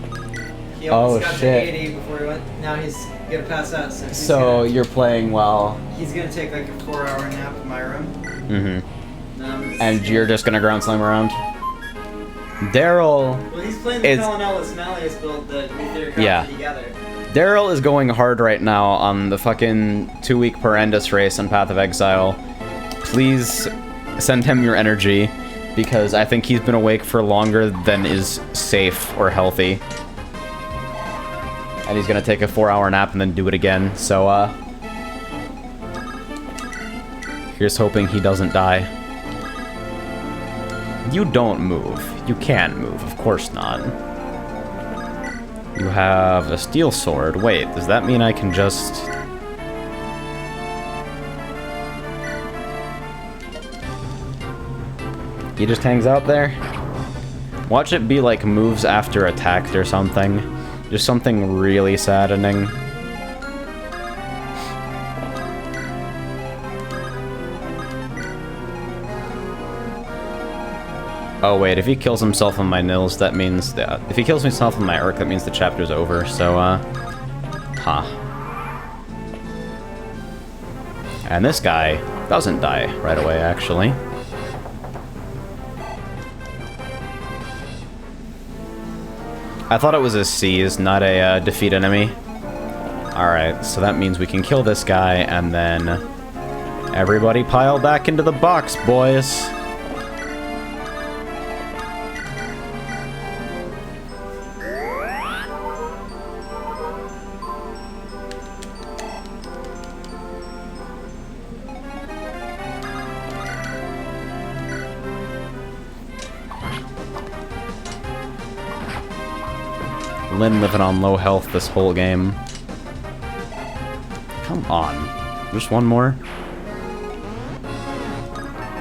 He almost got to 80 before he went. Now he's gonna pass out. So you're playing well. He's gonna take like a 4-hour nap in my room. Mm-hmm. And you're just gonna ground slam around? Daryl. Well, he's playing the Pelinellis Malleus build that we threw together. Daryl is going hard right now on the fucking 2-week Perendus race on Path of Exile. Please send him your energy, because I think he's been awake for longer than is safe or healthy. And he's gonna take a 4-hour nap and then do it again, so, here's hoping he doesn't die. You don't move. You can't move, of course not. You have a steel sword. Wait, does that mean I can just... He just hangs out there? Watch it be like moves after attacked or something. Just something really saddening. Oh wait, if he kills himself on my nils, that means that... If he kills himself on my Urk, that means the chapter's over, so, And this guy doesn't die right away, actually. I thought it was a seize, not a defeat enemy. Alright, so that means we can kill this guy, and then... Everybody pile back into the box, boys! Lyn living on low health this whole game. Come on. Just one more.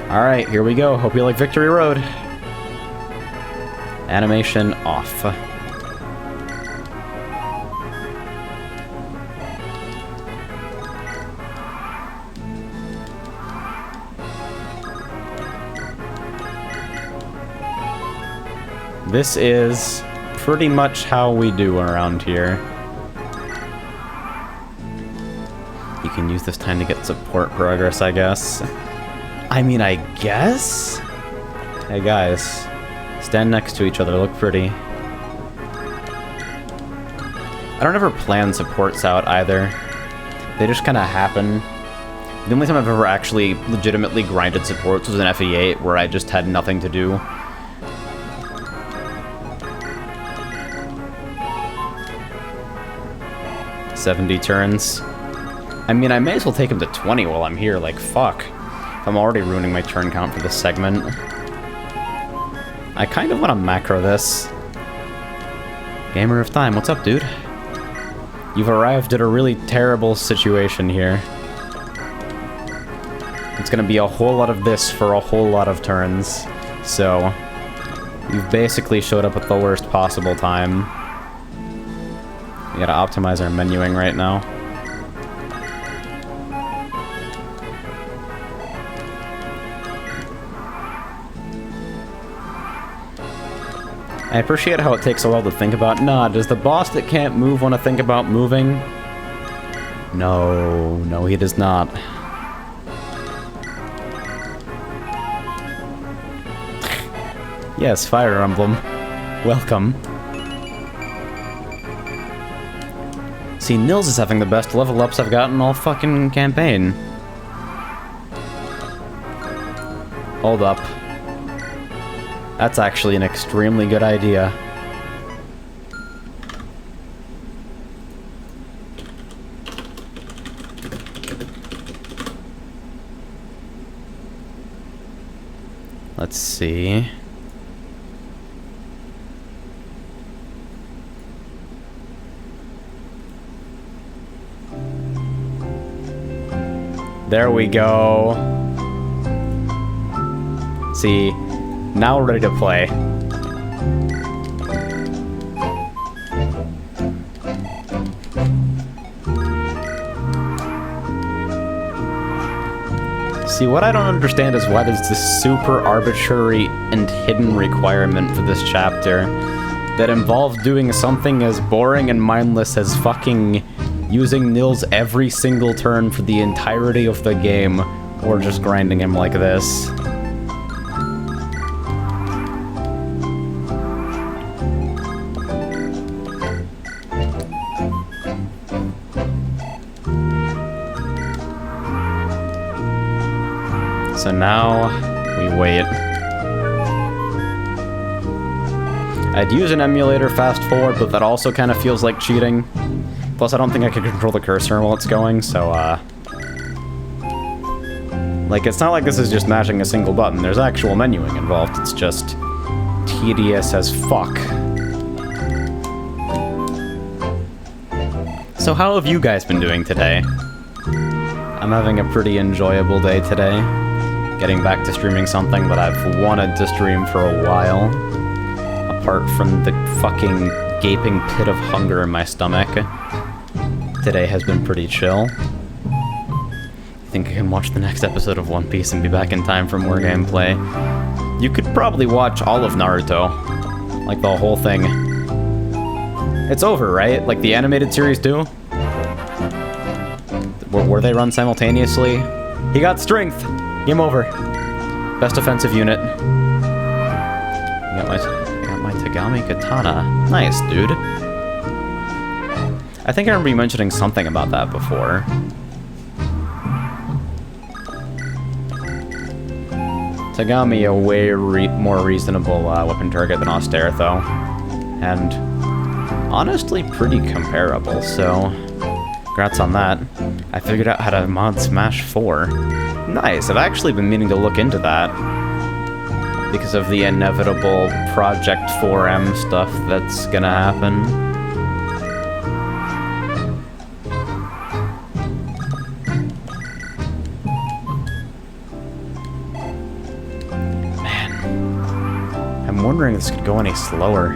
Alright, here we go. Hope you like Victory Road. Animation off. This is pretty much how we do around here. You can use this time to get support progress, I guess. I mean, I guess? Hey guys, stand next to each other, look pretty. I don't ever plan supports out either. They just kind of happen. The only time I've ever actually legitimately grinded supports was in FE8, where I just had nothing to do. "70 turns. I mean, I may as well take him to 20 while I'm here, like, fuck. If I'm already ruining my turn count for this segment. I kind of want to macro this. Gamer of Time, what's up, dude? You've arrived at a really terrible situation here. It's gonna be a whole lot of this for a whole lot of turns. So, you've basically showed up at the worst possible time. We gotta optimize our menuing right now. I appreciate how it takes a while to think about. Nah, does the boss that can't move want to think about moving? No, no, he does not. Yes, Fire Emblem. Welcome. See, Nils is having the best level ups I've gotten all fucking campaign. Hold up. That's actually an extremely good idea. Let's see. There we go. See, now we're ready to play. See, what I don't understand is why there's this super arbitrary and hidden requirement for this chapter that involves doing something as boring and mindless as fucking using Nils every single turn for the entirety of the game, or just grinding him like this. So now, we wait. I'd use an emulator fast forward, but that also kind of feels like cheating. Plus, I don't think I can control the cursor while it's going, so, like, it's not like this is just mashing a single button. There's actual menuing involved. It's just tedious as fuck. So how have you guys been doing today? I'm having a pretty enjoyable day today. Getting back to streaming something that I've wanted to stream for a while. Apart from the fucking gaping pit of hunger in my stomach. Today has been pretty chill. I think I can watch the next episode of One Piece and be back in time for more gameplay. You could probably watch all of Naruto. Like the whole thing. It's over, right? Like the animated series too? Were they run simultaneously? He got strength! Game over. Best offensive unit. Got my Tagami Katana. Nice, dude. I think I remember you mentioning something about that before. Tagami, a way more reasonable weapon target than Austere, though. And honestly pretty comparable, so congrats on that. I figured out how to mod Smash 4. Nice, I've actually been meaning to look into that. Because of the inevitable Project 4M stuff that's gonna happen. Man. I'm wondering if this could go any slower.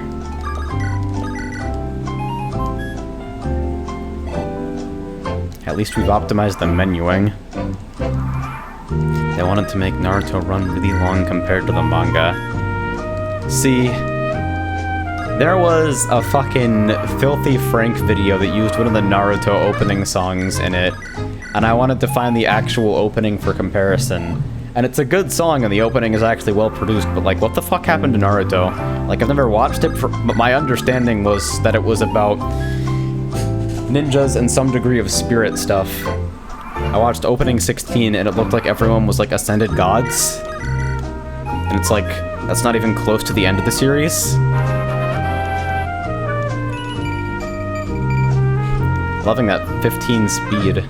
At least we've optimized the menuing. They wanted to make Naruto run really long compared to the manga. See, there was a fucking Filthy Frank video that used one of the Naruto opening songs in it, and I wanted to find the actual opening for comparison. And it's a good song, and the opening is actually well produced, but like, what the fuck happened to Naruto? Like, I've never watched it, but my understanding was that it was about ninjas and some degree of spirit stuff. I watched opening 16 and it looked like everyone was like ascended gods. And it's like, that's not even close to the end of the series. Loving that 15 speed.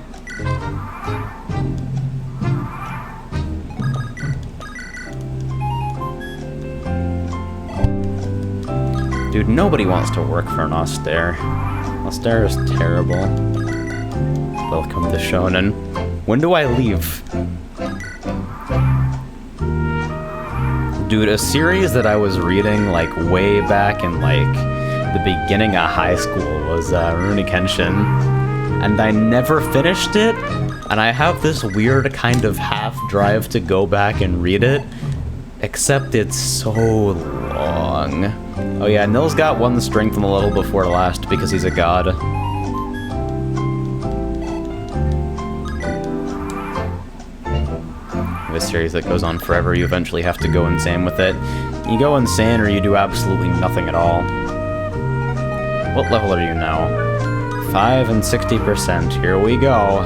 Dude, nobody wants to work for an austere. Austere is terrible. Welcome to Shonen. When do I leave? Dude, a series that I was reading, like, way back in, like, the beginning of high school was Rurouni Kenshin. And I never finished it, and I have this weird kind of half-drive to go back and read it, except it's so long. Oh yeah, Nils got one strength on the level before last because he's a god. A series that goes on forever, you eventually have to go insane with it. You go insane or you do absolutely nothing at all. What level are you now? 5 and 60%. Here we go.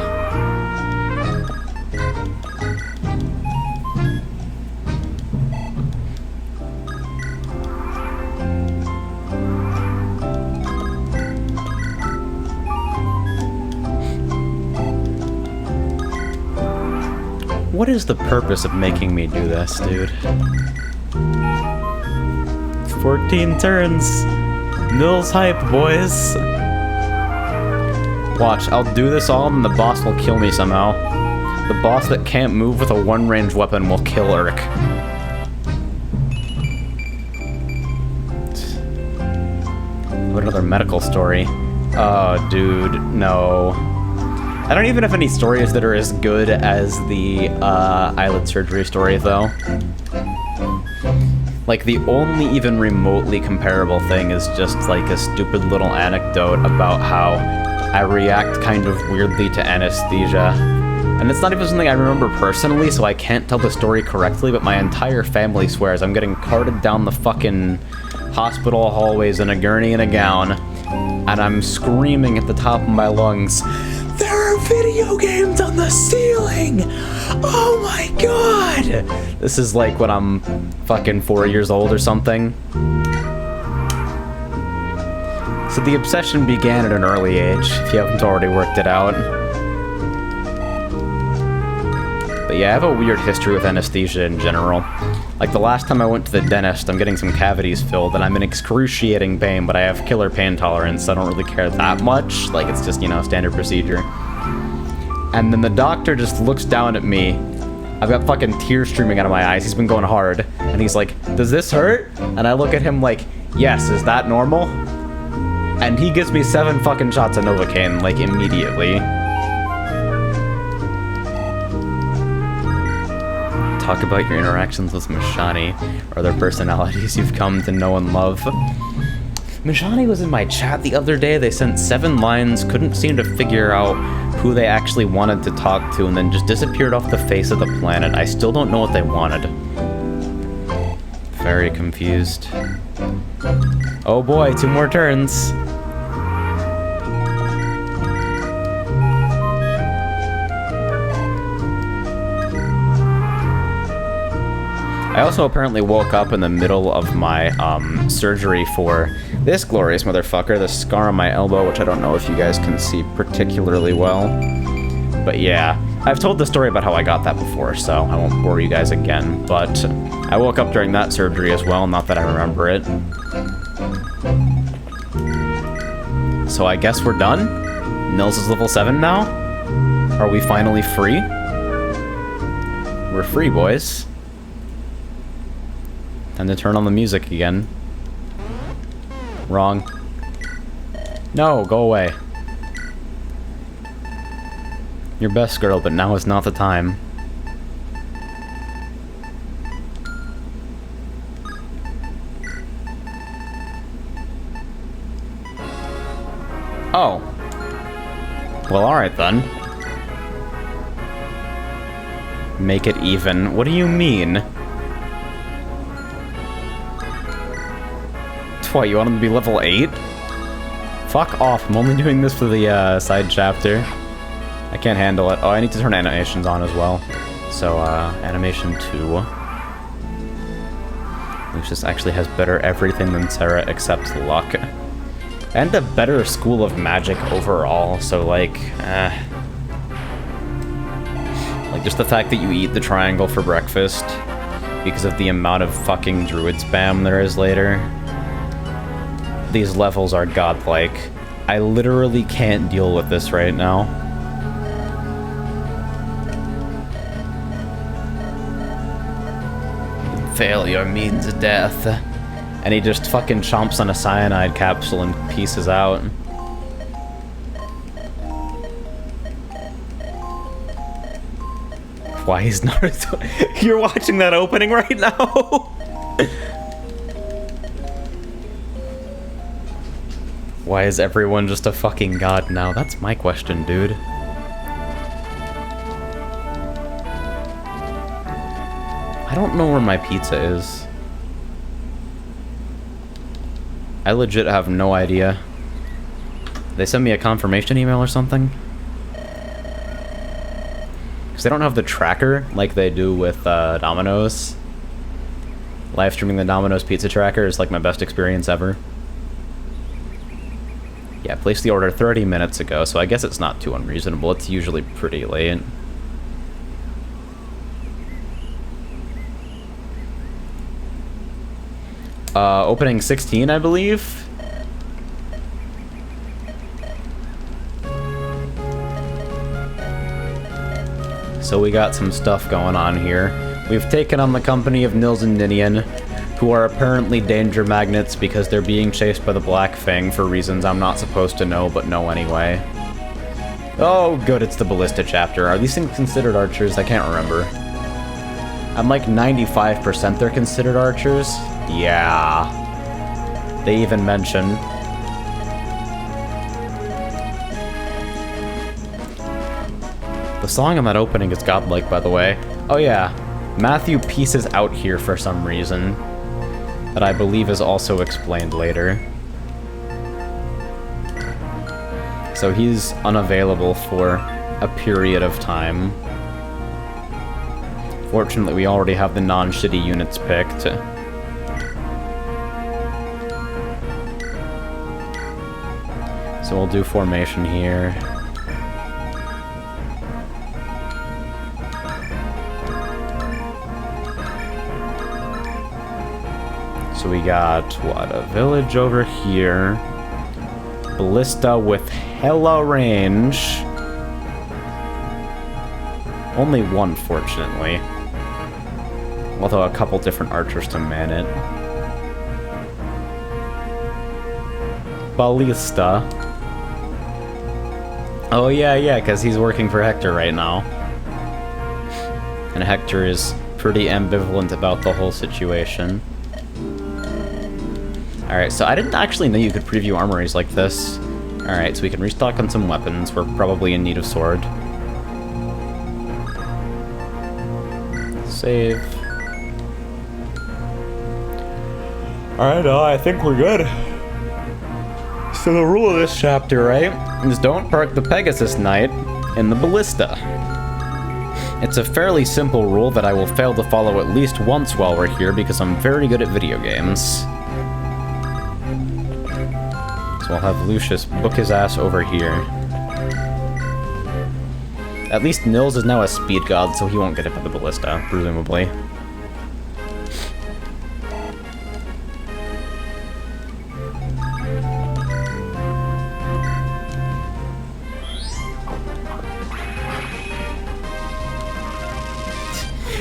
What is the purpose of making me do this, dude? 14 turns. Nils hype, boys. Watch, I'll do this all and the boss will kill me somehow. The boss that can't move with a one-range weapon will kill Urk. What another medical story? Oh, dude, no. I don't even have any stories that are as good as the eyelid surgery story, though. Like, the only even remotely comparable thing is just, like, a stupid little anecdote about how I react kind of weirdly to anesthesia. And it's not even something I remember personally, so I can't tell the story correctly, but my entire family swears I'm getting carted down the fucking hospital hallways in a gurney and a gown, and I'm screaming at the top of my lungs, "There are video games on the ceiling! Oh my god!" This is like when I'm fucking 4 years old or something. So the obsession began at an early age, if you haven't already worked it out. But yeah, I have a weird history with anesthesia in general. Like the last time I went to the dentist, I'm getting some cavities filled and I'm in excruciating pain, but I have killer pain tolerance, so I don't really care that much. Like, it's just, you know, standard procedure. And then the doctor just looks down at me. I've got fucking tears streaming out of my eyes. He's been going hard. And he's like, "Does this hurt?" And I look at him like, "Yes, is that normal?" And he gives me 7 fucking shots of Novocaine, like, immediately. Talk about your interactions with Mishani, or their personalities you've come to know and love. Mishani was in my chat the other day. They sent 7 lines, couldn't seem to figure out who they actually wanted to talk to, and then just disappeared off the face of the planet. I still don't know what they wanted. Very confused. Oh boy, 2 more turns. I also apparently woke up in the middle of my surgery for this glorious motherfucker, the scar on my elbow, which I don't know if you guys can see particularly well. But yeah, I've told the story about how I got that before, so I won't bore you guys again. But I woke up during that surgery as well, not that I remember it. So I guess we're done? Nils is level 7 now? Are we finally free? We're free, boys. Time to turn on the music again. Wrong. No, go away. Your best girl, but now is not the time. Oh. Well, alright then. Make it even. What do you mean? What, you want him to be level 8? Fuck off, I'm only doing this for the side chapter. I can't handle it. Oh, I need to turn animations on as well. So, animation 2. Lucius actually has better everything than Sarah except luck. And a better school of magic overall, so like, like, just the fact that you eat the triangle for breakfast because of the amount of fucking druid spam there is later. These levels are godlike. I literally can't deal with this right now. Failure means death. And he just fucking chomps on a cyanide capsule and pieces out. Why is Naruto? You're watching that opening right now? Why is everyone just a fucking god now? That's my question, dude. I don't know where my pizza is. I legit have no idea. They sent me a confirmation email or something? Because they don't have the tracker like they do with Domino's. Live streaming the Domino's pizza tracker is like my best experience ever. Yeah, I placed the order 30 minutes ago, so I guess it's not too unreasonable. It's usually pretty late. Opening 16, I believe? So we got some stuff going on here. We've taken on the company of Nils and Ninian, who are apparently danger magnets because they're being chased by the Black Fang for reasons I'm not supposed to know, but know anyway. Oh, good, it's the Ballista chapter. Are these things considered archers? I can't remember. I'm like 95% they're considered archers. Yeah. They even mention. The song on that opening is godlike, by the way. Oh yeah, Matthew pieces out here for some reason that I believe is also explained later. So he's unavailable for a period of time. Fortunately, we already have the non-shitty units picked. So we'll do formation here. So we got, what, a village over here. Ballista with hella range. Only one, fortunately. Although a couple different archers to man it. Ballista. Oh yeah, because he's working for Hector right now. And Hector is pretty ambivalent about the whole situation. Alright, so I didn't actually know you could preview armories like this. Alright, so we can restock on some weapons. We're probably in need of sword. Save. Alright, I think we're good. So the rule of this chapter, right, is don't park the Pegasus Knight in the Ballista. It's a fairly simple rule that I will fail to follow at least once while we're here because I'm very good at video games. So I'll have Lucius book his ass over here. At least Nils is now a speed god, so he won't get hit by the Ballista, presumably.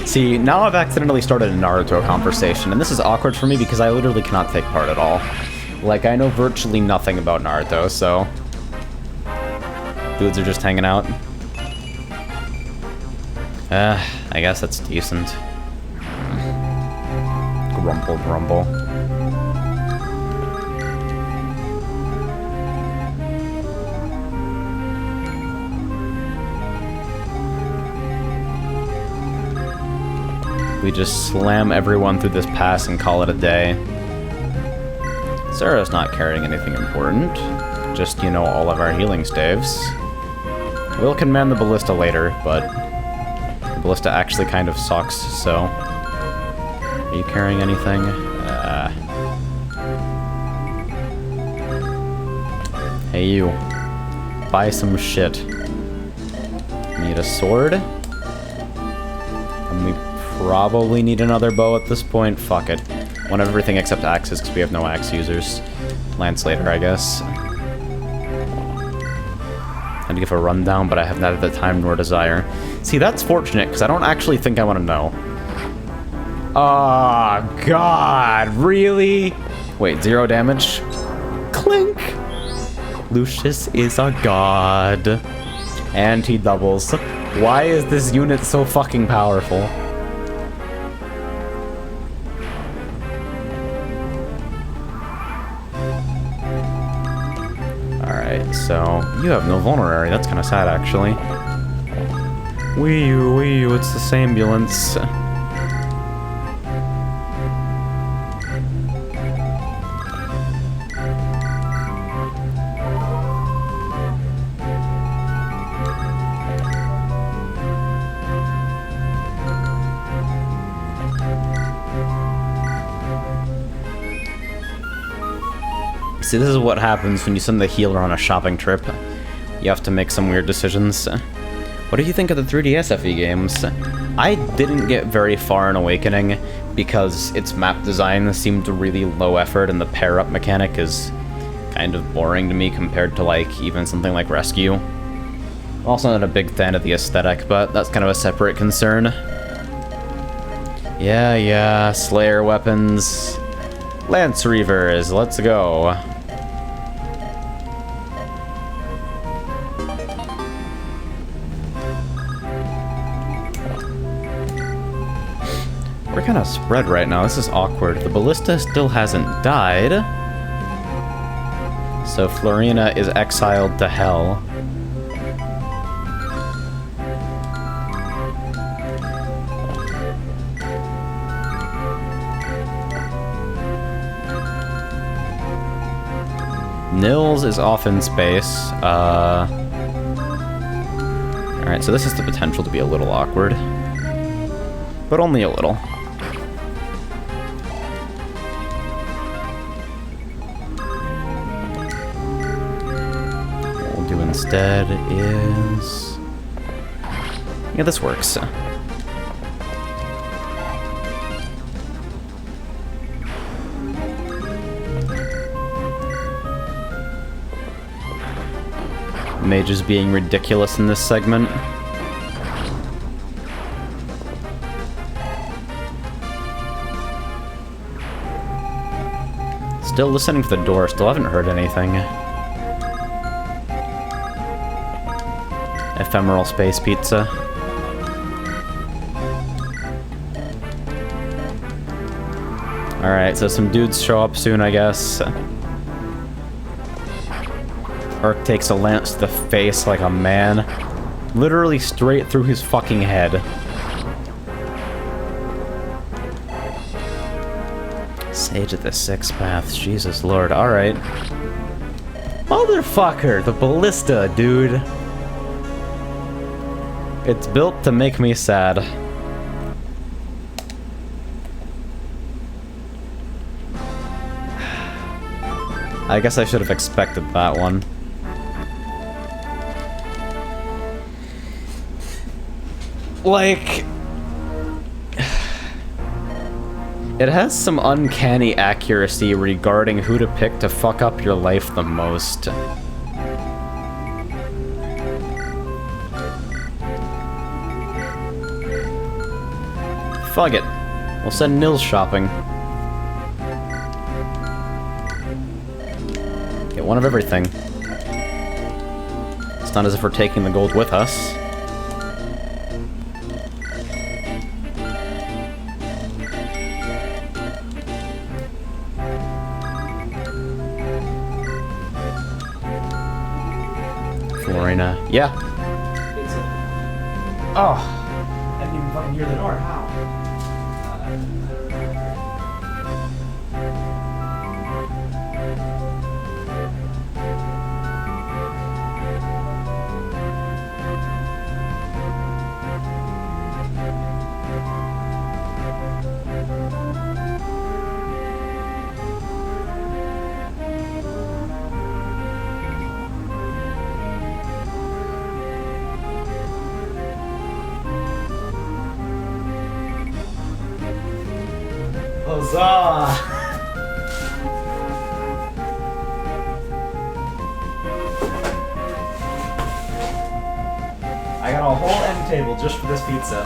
See, now I've accidentally started a Naruto conversation, and this is awkward for me because I literally cannot take part at all. Like, I know virtually nothing about Naruto, so... Dudes are just hanging out. I guess that's decent. Grumble, grumble. We just slam everyone through this pass and call it a day. Sarah's not carrying anything important. Just, you know, all of our healing staves. Will can man the ballista later, but the ballista actually kind of sucks, so... Are you carrying anything? Hey, you. Buy some shit. Need a sword? And we probably need another bow at this point. Fuck it. Want everything except axes, because we have no axe users. Lance later, I guess. I'd give a rundown, but I have neither the time nor desire. See, that's fortunate, because I don't actually think I want to know. Oh, God, really? Wait, 0 damage? Clink! Lucius is a god. And he doubles. Why is this unit so fucking powerful? Alright, so you have no vulnerary. That's kind of sad, actually. Wee you, it's the same ambulance. See, this is what happens when you send the healer on a shopping trip. You have to make some weird decisions. What do you think of the 3DS FE games? I didn't get very far in Awakening because its map design seemed really low effort and the pair-up mechanic is kind of boring to me compared to, like, even something like Rescue. I'm also not a big fan of the aesthetic, but that's kind of a separate concern. Yeah, Slayer weapons. Lance Reavers, let's go. We're kind of spread right now. This is awkward. The ballista still hasn't died. So Florina is exiled to hell. Nils is off in space. Alright, so this has the potential to be a little awkward. But only a little. What we'll do instead is... Yeah, this works. Mage is being ridiculous in this segment. Still listening for the door, still haven't heard anything. Ephemeral space pizza. Alright, so some dudes show up soon, I guess. Urk takes a lance to the face like a man. Literally straight through his fucking head. Sage of the Sixth Path. Jesus Lord. Alright. Motherfucker! The ballista, dude. It's built to make me sad. I guess I should have expected that one. Like... It has some uncanny accuracy regarding who to pick to fuck up your life the most. Fuck it. We'll send Nils shopping. Get one of everything. It's not as if we're taking the gold with us. Florina. Yeah. Pizza. Oh. I didn't even fucking hear the door. How? got a whole end table just for this pizza.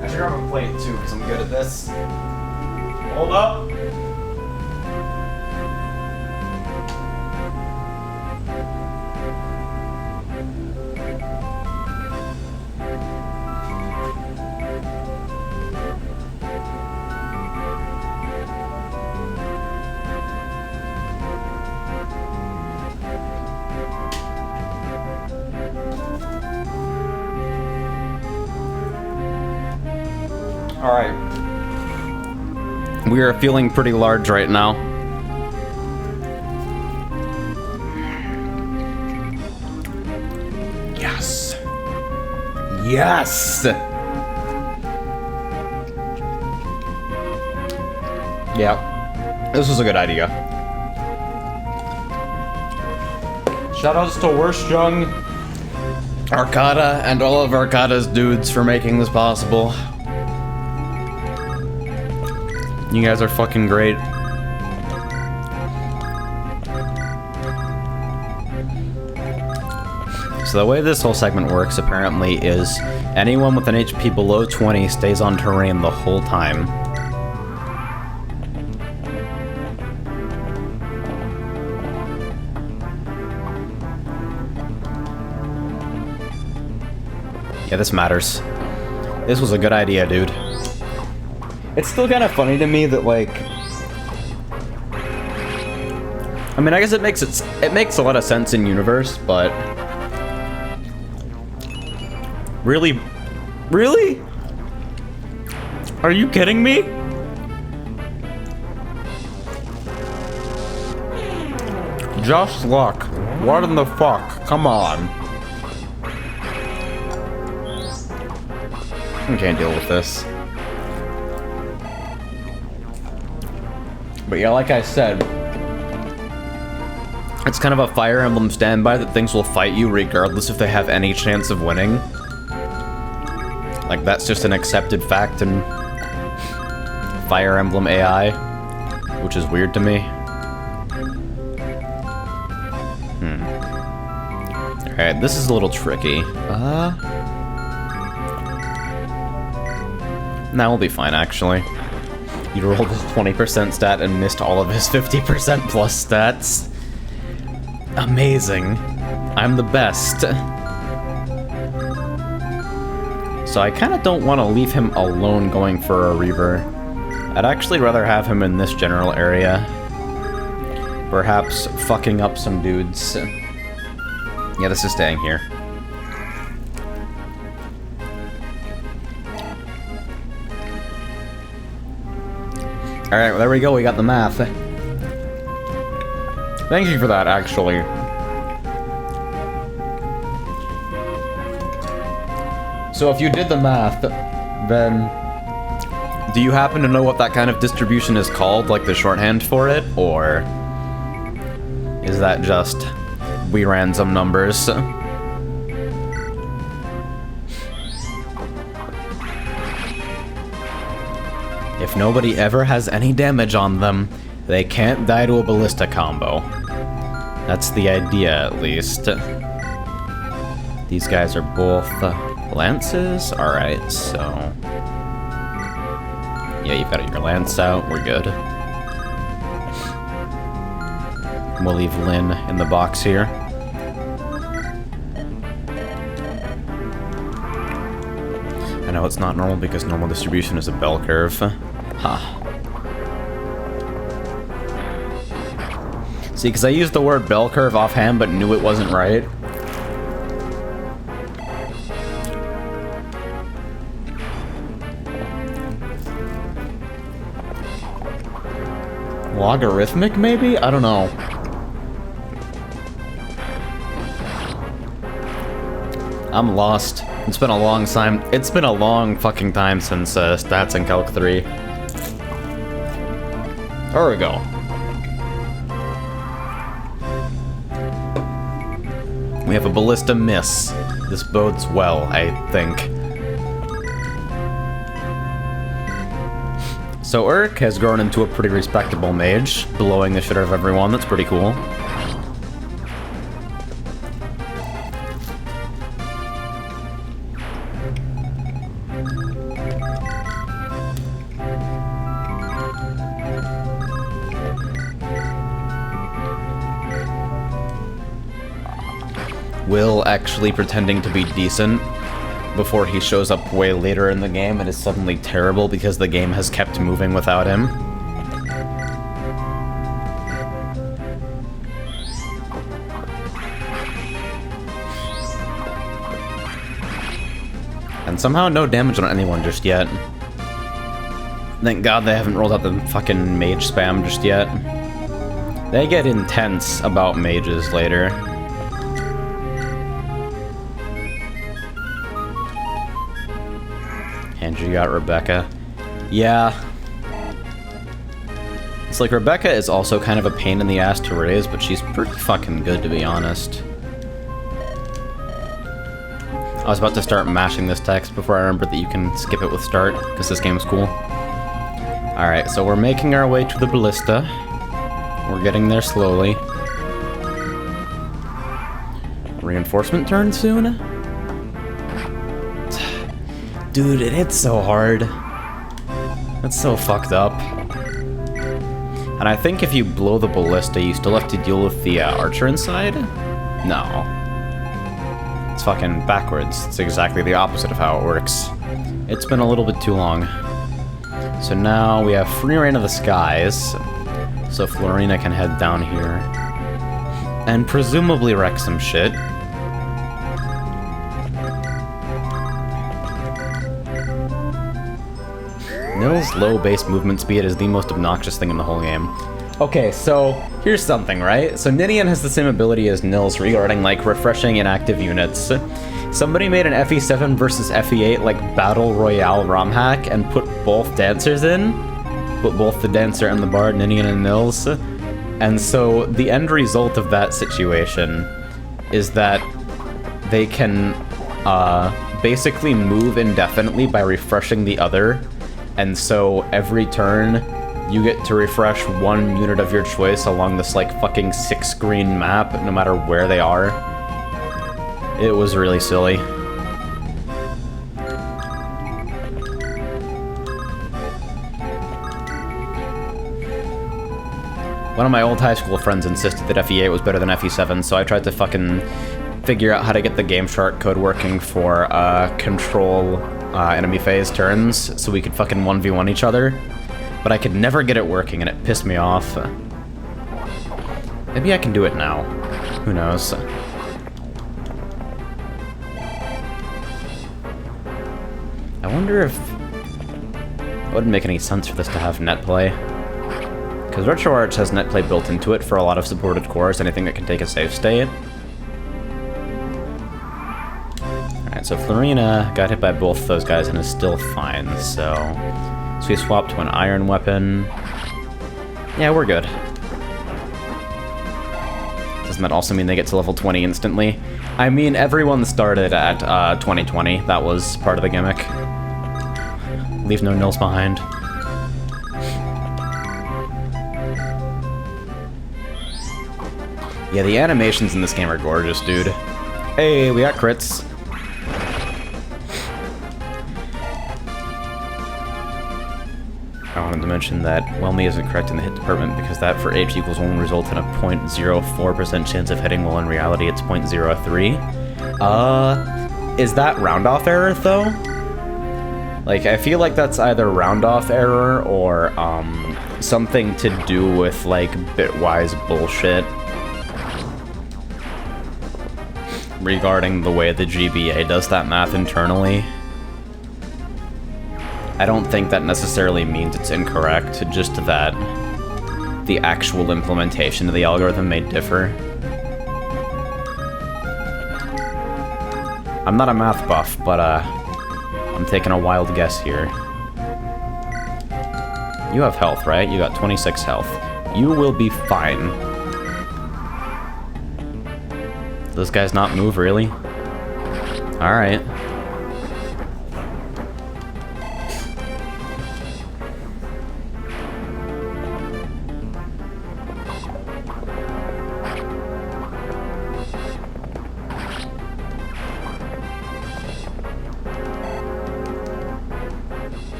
I should grab a plate too, because I'm good at this. Hold up. Alright. We are feeling pretty large right now. Yes. Yes! Yeah. This was a good idea. Shoutouts to Worst Young, Arcada, and all of Arcada's dudes for making this possible. You guys are fucking great. So the way this whole segment works, apparently, is anyone with an HP below 20 stays on terrain the whole time. Yeah, this matters. This was a good idea, dude. It's still kind of funny to me that, like... I mean, I guess it makes a lot of sense in universe, but... Really? Really? Are you kidding me? Just luck. What in the fuck? Come on. I can't deal with this. But yeah, like I said, it's kind of a Fire Emblem standby that things will fight you regardless if they have any chance of winning. Like, that's just an accepted fact in Fire Emblem AI, which is weird to me. Alright, this is a little tricky. That will be fine, actually. You rolled his 20% stat and missed all of his 50% plus stats. Amazing. I'm the best. So I kind of don't want to leave him alone going for a Reaver. I'd actually rather have him in this general area. Perhaps fucking up some dudes. Yeah, this is staying here. Alright, well, there we go, we got the math. Thank you for that, actually. So if you did the math, then... Do you happen to know what that kind of distribution is called, like the shorthand for it, or... is that just... we ran some numbers? If nobody ever has any damage on them, they can't die to a ballista combo. That's the idea, at least. These guys are both lances? Alright, so... yeah, you've got your lance out, we're good. We'll leave Lynn in the box here. I know it's not normal because normal distribution is a bell curve. Huh. See, because I used the word bell curve offhand but knew it wasn't right. Logarithmic, maybe? I don't know. I'm lost. It's been a long time. It's been a long fucking time since Stats and Calc 3. There we go. We have a ballista miss. This bodes well, I think. So Urk has grown into a pretty respectable mage, blowing the shit out of everyone. That's pretty cool. Will actually pretending to be decent before he shows up way later in the game and is suddenly terrible because the game has kept moving without him. And somehow no damage on anyone just yet. Thank God they haven't rolled out the fucking mage spam just yet. They get intense about mages later. And you got Rebecca. Yeah. It's like Rebecca is also kind of a pain in the ass to raise, but she's pretty fucking good, to be honest. I was about to start mashing this text before I remembered that you can skip it with start, because this game's cool. Alright, so we're making our way to the ballista. We're getting there slowly. Reinforcement turn soon? Dude, it hits so hard. That's so fucked up. And I think if you blow the ballista, you still have to deal with the archer inside? No. It's fucking backwards. It's exactly the opposite of how it works. It's been a little bit too long. So now we have free reign of the skies. So Florina can head down here. And presumably wreck some shit. Nil's low base movement speed is the most obnoxious thing in the whole game. Okay, so here's something, right? So Ninian has the same ability as Nils regarding, like, refreshing inactive units. Somebody made an FE7 versus FE8, like, Battle Royale ROM hack and put both dancers in. Put both the dancer and the bard, Ninian and Nils. And so the end result of that situation is that they can basically move indefinitely by refreshing the other. And so every turn, you get to refresh one unit of your choice along this, like, fucking 6-screen map, no matter where they are. It was really silly. One of my old high school friends insisted that FE8 was better than FE7, so I tried to fucking figure out how to get the GameShark code working for control enemy phase turns, so we could fucking 1v1 each other. But I could never get it working, and it pissed me off. Maybe I can do it now. Who knows? I wonder if... it wouldn't make any sense for this to have net play. Because RetroArch has net play built into it for a lot of supported cores, anything that can take a save state. Alright, so Florina got hit by both those guys and is still fine, so we swapped to an iron weapon. Yeah, we're good. Doesn't that also mean they get to level 20 instantly? I mean, everyone started at 2020. That was part of the gimmick. Leave no nils behind. Yeah, the animations in this game are gorgeous, dude. Hey, we got crits. I wanted to mention that Whelmy isn't correct in the hit department because that for H equals 1 will result in a 0.04% chance of hitting, while in reality it's 0.03. Is that round-off error, though? Like, I feel like that's either round-off error or, something to do with, like, bitwise bullshit regarding the way the GBA does that math internally. I don't think that necessarily means it's incorrect, just that the actual implementation of the algorithm may differ. I'm not a math buff, but I'm taking a wild guess here. You have health, right? You got 26 health. You will be fine. Those guys not move, really? Alright.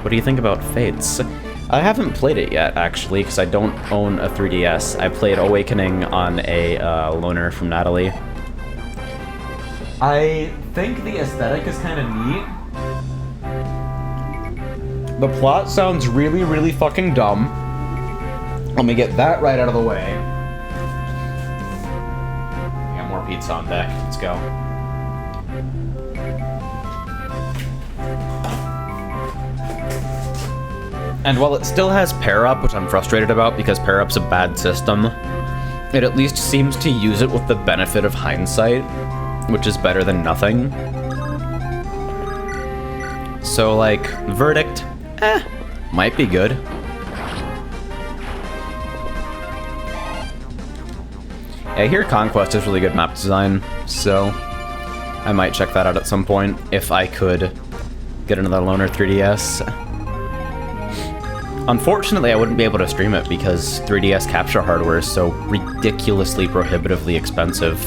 What do you think about Fates? I haven't played it yet, actually, because I don't own a 3DS. I played Awakening on a loaner from Natalie. I think the aesthetic is kind of neat. The plot sounds really, really fucking dumb. Let me get that right out of the way. We got more pizza on deck. Let's go. And while it still has pair-up, which I'm frustrated about because pair-up's a bad system, it at least seems to use it with the benefit of hindsight, which is better than nothing. So, like, verdict, might be good. I hear Conquest is really good map design, so I might check that out at some point if I could get another loaner 3DS. Unfortunately, I wouldn't be able to stream it because 3DS capture hardware is so ridiculously prohibitively expensive.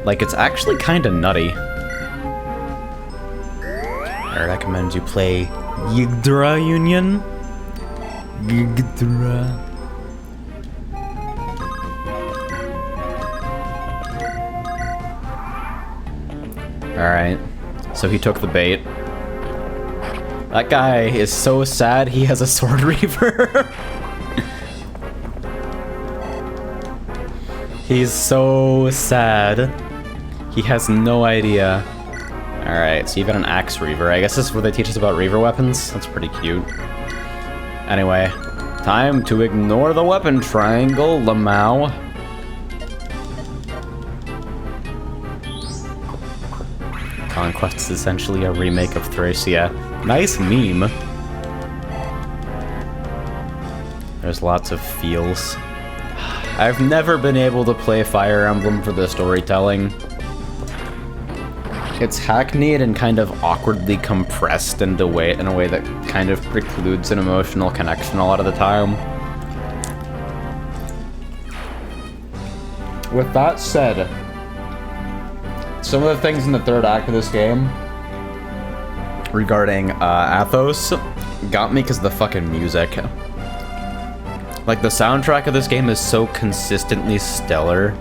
Like, it's actually kind of nutty. I recommend you play Yggdra Union. Yggdra. Alright, so he took the bait. That guy is so sad he has a sword reaver. He's so sad. He has no idea. Alright, so you got an axe reaver. I guess this is where they teach us about reaver weapons. That's pretty cute. Anyway, time to ignore the weapon triangle, Lamau. Conquest is essentially a remake of Thracia. Nice meme. There's lots of feels. I've never been able to play Fire Emblem for the storytelling. It's hackneyed and kind of awkwardly compressed in a way that kind of precludes an emotional connection a lot of the time. With that said, some of the things in the third act of this game regarding Athos got me because of the fucking music. Like, the soundtrack of this game is so consistently stellar.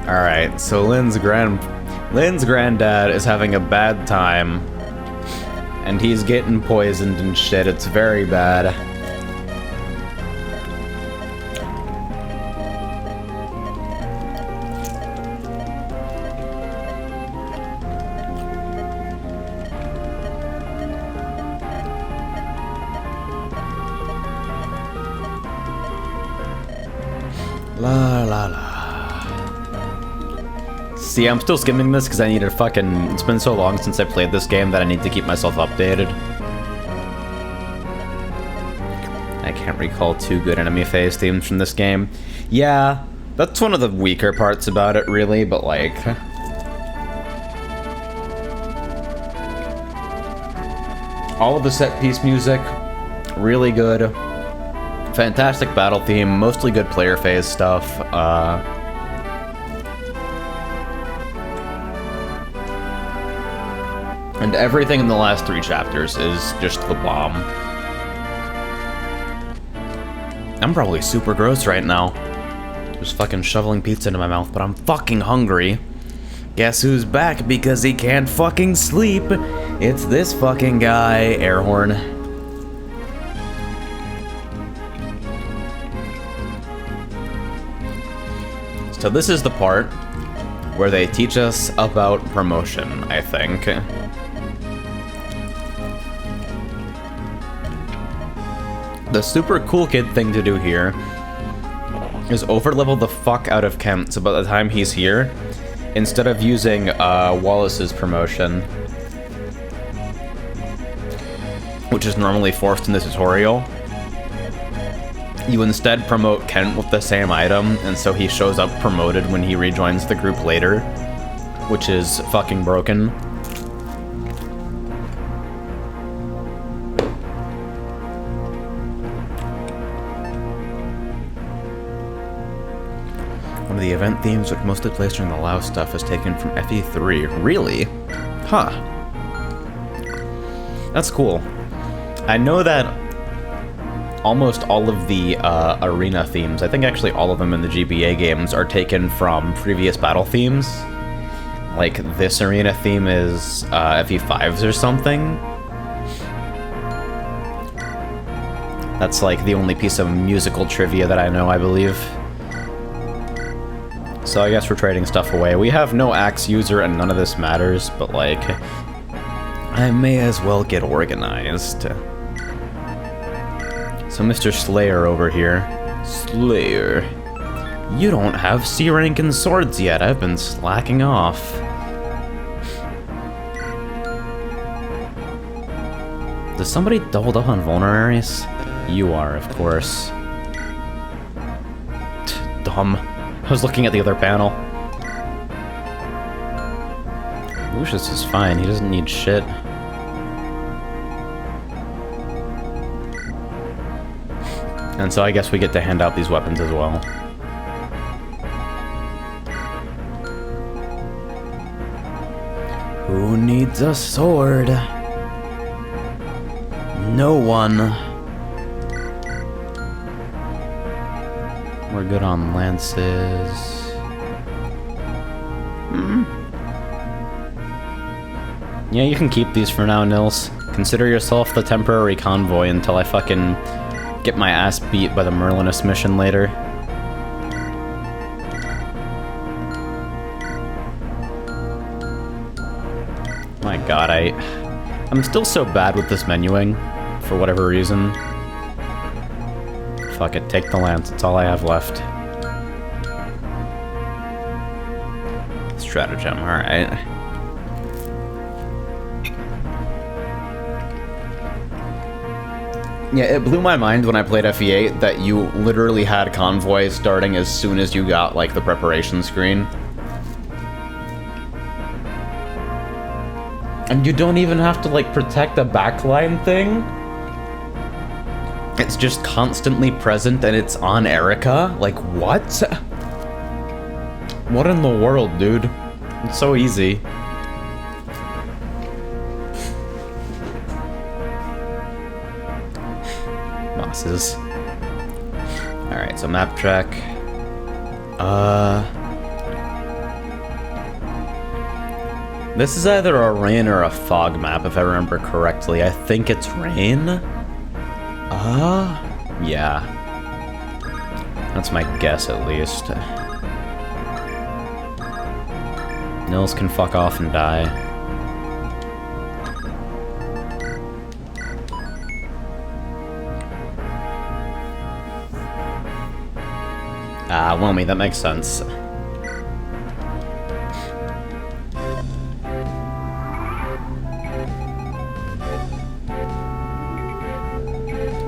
Alright, so Lynn's granddad is having a bad time. And he's getting poisoned and shit. It's very bad. La la la. See, I'm still skimming this because I need to fucking... It's been so long since I played this game that I need to keep myself updated. I can't recall two good enemy phase themes from this game. Yeah, that's one of the weaker parts about it, really, but like... all of the set-piece music, really good. Fantastic battle theme, mostly good player phase stuff. And everything in the last 3 chapters is just the bomb. I'm probably super gross right now. Just fucking shoveling pizza into my mouth, but I'm fucking hungry. Guess who's back because he can't fucking sleep? It's this fucking guy, Airhorn. So this is the part where they teach us about promotion, I think. The super cool kid thing to do here is overlevel the fuck out of Kent, so by the time he's here, instead of using Wallace's promotion, which is normally forced in the tutorial, you instead promote Kent with the same item, and so he shows up promoted when he rejoins the group later, which is fucking broken. the event themes which mostly plays during the LoW stuff is taken from FE3. Really? Huh. That's cool. I know that almost all of the arena themes, I think actually all of them in the GBA games, are taken from previous battle themes. Like, this arena theme is FE5's or something. That's like the only piece of musical trivia that I know, I believe. So I guess we're trading stuff away. We have no axe user and none of this matters, but like, I may as well get organized. So Mr. Slayer over here. Slayer. You don't have C rank in swords yet. I've been slacking off. Does somebody doubled up on vulneraries? You are, of course. Dumb. I was looking at the other panel. Lucius is fine. He doesn't need shit. And so I guess we get to hand out these weapons as well. Who needs a sword? No one. We're good on lances. Yeah, you can keep these for now, Nils. Consider yourself the temporary convoy until I fucking get my ass beat by the Merlinus mission later. My god, I'm still so bad with this menuing, for whatever reason. Fuck it, take the lance, it's all I have left. Stratagem, alright. Yeah, it blew my mind when I played FE8 that you literally had convoys starting as soon as you got, like, the preparation screen. And you don't even have to, like, protect the backline thing. It's just constantly present and it's on Erica? Like, what? What in the world, dude? It's so easy. Mosses. Alright, so map track. This is either a rain or a fog map, if I remember correctly. I think it's rain? Yeah. That's my guess, at least. Nils can fuck off and die. Ah, Whelmy, that makes sense.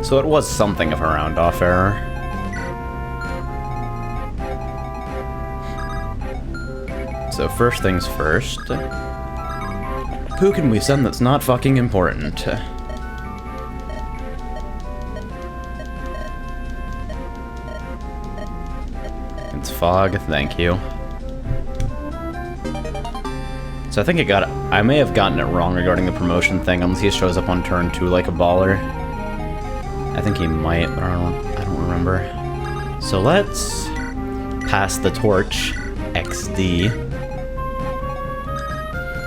So it was something of a round-off error. So first things first. Who can we send that's not fucking important? It's Fog, thank you. So I think I may have gotten it wrong regarding the promotion thing, unless he shows up on turn 2 like a baller. I think he might, but I don't remember. So let's pass the torch, XD.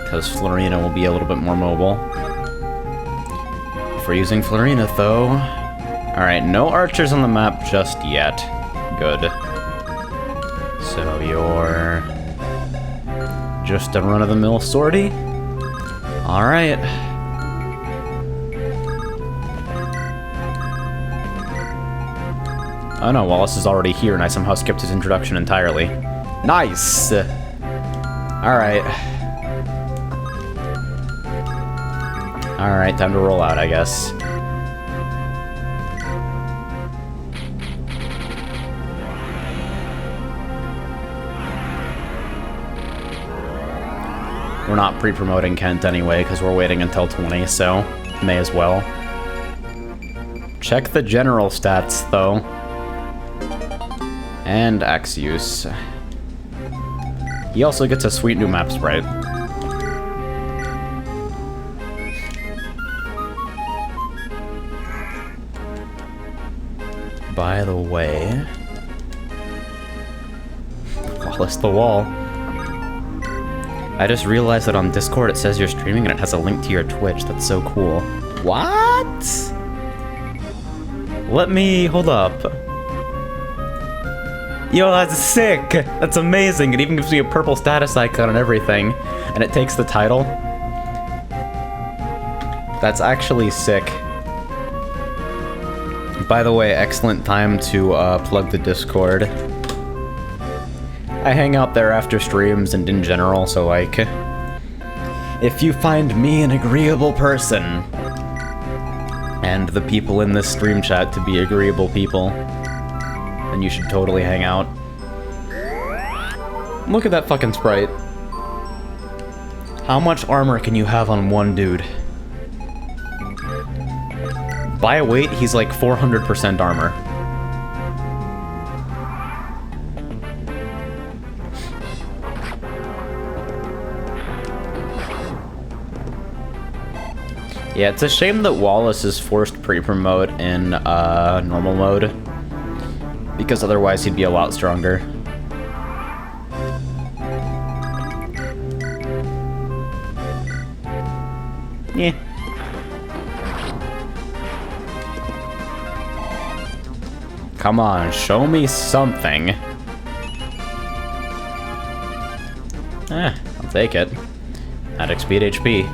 Because Florina will be a little bit more mobile. If we're using Florina, though... Alright, no archers on the map just yet. Good. So you're... just a run-of-the-mill sortie? Alright. Oh no, Wallace is already here and I somehow skipped his introduction entirely. Nice! Alright. Alright, time to roll out, I guess. We're not pre-promoting Kent anyway, because we're waiting until 20, so may as well. Check the general stats, though. And axe use. He also gets a sweet new map sprite. By the way... Wallace the Wall. I just realized that on Discord it says you're streaming and it has a link to your Twitch. That's so cool. What? Let me... hold up. Yo, that's sick! That's amazing! It even gives me a purple status icon and everything. And it takes the title. That's actually sick. By the way, excellent time to plug the Discord. I hang out there after streams and in general, so like... if you find me an agreeable person, and the people in this stream chat to be agreeable people, then you should totally hang out. Look at that fucking sprite. How much armor can you have on one dude? By weight, he's like 400% armor. Yeah, it's a shame that Wallace is forced pre-promote in normal mode, because otherwise he'd be a lot stronger. Yeah. Come on, show me something. I'll take it. Attic speed HP.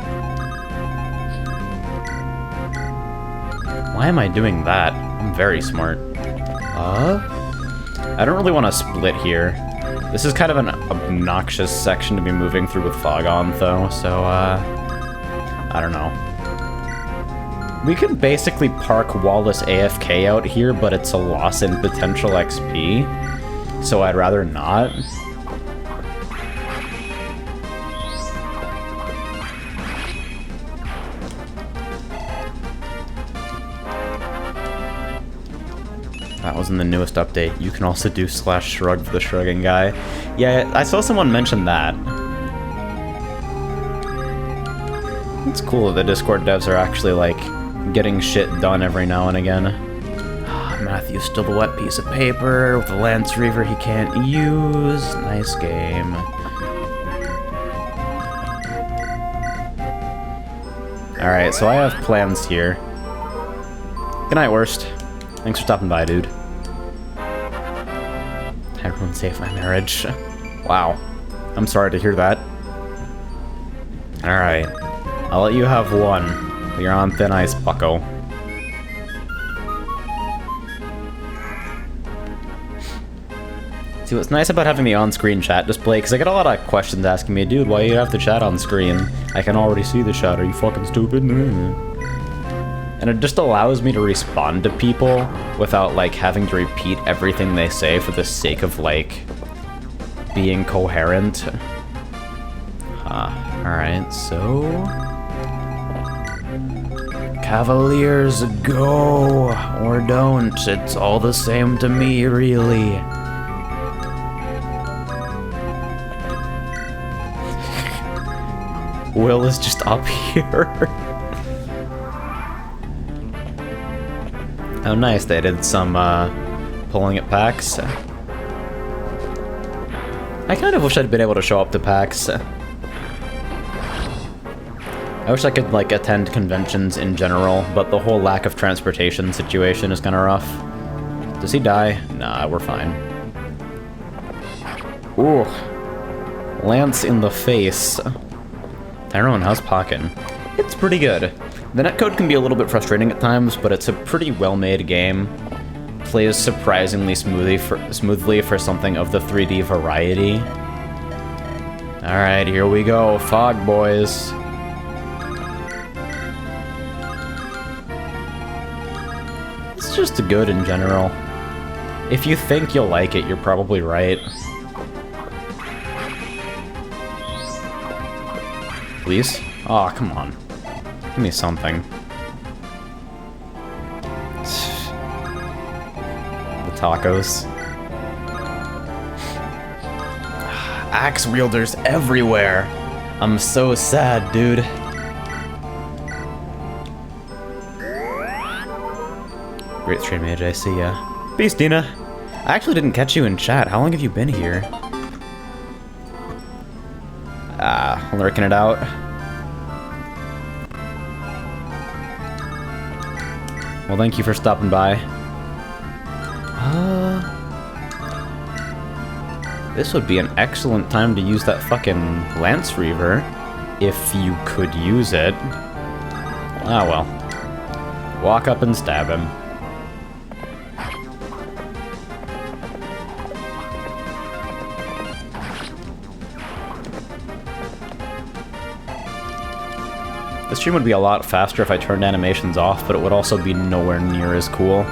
Why am I doing that? I'm very smart. I don't really want to split here. This is kind of an obnoxious section to be moving through with fog on, though, so, I don't know. We can basically park Wallace AFK out here, but it's a loss in potential XP, so I'd rather not. That was in the newest update. You can also do /shrug for the shrugging guy. Yeah, I saw someone mention that. It's cool that the Discord devs are actually, like, getting shit done every now and again. Matthew's still the wet piece of paper with a Lance Reaver he can't use. Nice game. Alright, so I have plans here. Good night, Worst. Thanks for stopping by, dude. Everyone saved my marriage. Wow. I'm sorry to hear that. Alright. I'll let you have one. You're on thin ice, bucko. See, what's nice about having the on-screen chat display, because I get a lot of questions asking me, dude, why do you have to chat on screen? I can already see the chat, are you fucking stupid? And it just allows me to respond to people without, like, having to repeat everything they say for the sake of, like, being coherent. Alright, so... Cavaliers, go! Or don't, it's all the same to me, really. Will is just up here. Oh nice, they did some pulling at PAX. I kind of wish I'd been able to show up to PAX. I wish I could, like, attend conventions in general, but the whole lack of transportation situation is kind of rough. Does he die? Nah, we're fine. Ooh. Lance in the face. Tyrone, how's Pokken? It's pretty good. The netcode can be a little bit frustrating at times, but it's a pretty well-made game. Plays surprisingly smoothly for something of the 3D variety. Alright, here we go. Fog boys. It's just good in general. If you think you'll like it, you're probably right. Please? Aw, oh, come on. Give me something. The tacos. axe wielders everywhere. I'm so sad, dude. Great stream, Mage, I see ya. Peace, Dina. I actually didn't catch you in chat. How long have you been here? Lurking it out. Well, thank you for stopping by. This would be an excellent time to use that fucking Lance Reaver, if you could use it. Ah, well. Walk up and stab him. The stream would be a lot faster if I turned animations off, but it would also be nowhere near as cool.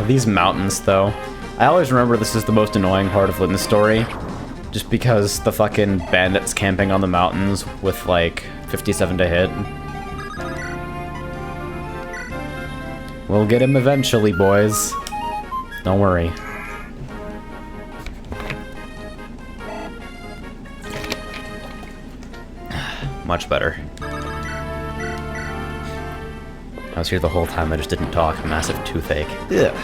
These mountains, though. I always remember this is the most annoying part of Lynn's story. Just because the fucking bandits camping on the mountains with, like, 57 to hit. We'll get him eventually, boys. Don't worry. Much better. I was here the whole time, I just didn't talk. Massive toothache. Ugh.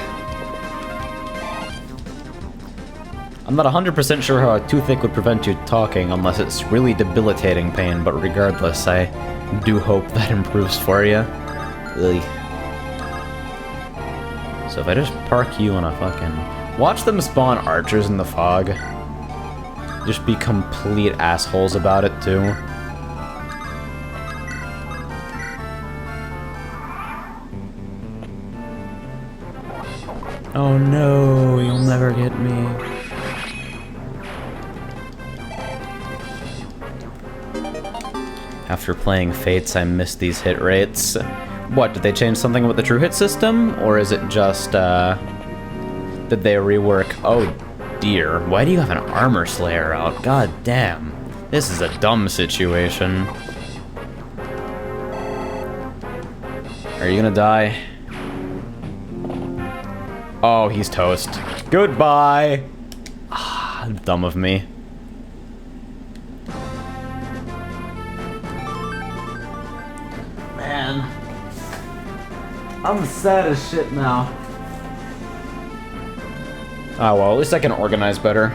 I'm not 100% sure how a toothache would prevent you talking unless it's really debilitating pain, but regardless, I do hope that improves for you. Ugh. So if I just park you on a fucking... Watch them spawn archers in the fog. Just be complete assholes about it, too. Oh no, you'll never get me. After playing Fates, I missed these hit rates. What, did they change something with the true hit system? Or is it just, did they rework? Oh dear, why do you have an armor slayer out? God damn, this is a dumb situation. Are you gonna die? Oh, he's toast. Goodbye! Ah, dumb of me. Man. I'm sad as shit now. Oh well, at least I can organize better.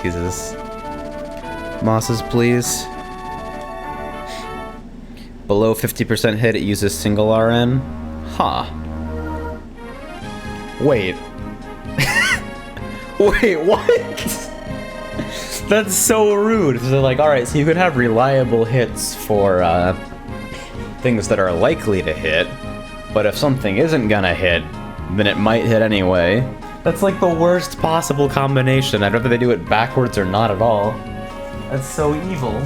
Jesus. Mosses, please. Below 50% hit, it uses single RN? Huh. Wait. Wait, what? That's so rude. So they're like, alright, so you can have reliable hits for, things that are likely to hit, but if something isn't gonna hit, then it might hit anyway. That's like the worst possible combination. I'd rather they do it backwards or not at all. That's so evil.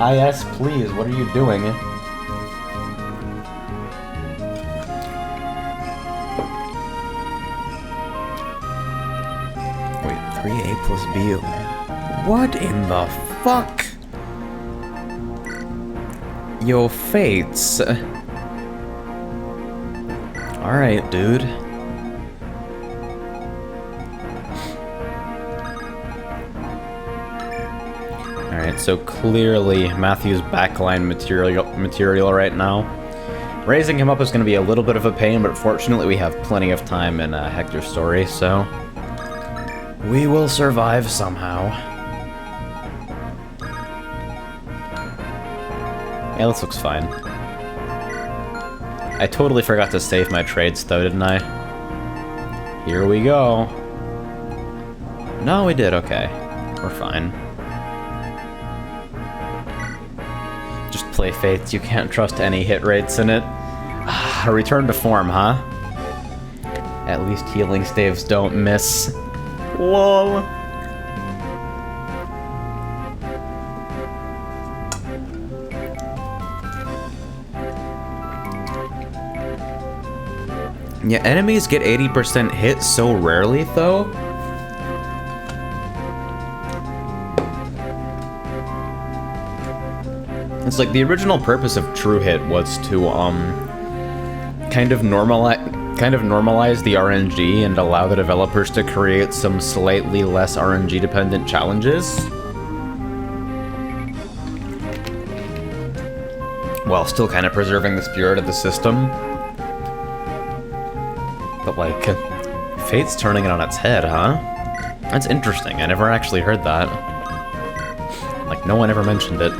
IS, please, what are you doing? Wait, 3A plus B. What in the fuck? Yo, Fates. Alright, dude. Alright, so clearly Matthew's backline material right now. Raising him up is going to be a little bit of a pain, but fortunately we have plenty of time in Hector's story, so we will survive somehow. Yeah, this looks fine. I totally forgot to save my trades though, didn't I? Here we go. No, we did, okay. We're fine. Just play Fates, you can't trust any hit rates in it. A return to form, huh? At least healing staves don't miss. Lol. Yeah, enemies get 80% hit so rarely, though. It's like the original purpose of True Hit was to kind of normalize the RNG and allow the developers to create some slightly less RNG dependent challenges, while still kind of preserving the spirit of the system. But like, Fate's turning it on its head, huh? That's interesting. I never actually heard that. Like, no one ever mentioned it.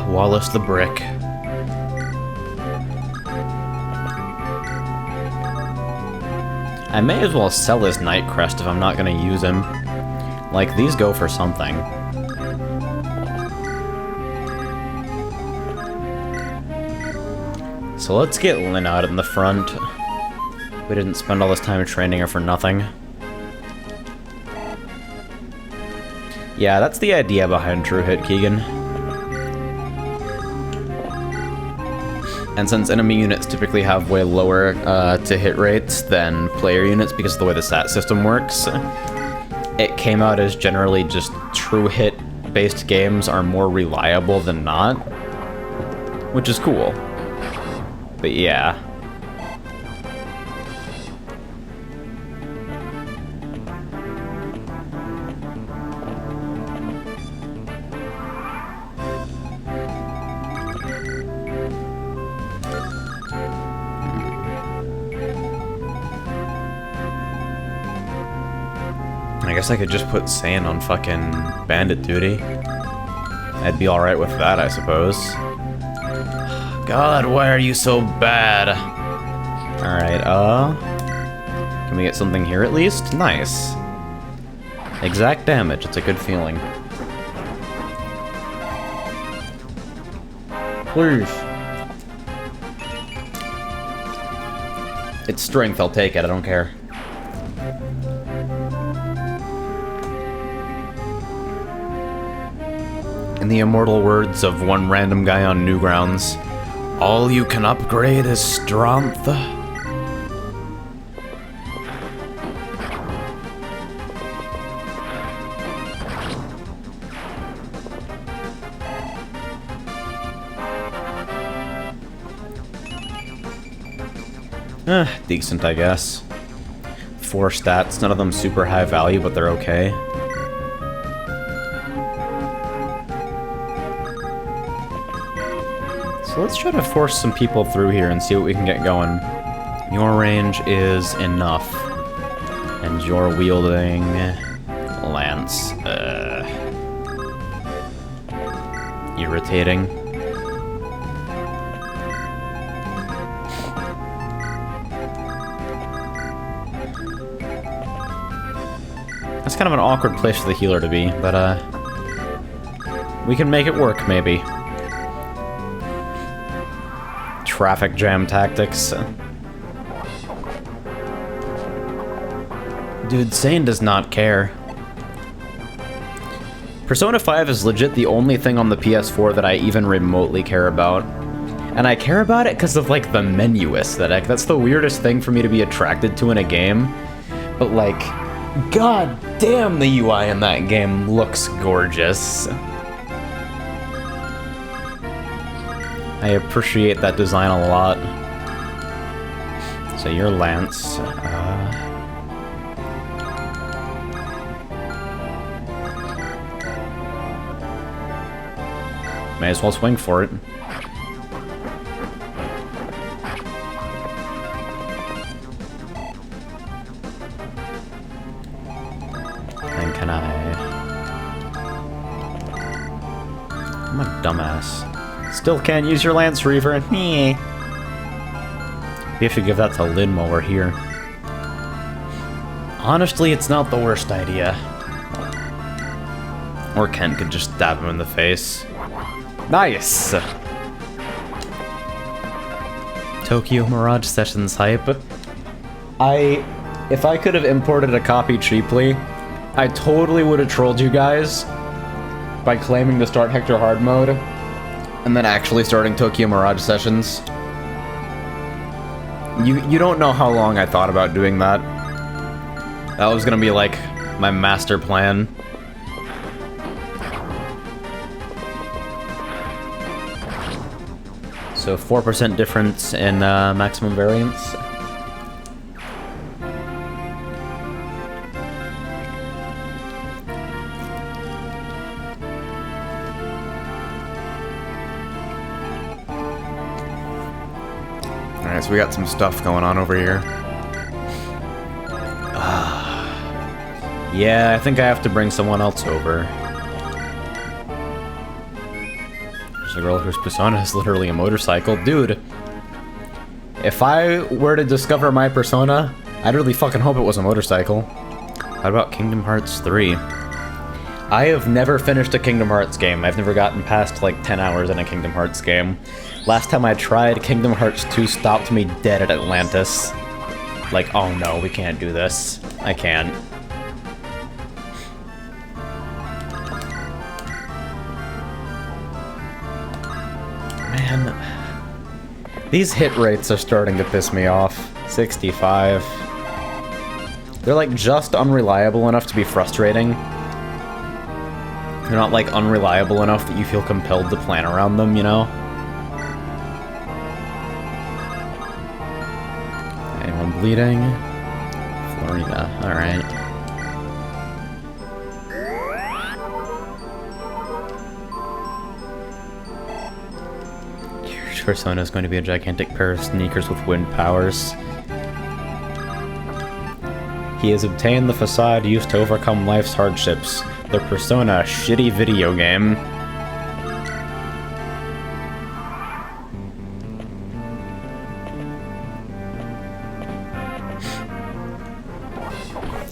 Wallace the Brick. I may as well sell his Night Crest if I'm not gonna use him. Like, these go for something. So let's get Lynn out in the front. We didn't spend all this time training her for nothing. Yeah, that's the idea behind True Hit, Keegan. And since enemy units typically have way lower to hit rates than player units because of the way the stat system works, it came out as generally just True Hit based games are more reliable than not, which is cool. But yeah. I guess I could just put sand on fucking bandit duty. I'd be alright with that, I suppose. God, why are you so bad? Alright, can we get something here at least? Nice. Exact damage, it's a good feeling. Please. It's strength, I'll take it, I don't care. In the immortal words of one random guy on Newgrounds, all you can upgrade is strength. Decent, I guess. 4 stats, none of them super high value, but they're okay. So let's try to force some people through here and see what we can get going. Your range is enough. And you're wielding Lance. Irritating. That's kind of an awkward place for the healer to be, but we can make it work, maybe. Traffic jam tactics. Dude, Sane does not care. Persona 5 is legit the only thing on the PS4 that I even remotely care about. And I care about it because of, like, the menu aesthetic. That's the weirdest thing for me to be attracted to in a game. But, like, god damn, the UI in that game looks gorgeous. I appreciate that design a lot. So you're Lance. May as well swing for it. And can I... I'm a dumbass. Still can't use your Lance Reaver. We have to give that to Lynn while we're here. Honestly, it's not the worst idea. Or Ken could just stab him in the face. Nice! Tokyo Mirage Sessions hype. If I could have imported a copy cheaply, I totally would have trolled you guys by claiming to start Hector hard mode And then actually starting Tokyo Mirage Sessions. You don't know how long I thought about doing that. That was gonna be like my master plan. So 4% difference in maximum variance. Alright, so we got some stuff going on over here. Yeah, I think I have to bring someone else over. There's a girl whose persona is literally a motorcycle. Dude, if I were to discover my persona, I'd really fucking hope it was a motorcycle. How about Kingdom Hearts 3? I have never finished a Kingdom Hearts game. I've never gotten past like 10 hours in a Kingdom Hearts game. Last time I tried, Kingdom Hearts 2 stopped me dead at Atlantis. Like, oh no, we can't do this. I can't. Man, these hit rates are starting to piss me off. 65. They're like just unreliable enough to be frustrating. They're not like unreliable enough that you feel compelled to plan around them, you know? Anyone bleeding? Florina, alright. Your persona is going to be a gigantic pair of sneakers with wind powers. He has obtained the facade used to overcome life's hardships. The persona, a shitty video game.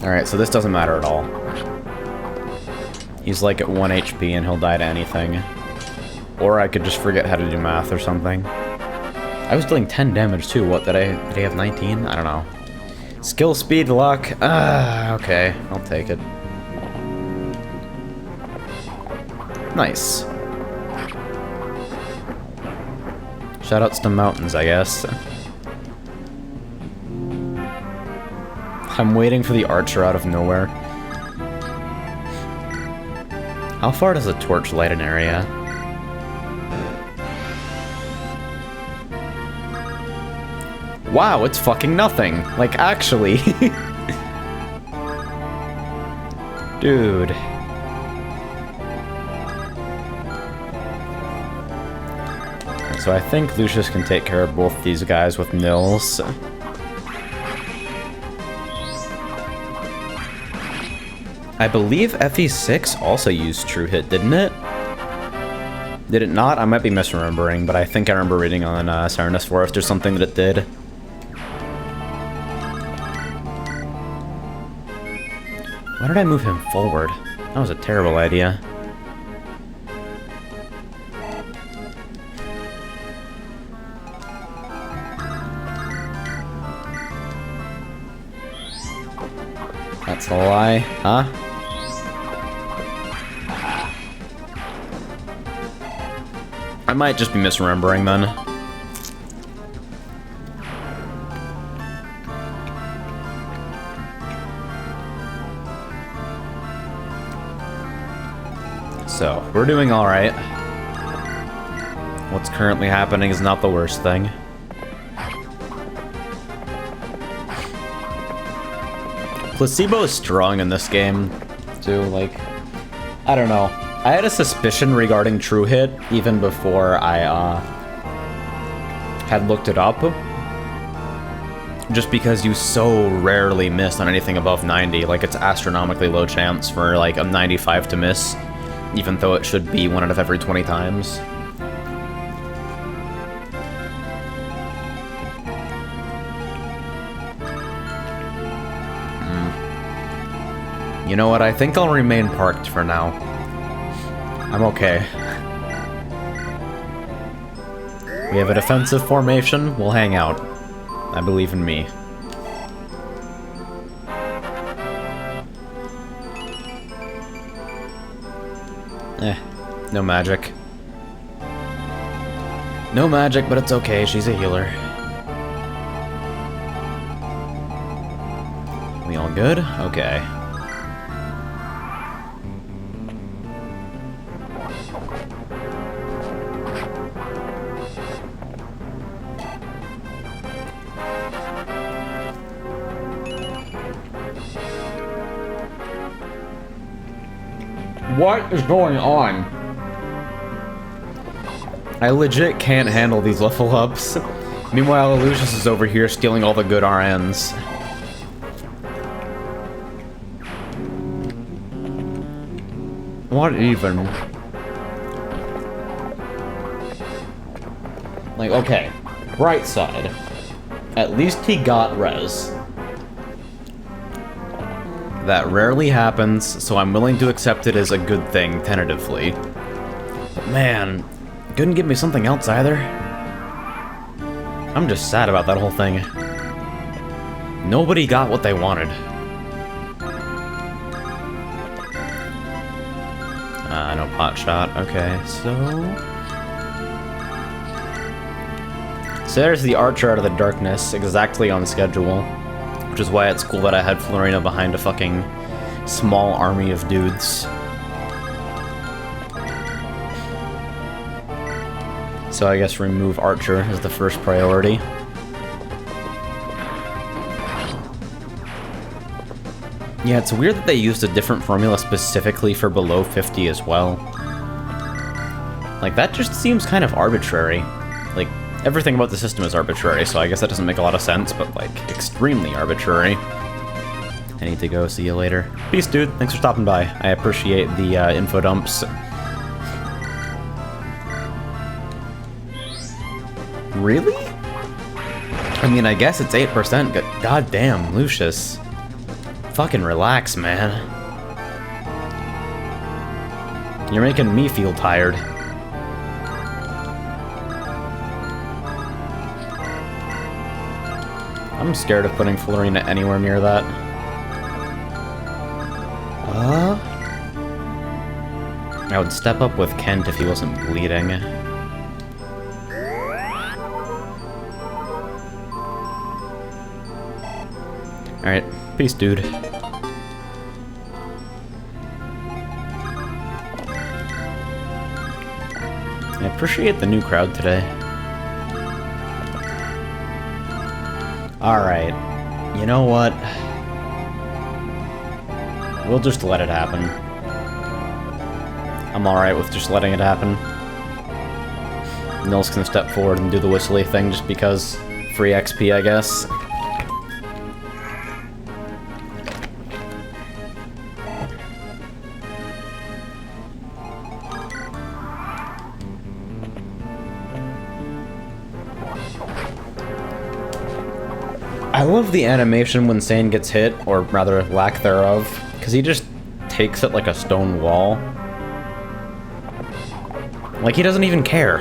Alright, so this doesn't matter at all. He's like at 1 HP and he'll die to anything. Or I could just forget how to do math or something. I was dealing 10 damage too. What, did I have 19? I don't know. Skill, speed, luck. Okay, I'll take it. Nice. Shoutouts to mountains, I guess. I'm waiting for the archer out of nowhere. How far does a torch light an area? Wow, it's fucking nothing. Like, actually. Dude. So I think Lucius can take care of both these guys with Nils. I believe FE6 also used True Hit, didn't it? Did it not? I might be misremembering, but I think I remember reading on Serenus Forest or something that it did. Why did I move him forward? That was a terrible idea. That's a lie, huh? I might just be misremembering then. So, we're doing alright. What's currently happening is not the worst thing. Placebo is strong in this game, too, like, I don't know. I had a suspicion regarding True Hit even before I, had looked it up. Just because you so rarely miss on anything above 90, like, it's astronomically low chance for, like, a 95 to miss, even though it should be 1 out of every 20 times. You know what, I think I'll remain parked for now. I'm okay. We have a defensive formation, we'll hang out. I believe in me. No magic. No magic, but it's okay, she's a healer. We all good? Okay. What is going on? I legit can't handle these level ups. Meanwhile, Lucius is over here stealing all the good RNs. What even? Like, okay, bright side. At least he got res. That rarely happens, so I'm willing to accept it as a good thing, tentatively. But man, couldn't give me something else either. I'm just sad about that whole thing. Nobody got what they wanted. No pot shot. Okay, so there's the Archer out of the Darkness, exactly on schedule. Which is why it's cool that I had Florina behind a fucking small army of dudes. So I guess remove Archer as the first priority. Yeah, it's weird that they used a different formula specifically for below 50 as well. Like, that just seems kind of arbitrary. Like, everything about the system is arbitrary, so I guess that doesn't make a lot of sense, but, like, extremely arbitrary. I need to go. See you later. Peace, dude. Thanks for stopping by. I appreciate the info dumps. Really? I mean, I guess it's 8%. God damn, Lucius. Fucking relax, man. You're making me feel tired. I'm scared of putting Florina anywhere near that. I would step up with Kent if he wasn't bleeding. Alright, peace, dude. I appreciate the new crowd today. Alright, you know what? We'll just let it happen. I'm alright with just letting it happen. Nils can step forward and do the whistly thing just because. Free XP, I guess. I love the animation when Sane gets hit, or rather, lack thereof, because he just takes it like a stone wall. Like, he doesn't even care.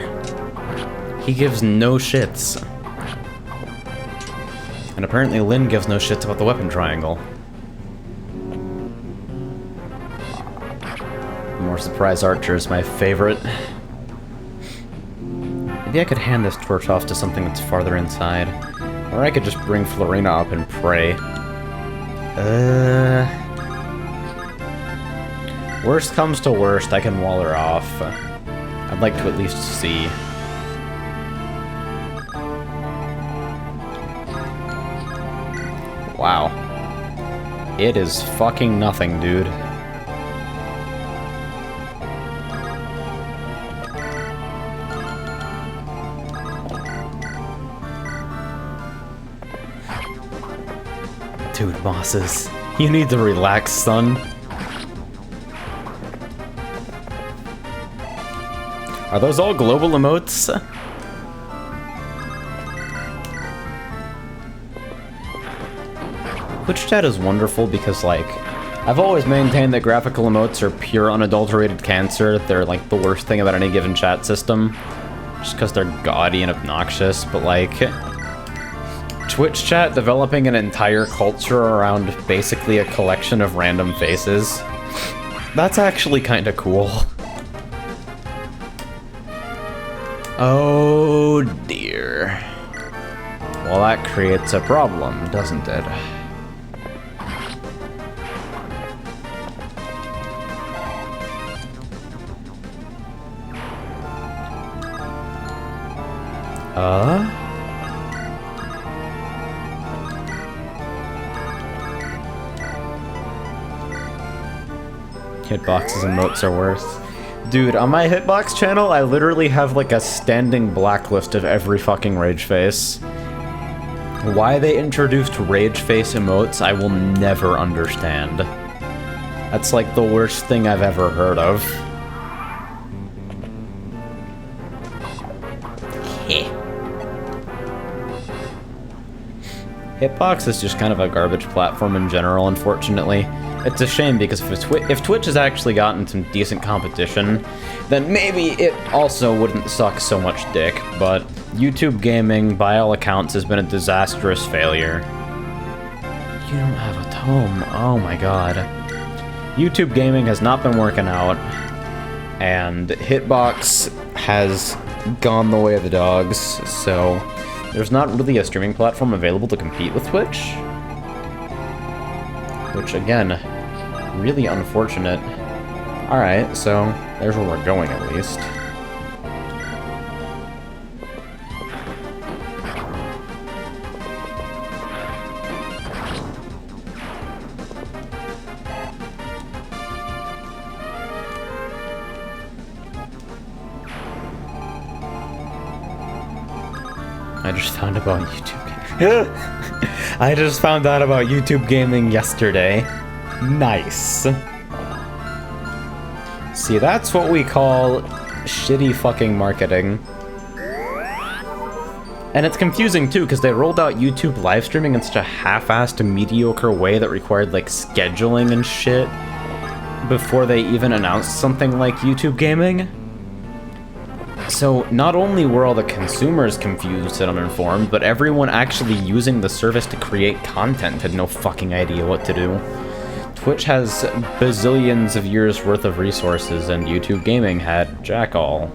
He gives no shits. And apparently Lynn gives no shits about the weapon triangle. More surprise Archer is my favorite. Maybe I could hand this torch off to something that's farther inside. Or I could just bring Florina up and pray. Worst comes to worst, I can wall her off. I'd like to at least see. Wow. It is fucking nothing, dude. Dude, bosses. You need to relax, son. Are those all global emotes? Twitch chat is wonderful because, like, I've always maintained that graphical emotes are pure unadulterated cancer. They're, like, the worst thing about any given chat system. Just because they're gaudy and obnoxious, but, like, Twitch chat developing an entire culture around basically a collection of random faces. That's actually kind of cool. Well, that creates a problem, doesn't it? Hitboxes and emotes are worse. Dude, on my Hitbox channel, I literally have like a standing blacklist of every fucking rage face. Why they introduced rage face emotes, I will never understand. That's like the worst thing I've ever heard of. Hitbox is just kind of a garbage platform in general, unfortunately. It's a shame because if Twitch has actually gotten some decent competition, then maybe it also wouldn't suck so much dick, but YouTube gaming, by all accounts, has been a disastrous failure. You don't have a tome. Oh my god. YouTube gaming has not been working out, and Hitbox has gone the way of the dogs, so there's not really a streaming platform available to compete with Twitch. Which, again, really unfortunate. Alright, so there's where we're going, at least. I just found about YouTube gaming. I just found out about YouTube gaming yesterday. Nice. See, that's what we call shitty fucking marketing. And it's confusing too, because they rolled out YouTube live streaming in such a half-assed, mediocre way that required like scheduling and shit before they even announced something like YouTube gaming. So not only were all the consumers confused and uninformed, but everyone actually using the service to create content had no fucking idea what to do. Twitch has bazillions of years worth of resources, and YouTube gaming had jack all.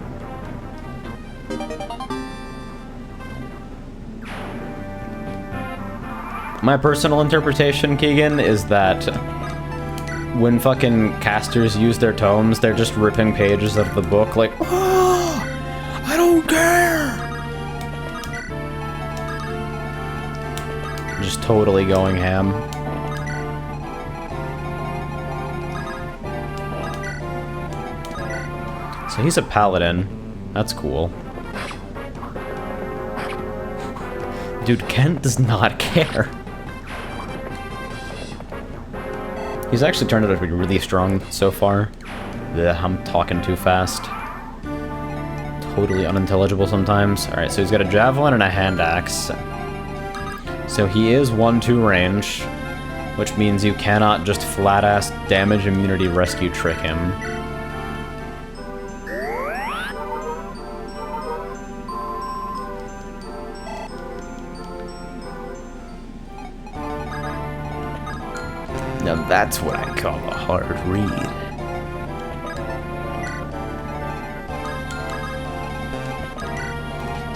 My personal interpretation, Keegan, is that when fucking casters use their tomes, they're just ripping pages of the book like, I don't care! Just totally going ham. So he's a paladin. That's cool. Dude, Kent does not care. He's actually turned out to be really strong so far. Ugh, I'm talking too fast. Totally unintelligible sometimes. Alright, so he's got a javelin and a hand axe. So he is 1-2 range, which means you cannot just flat-ass damage immunity rescue trick him. Now that's what I call a hard read.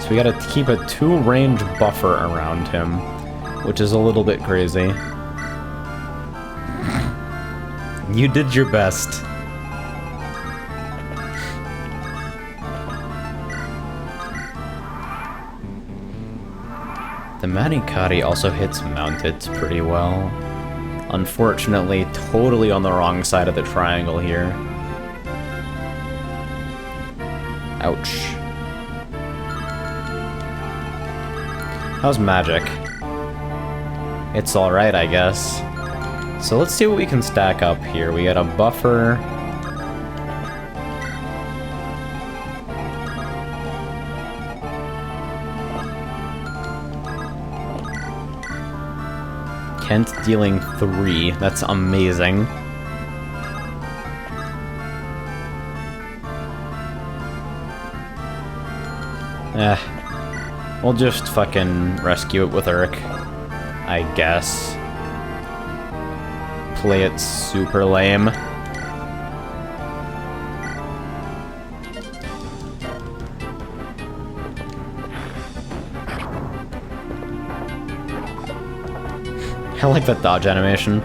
We gotta keep a 2-range buffer around him, which is a little bit crazy. You did your best. The Manikari also hits mounted pretty well. Unfortunately, totally on the wrong side of the triangle here. Ouch. How's magic? It's alright, I guess. So let's see what we can stack up here. We got a buffer. Kent dealing 3. That's amazing. We'll just fucking rescue it with Urk, I guess. Play it super lame. I like that dodge animation.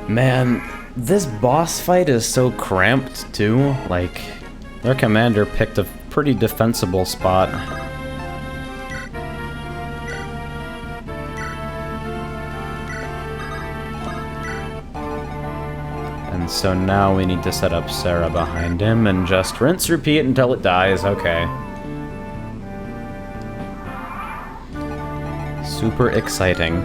Man, this boss fight is so cramped, too. Like, their commander picked a pretty defensible spot. And so now we need to set up Sarah behind him and just rinse, repeat until it dies. Okay. Super exciting.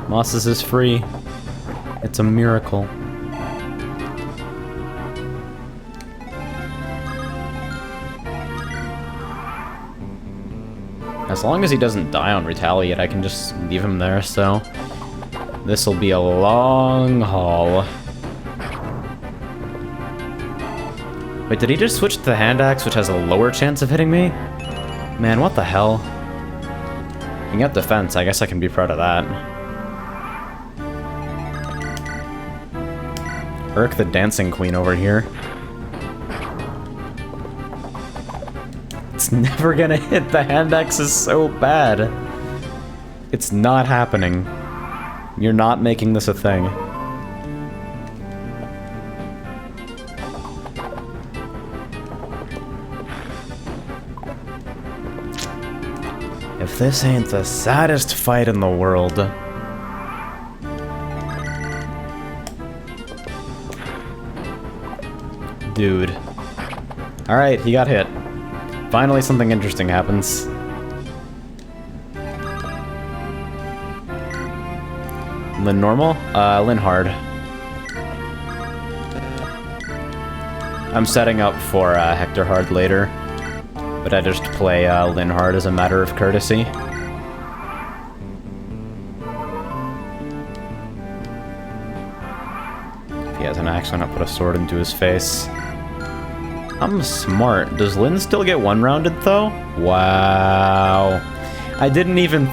Mosses is free. It's a miracle. As long as he doesn't die on Retaliate, I can just leave him there, so... This'll be a long haul. Wait, did he just switch to the hand axe, which has a lower chance of hitting me? Man, what the hell? You can get defense, I guess I can be proud of that. Urk the Dancing Queen over here. It's never gonna hit. The hand axe is so bad. It's not happening. You're not making this a thing. If this ain't the saddest fight in the world... Dude. Alright, he got hit. Finally something interesting happens. Lin normal? Lin hard. I'm setting up for Hector hard later, but I just play Lin hard as a matter of courtesy. If he has an axe, why not put a sword into his face? I'm smart. Does Lin still get one-rounded though? Wow. I didn't even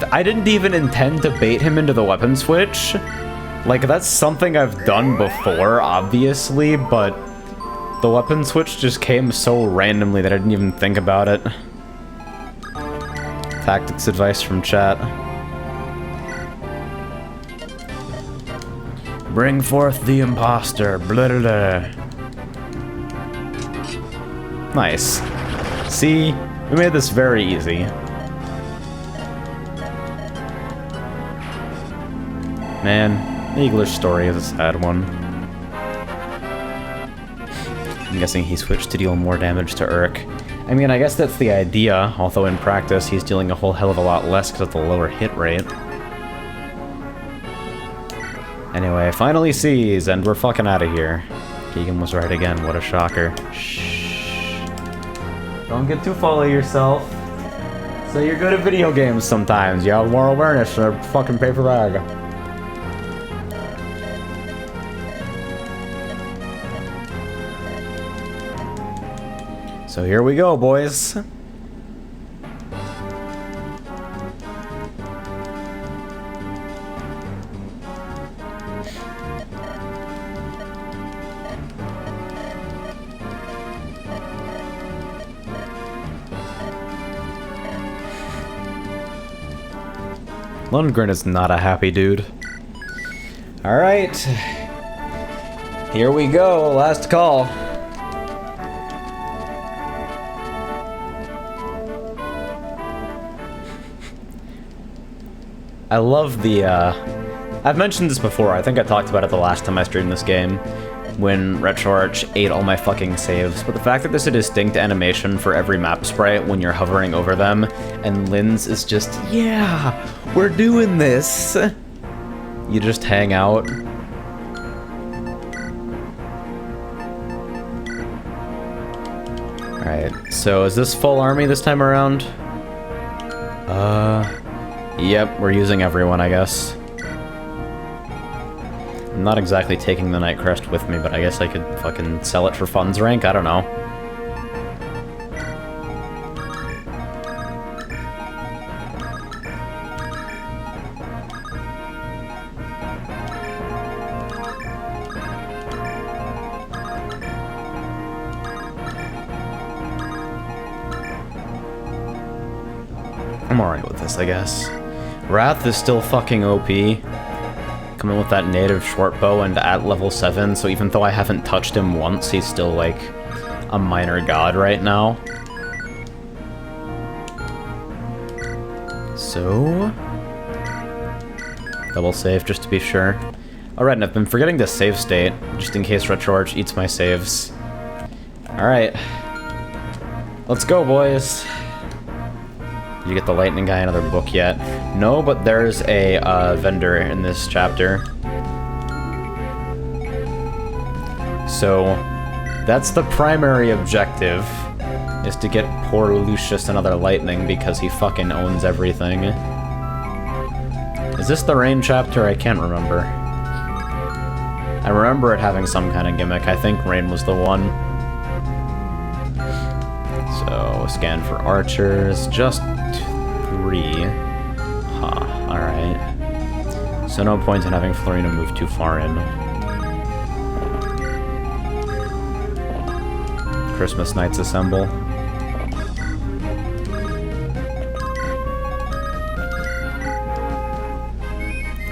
intend to bait him into the weapon switch. Like, that's something I've done before, obviously, but the weapon switch just came so randomly that I didn't even think about it. Tactics advice from chat. Bring forth the imposter. Blah, blah, blah. Nice. See? We made this very easy. Man, the English story is a sad one. I'm guessing he switched to deal more damage to Urk. I mean, I guess that's the idea, although in practice he's dealing a whole hell of a lot less because of the lower hit rate. Anyway, finally sees, and we're fucking out of here. Keegan was right again, what a shocker. Shh. Don't get too full of yourself. So you're good at video games sometimes. You have moral awareness or a fucking paper bag. So here we go, boys. Lundgren is not a happy dude. Alright. Here we go, last call. I love the, I've mentioned this before, I think I talked about it the last time I streamed this game, when RetroArch ate all my fucking saves, but the fact that there's a distinct animation for every map sprite when you're hovering over them, and Lin's is just, yeah, we're doing this! You just hang out. Alright, so is this full army this time around? Yep, we're using everyone, I guess. I'm not exactly taking the Night Crest with me, but I guess I could fucking sell it for funds rank, I don't know. I'm alright with this, I guess. Wrath is still fucking OP. Coming with that native short bow and at level 7, so even though I haven't touched him once, he's still like a minor god right now. So... double save just to be sure. Alright, and I've been forgetting to save state, just in case Retroarch eats my saves. Alright. Let's go, boys. Did you get the lightning guy another book yet? No, but there's a vendor in this chapter. So, that's the primary objective, is to get poor Lucius another lightning because he fucking owns everything. Is this the rain chapter? I can't remember. I remember it having some kind of gimmick. I think rain was the one. So, scan for archers. Just 3. Huh, alright. So no point in having Florina move too far in. Christmas Knights assemble.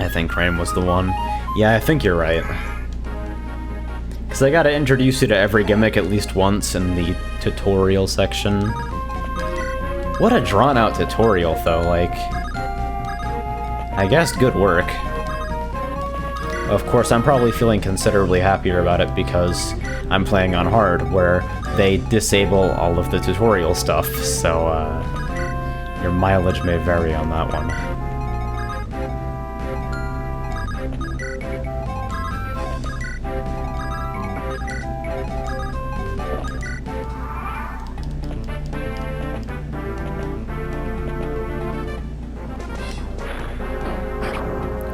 I think rain was the one. Yeah, I think you're right. Because I gotta introduce you to every gimmick at least once in the tutorial section. What a drawn-out tutorial, though, like... I guess good work. Of course, I'm probably feeling considerably happier about it because I'm playing on hard, where they disable all of the tutorial stuff, so, your mileage may vary on that one.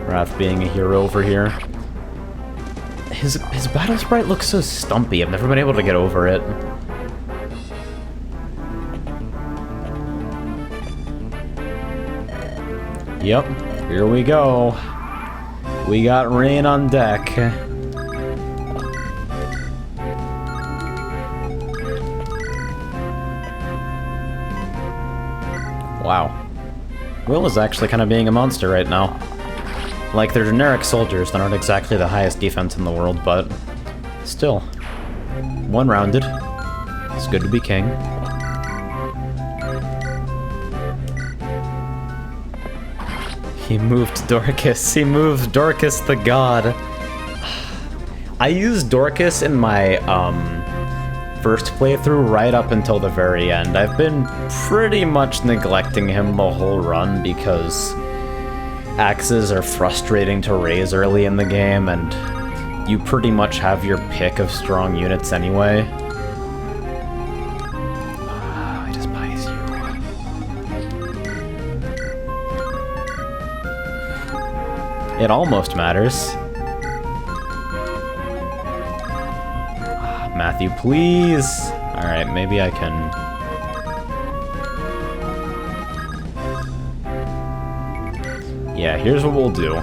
Wrath being a hero over here. His battle sprite looks so stumpy. I've never been able to get over it. Yep, here we go. We got rain on deck. Wow. Will is actually kind of being a monster right now. Like, they're generic soldiers, they're not exactly the highest defense in the world, but still. One-rounded. It's good to be king. He moved Dorcas. He moved Dorcas the god. I used Dorcas in my, first playthrough right up until the very end. I've been pretty much neglecting him the whole run because axes are frustrating to raise early in the game, and you pretty much have your pick of strong units anyway. I despise you. It almost matters. Matthew, please! Alright, maybe I can... Yeah, here's what we'll do.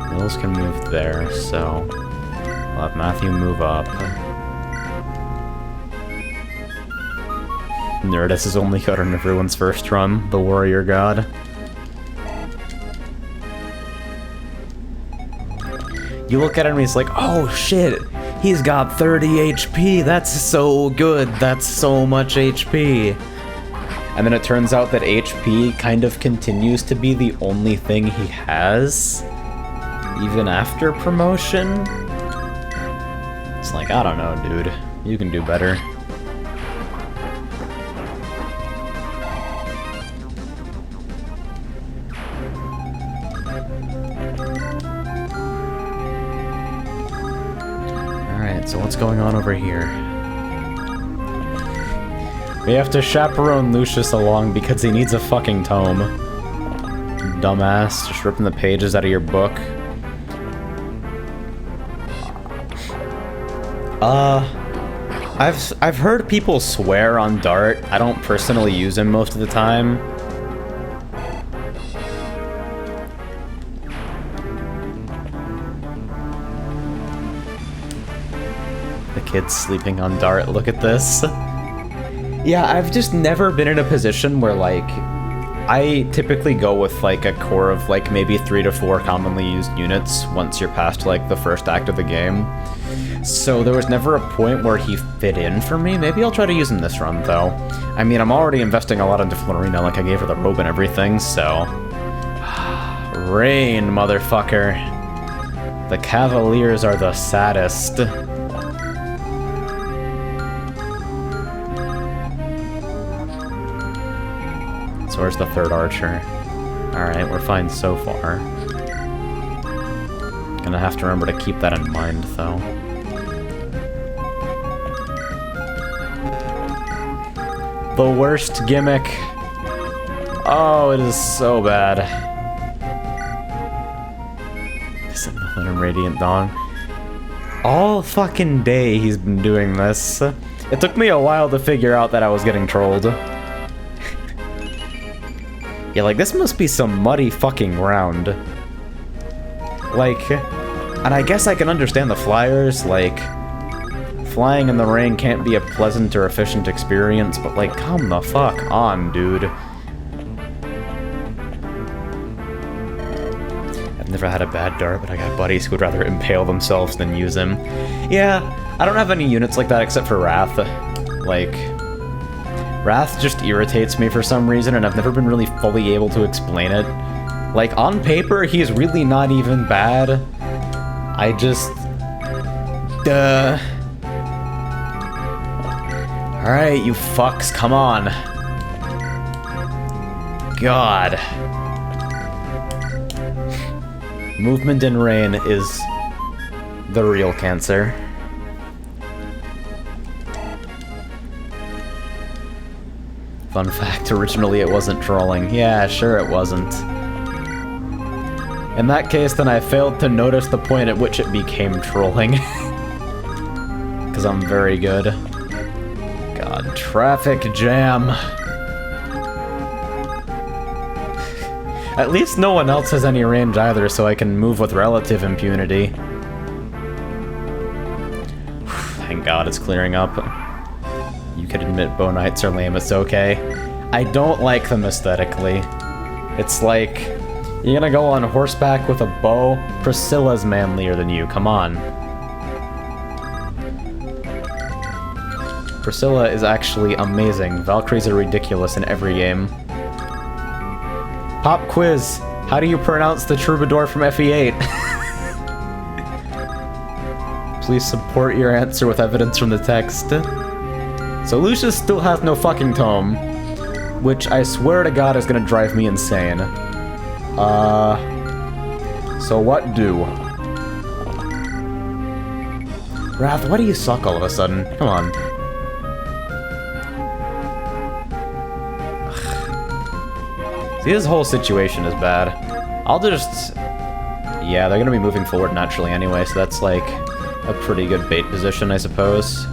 Mills can move there, so... We'll have Matthew move up. Nerdus is only good on everyone's first run, the warrior god. You look at him and he's like, oh shit! He's got 30 HP! That's so good! That's so much HP! And then it turns out that HP kind of continues to be the only thing he has, even after promotion. It's like, I don't know, dude. You can do better. Alright, so what's going on over here? We have to chaperone Lucius along because he needs a fucking tome. Dumbass, just ripping the pages out of your book. I've heard people swear on Dart. I don't personally use him most of the time. The kid's sleeping on Dart, look at this. Yeah, I've just never been in a position where, like, I typically go with like a core of like maybe 3 to 4 commonly used units once you're past like the first act of the game. So there was never a point where he fit in for me. Maybe I'll try to use him this run though. I mean, I'm already investing a lot into Florina, like I gave her the robe and everything, so... Rain, motherfucker. The Cavaliers are the saddest. So where's the third archer? Alright, we're fine so far. Gonna have to remember to keep that in mind, though. The worst gimmick. Oh, it is so bad. Signaling and Radiant Dawn. All fucking day he's been doing this. It took me a while to figure out that I was getting trolled. Yeah, like, this must be some muddy fucking ground. Like, and I guess I can understand the flyers, like, flying in the rain can't be a pleasant or efficient experience, but, like, come the fuck on, dude. I've never had a bad dart, but I got buddies who would rather impale themselves than use him. Yeah, I don't have any units like that except for Wrath. Like... Wrath just irritates me for some reason, and I've never been really fully able to explain it. Like, on paper, he's really not even bad. I just... Duh. Alright, you fucks, come on. God. Movement in rain is the real cancer. Fun fact, originally it wasn't trolling. Yeah, sure it wasn't. In that case, then I failed to notice the point at which it became trolling. Because I'm very good. God, traffic jam. At least no one else has any range either, so I can move with relative impunity. Thank God it's clearing up. You could admit bow knights are lame, it's okay. I don't like them aesthetically. It's like, you're gonna go on horseback with a bow? Priscilla's manlier than you, come on. Priscilla is actually amazing. Valkyries are ridiculous in every game. Pop quiz! How do you pronounce the troubadour from FE8? Please support your answer with evidence from the text. So Lucius still has no fucking tome, which I swear to God is gonna drive me insane. So what do? Wrath, why do you suck all of a sudden? Come on. See, this whole situation is bad. I'll just... Yeah, they're gonna be moving forward naturally anyway, so that's like a pretty good bait position, I suppose.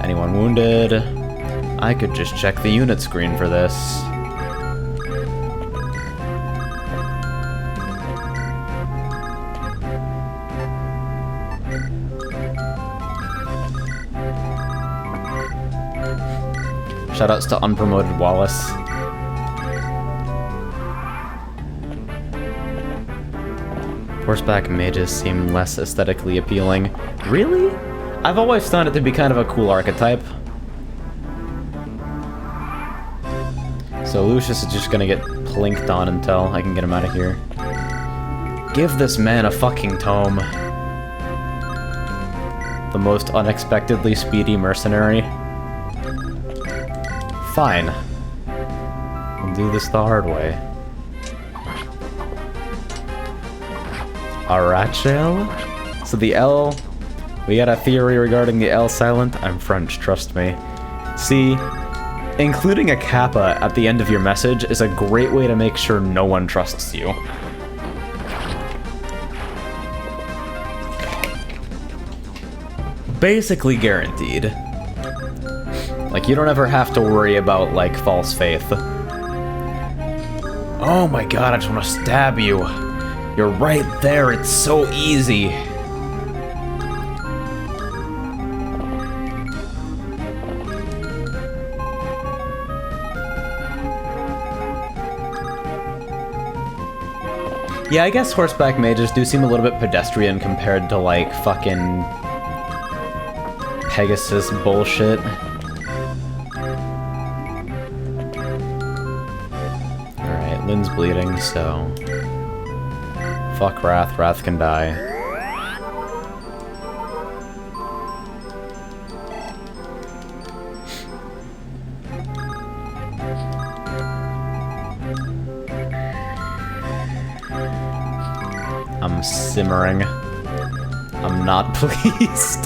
Anyone wounded? I could just check the unit screen for this. Shoutouts to unpromoted Wallace. Horseback mages seem less aesthetically appealing. Really? I've always found it to be kind of a cool archetype. So Lucius is just gonna get plinked on until I can get him out of here. Give this man a fucking tome. The most unexpectedly speedy mercenary. Fine. We'll do this the hard way. Arachel? So the L... We got a theory regarding the L silent. I'm French, trust me. See, including a kappa at the end of your message is a great way to make sure no one trusts you. Basically guaranteed. Like, you don't ever have to worry about, like, false faith. Oh my god, I just want to stab you. You're right there, it's so easy. Yeah, I guess horseback mages do seem a little bit pedestrian compared to, like, fucking Pegasus bullshit. Alright, Lynn's bleeding, so... Fuck Wrath, Wrath can die. I'm simmering. I'm not pleased.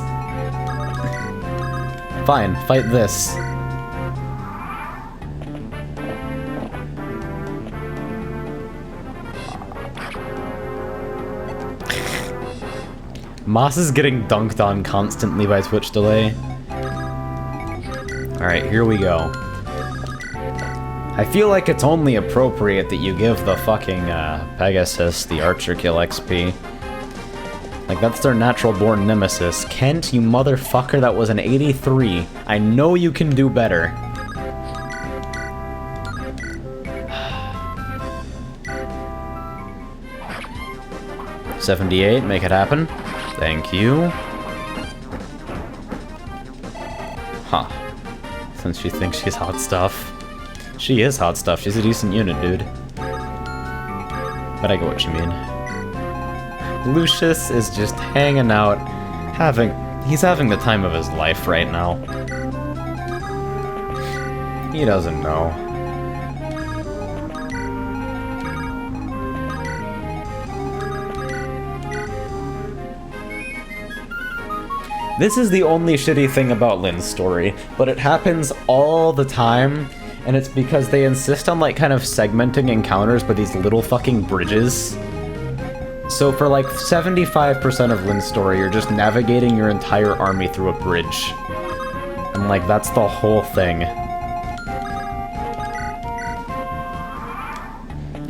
Fine, fight this. Moss is getting dunked on constantly by Twitch delay. Alright, here we go. I feel like it's only appropriate that you give the fucking Pegasus the Archer Kill XP. Like, that's their natural-born nemesis. Kent, you motherfucker, that was an 83. I know you can do better. $78, make it happen. Thank you. Huh. Since she thinks she's hot stuff. She is hot stuff. She's a decent unit, dude. But I get what you mean. Lucius is just hanging out, he's having the time of his life right now. He doesn't know. This is the only shitty thing about Lynn's story, but it happens all the time, and it's because they insist on, like, kind of segmenting encounters by these little fucking bridges. So for, like, 75% of Lynn's story, you're just navigating your entire army through a bridge. And, like, that's the whole thing.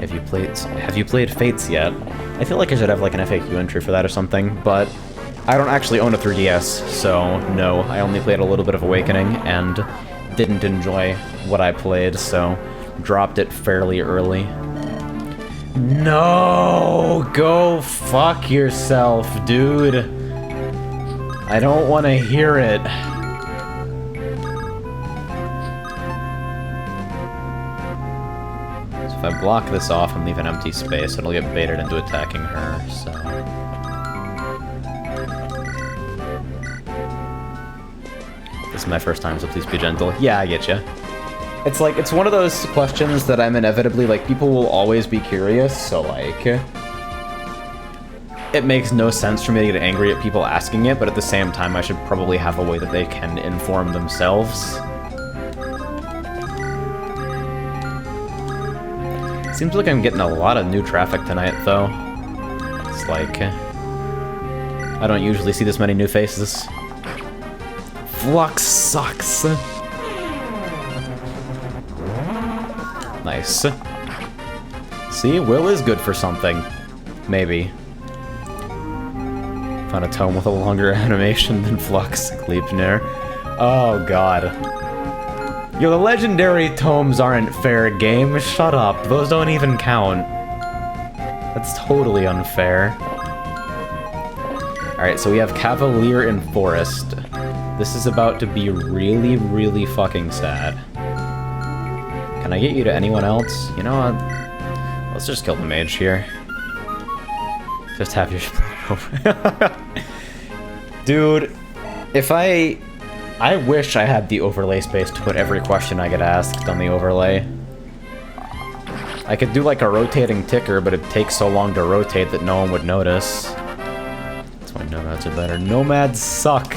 Have you played Fates yet? I feel like I should have, like, an FAQ entry for that or something, but I don't actually own a 3DS, so no, I only played a little bit of Awakening, and didn't enjoy what I played, so dropped it fairly early. No! Go fuck yourself, dude! I don't want to hear it. So if I block this off and leave an empty space, it'll get baited into attacking her, so... This is my first time, so please be gentle. Yeah, I get you. It's like, it's one of those questions that I'm inevitably, like, people will always be curious, so, like... It makes no sense for me to get angry at people asking it, but at the same time, I should probably have a way that they can inform themselves. Seems like I'm getting a lot of new traffic tonight, though. It's like... I don't usually see this many new faces. Flux sucks. Nice. See, Will is good for something. Maybe. Found a tome with a longer animation than Flux, Gleipnir. Oh god. Yo, the legendary tomes aren't fair game. Shut up. Those don't even count. That's totally unfair. Alright, so we have Cavalier in Forest. This is about to be really, really fucking sad. Can I get you to anyone else? You know what? Let's just kill the mage here. Just have your over. Dude, if I wish I had the overlay space to put every question I get asked on the overlay. I could do like a rotating ticker, but it takes so long to rotate that no one would notice. That's why nomads are better. Nomads suck.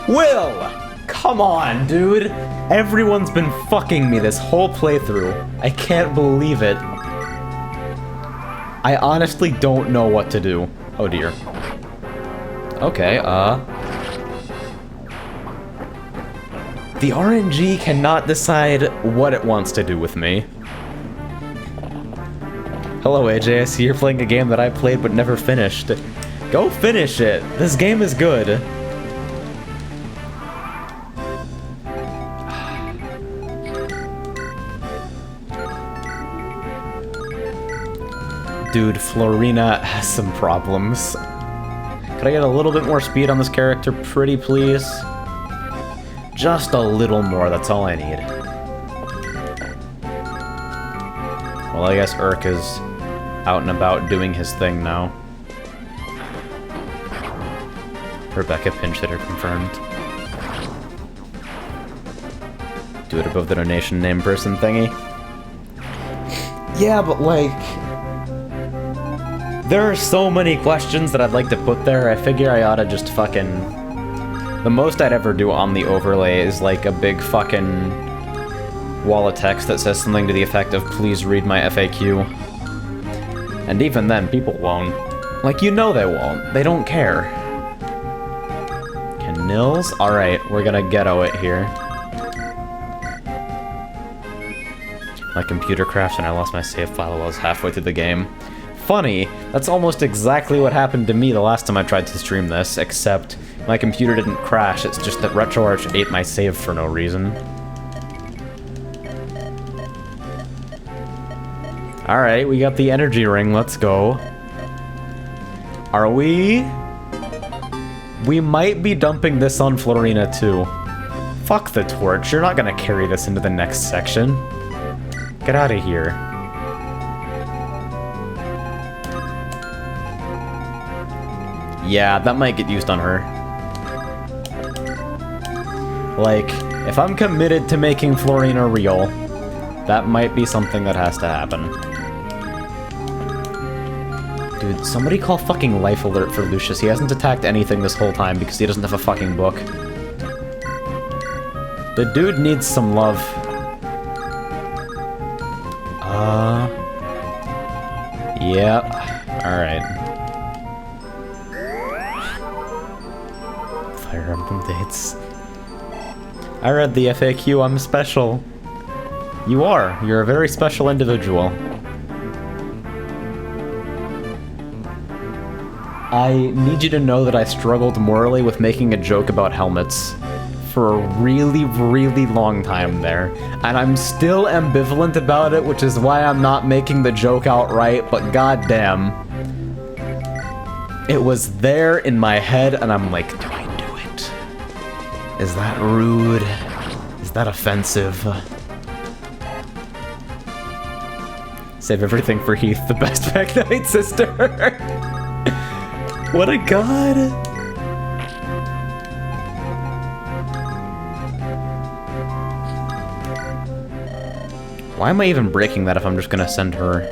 Will! Come on, dude! Everyone's been fucking me this whole playthrough. I can't believe it. I honestly don't know what to do. Oh dear. Okay, the RNG cannot decide what it wants to do with me. Hello, AJ. I see you're playing a game that I played but never finished. Go finish it! This game is good. Dude, Florina has some problems. Could I get a little bit more speed on this character, pretty please? Just a little more, that's all I need. Well, I guess Urk is out and about doing his thing now. Rebecca pinch hitter confirmed. Do it above the donation name person thingy. Yeah, but like... there are so many questions that I'd like to put there, I figure I oughta just fucking... the most I'd ever do on the overlay is like a big fucking wall of text that says something to the effect of please read my FAQ. And even then, people won't. Like, you know they won't. They don't care. Can Nils? Alright, we're gonna ghetto it here. My computer crashed and I lost my save file while I was halfway through the game. Funny, that's almost exactly what happened to me the last time I tried to stream this, except my computer didn't crash, it's just that RetroArch ate my save for no reason. Alright, we got the energy ring, let's go. Are we? We might be dumping this on Florina too. Fuck the torch, you're not gonna carry this into the next section. Get out of here. Yeah, that might get used on her. Like, if I'm committed to making Florina real, that might be something that has to happen. Dude, somebody call fucking life alert for Lucius. He hasn't attacked anything this whole time because he doesn't have a fucking book. The dude needs some love. Yep. Alright. Fire Emblem dates. I read the FAQ, I'm special. You are. You're a very special individual. I need you to know that I struggled morally with making a joke about helmets for a really, really long time there. And I'm still ambivalent about it, which is why I'm not making the joke outright, but goddamn. It was there in my head, and I'm like, do I do it? Is that rude? Is that offensive? Save everything for Heath, the best Magnite sister. What a god. Why am I even breaking that if I'm just gonna send her?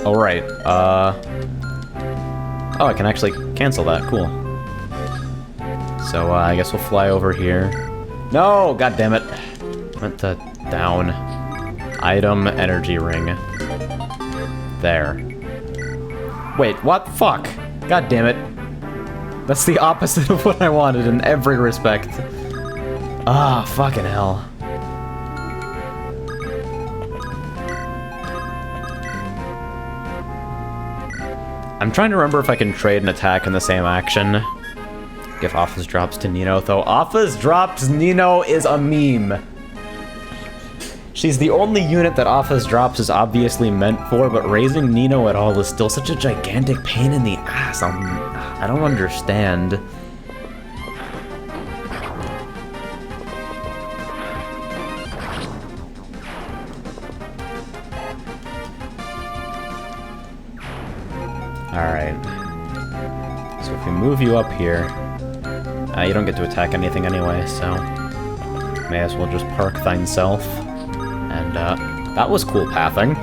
Oh, right. Oh, I can actually cancel that. Cool. So, I guess we'll fly over here. No! God damn it. Went to down. Item, energy ring. There. Wait, what? Fuck! God damn it. That's the opposite of what I wanted in every respect. Ah, fucking hell. I'm trying to remember if I can trade an attack in the same action. Give Offa's drops to Nino, though Offa's drops Nino is a meme. She's the only unit that Offa's drops is obviously meant for, but raising Nino at all is still such a gigantic pain in the ass. I don't understand. Alright. So if we move you up here, you don't get to attack anything anyway, so may as well just park thine self. And that was cool pathing.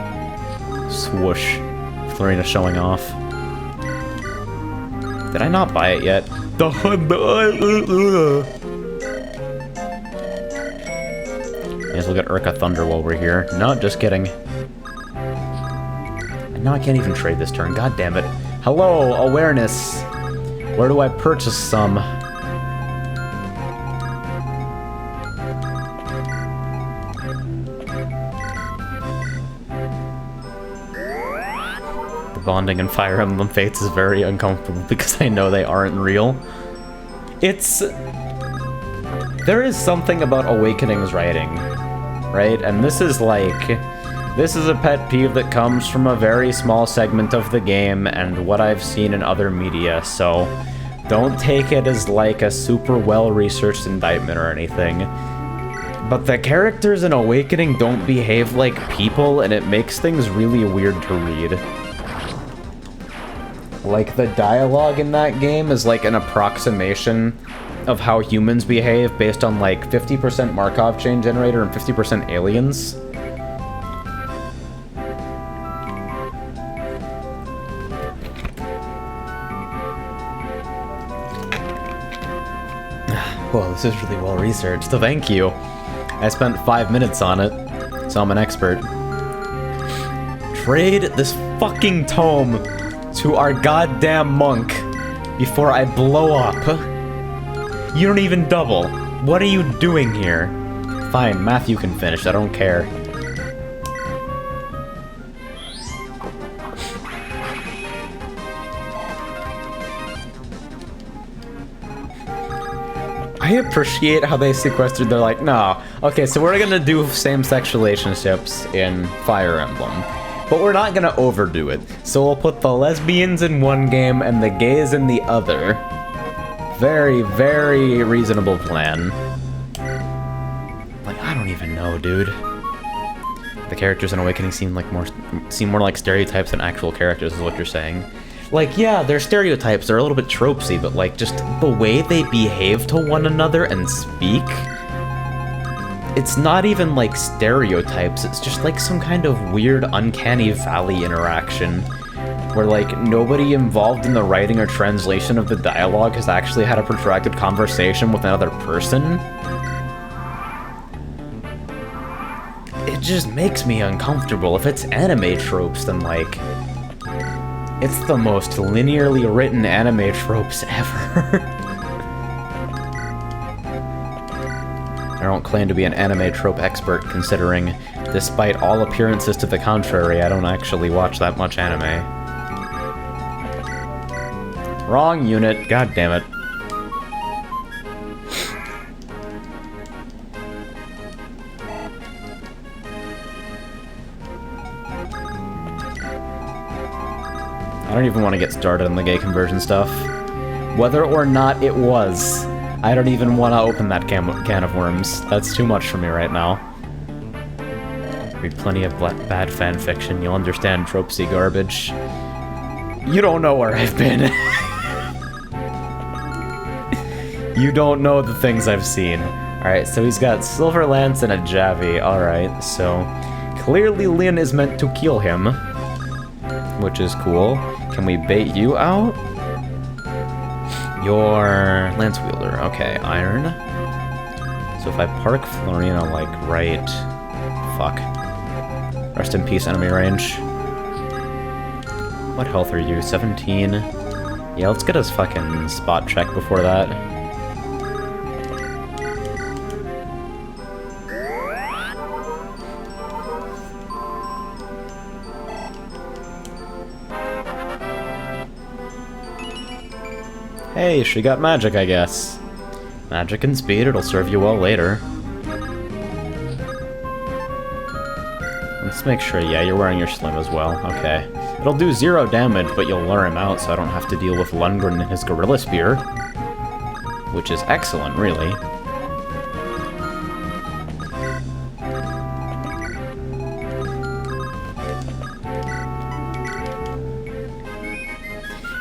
Swoosh. Florina showing off. Did I not buy it yet? May as well get Urka Thunder while we're here. No, just kidding. And now I can't even trade this turn. God damn it. Hello, awareness. Where do I purchase some? The bonding in Fire Emblem Fates is very uncomfortable because I know they aren't real. There is something about Awakening's writing, right? And this This is a pet peeve that comes from a very small segment of the game and what I've seen in other media, so don't take it as like a super well-researched indictment or anything. But the characters in Awakening don't behave like people, and it makes things really weird to read. Like, the dialogue in that game is like an approximation of how humans behave based on like 50% Markov chain generator and 50% aliens. Whoa, this is really well researched, so thank you. I spent 5 minutes on it, so I'm an expert. Trade this fucking tome to our goddamn monk before I blow up. You don't even double. What are you doing here? Fine, Matthew can finish, I don't care. I appreciate how they sequestered, they're like, no, okay, so we're gonna do same-sex relationships in Fire Emblem, but we're not gonna overdo it. So we'll put the lesbians in one game and the gays in the other. Very, very reasonable plan. Like, I don't even know, dude. The characters in Awakening seem more like stereotypes than actual characters, is what you're saying. Like, yeah, they're stereotypes, they're a little bit tropesy, but like, just the way they behave to one another and speak, it's not even like stereotypes, it's just like some kind of weird uncanny valley interaction, where like, nobody involved in the writing or translation of the dialogue has actually had a protracted conversation with another person. It just makes me uncomfortable. If it's anime tropes, then like, it's the most linearly written anime tropes ever. I don't claim to be an anime trope expert, considering, despite all appearances to the contrary, I don't actually watch that much anime. Wrong unit, god damn it. I don't even want to get started on the gay conversion stuff. Whether or not it was, I don't even want to open that can of worms. That's too much for me right now. Read plenty of bad fanfiction, you'll understand tropesy garbage. You don't know where I've been. You don't know the things I've seen. Alright, so he's got Silver Lance and a Javi. Alright, so clearly Lyn is meant to kill him, which is cool. Can we bait you out? You're Lance Wielder. Okay, Iron. So if I park Florina, like, right... Fuck. Rest in peace, enemy range. What health are you? 17? Yeah, let's get his fucking spot check before that. Hey, she got magic, I guess. Magic and speed, it'll serve you well later. Let's make sure, yeah, you're wearing your slim as well. Okay. It'll do 0 damage, but you'll lure him out so I don't have to deal with Lundgren and his Gorilla Spear. Which is excellent, really.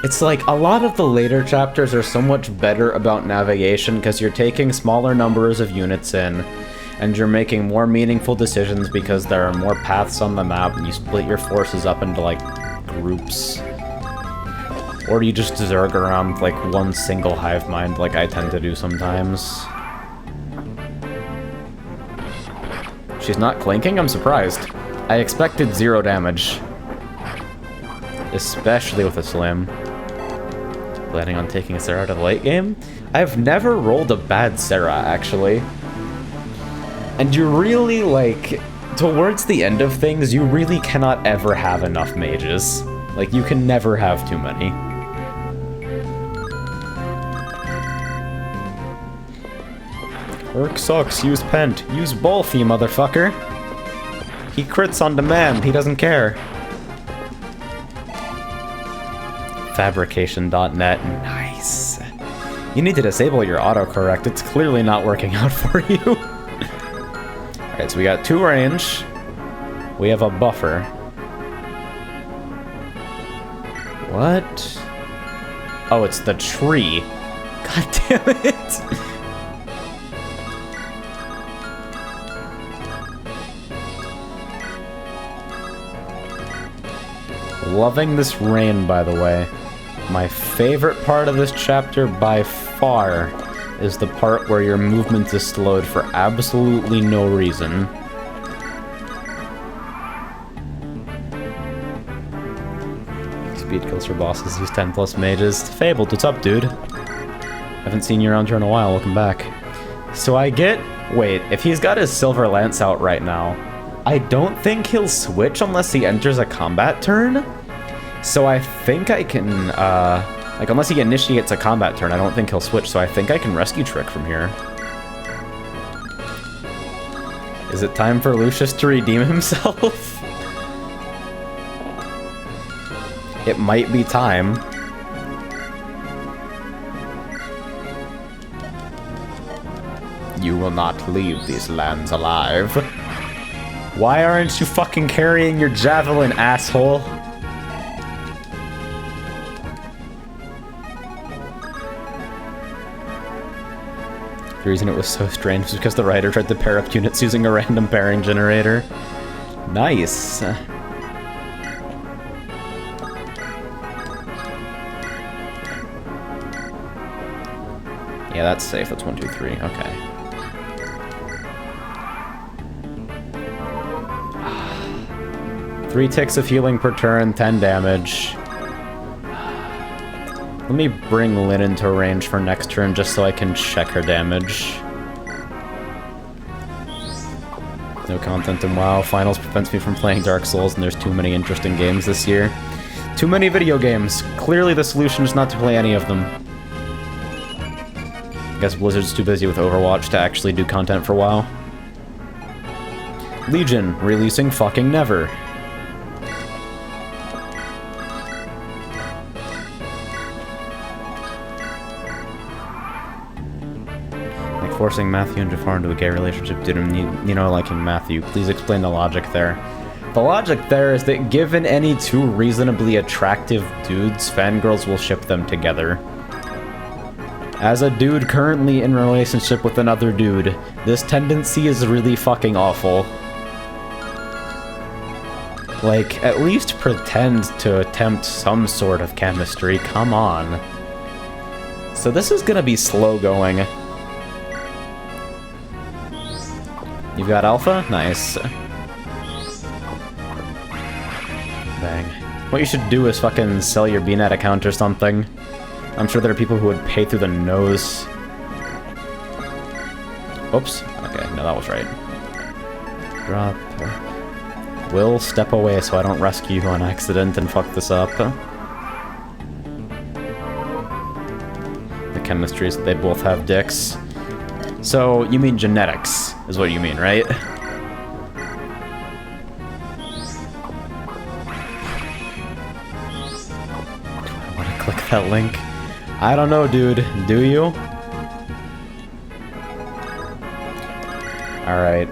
It's like, a lot of the later chapters are so much better about navigation because you're taking smaller numbers of units in, and you're making more meaningful decisions because there are more paths on the map, and you split your forces up into, like, groups. Or you just zerg around, like, one single hive mind, like I tend to do sometimes. She's not clinking? I'm surprised. I expected 0 damage. Especially with a slim. Planning on taking Sarah to the late game? I've never rolled a bad Sarah, actually. And you really, like, towards the end of things, you really cannot ever have enough mages. Like, you can never have too many. Urk sucks, use Pent. Use both, you motherfucker. He crits on demand. He doesn't care. Fabrication.net. Nice. You need to disable your autocorrect. It's clearly not working out for you. Alright, so we got 2 range. We have a buffer. What? Oh, it's the tree. God damn it. Loving this rain, by the way. My favorite part of this chapter by far is the part where your movement is slowed for absolutely no reason. Speed kills for bosses, use 10 plus mages. Fabled, what's up, dude? Haven't seen you around here in a while, welcome back. So I get... Wait, if he's got his silver lance out right now, I don't think he'll switch unless he enters a combat turn. So I think I can, like, unless he initiates a combat turn, I don't think he'll switch, so I think I can rescue Trick from here. Is it time for Lucius to redeem himself? It might be time. You will not leave these lands alive. Why aren't you fucking carrying your javelin, asshole? The reason it was so strange was because the writer tried to pair up units using a random pairing generator. Nice. Yeah, that's safe. That's 1, 2, 3. Okay. Three ticks of healing per turn, 10 damage. Let me bring Lynn into range for next turn just so I can check her damage. No content in WoW. Finals prevents me from playing Dark Souls, and there's too many interesting games this year. Too many video games. Clearly the solution is not to play any of them. I guess Blizzard's too busy with Overwatch to actually do content for WoW. Legion, releasing fucking never. Forcing Matthew and Jafar into a gay relationship did him, you know, liking Matthew. Please explain the logic there. The logic there is that given any 2 reasonably attractive dudes, fangirls will ship them together. As a dude currently in a relationship with another dude, this tendency is really fucking awful. Like, at least pretend to attempt some sort of chemistry, come on. So this is gonna be slow going. You've got Alpha? Nice. Bang. What you should do is fucking sell your BNet account or something. I'm sure there are people who would pay through the nose. Oops. Okay, no, that was right. Drop. Will, step away so I don't rescue you on accident and fuck this up. The chemistry is that they both have dicks. So, you mean genetics, is what you mean, right? Do I want to click that link? I don't know, dude. Do you? Alright.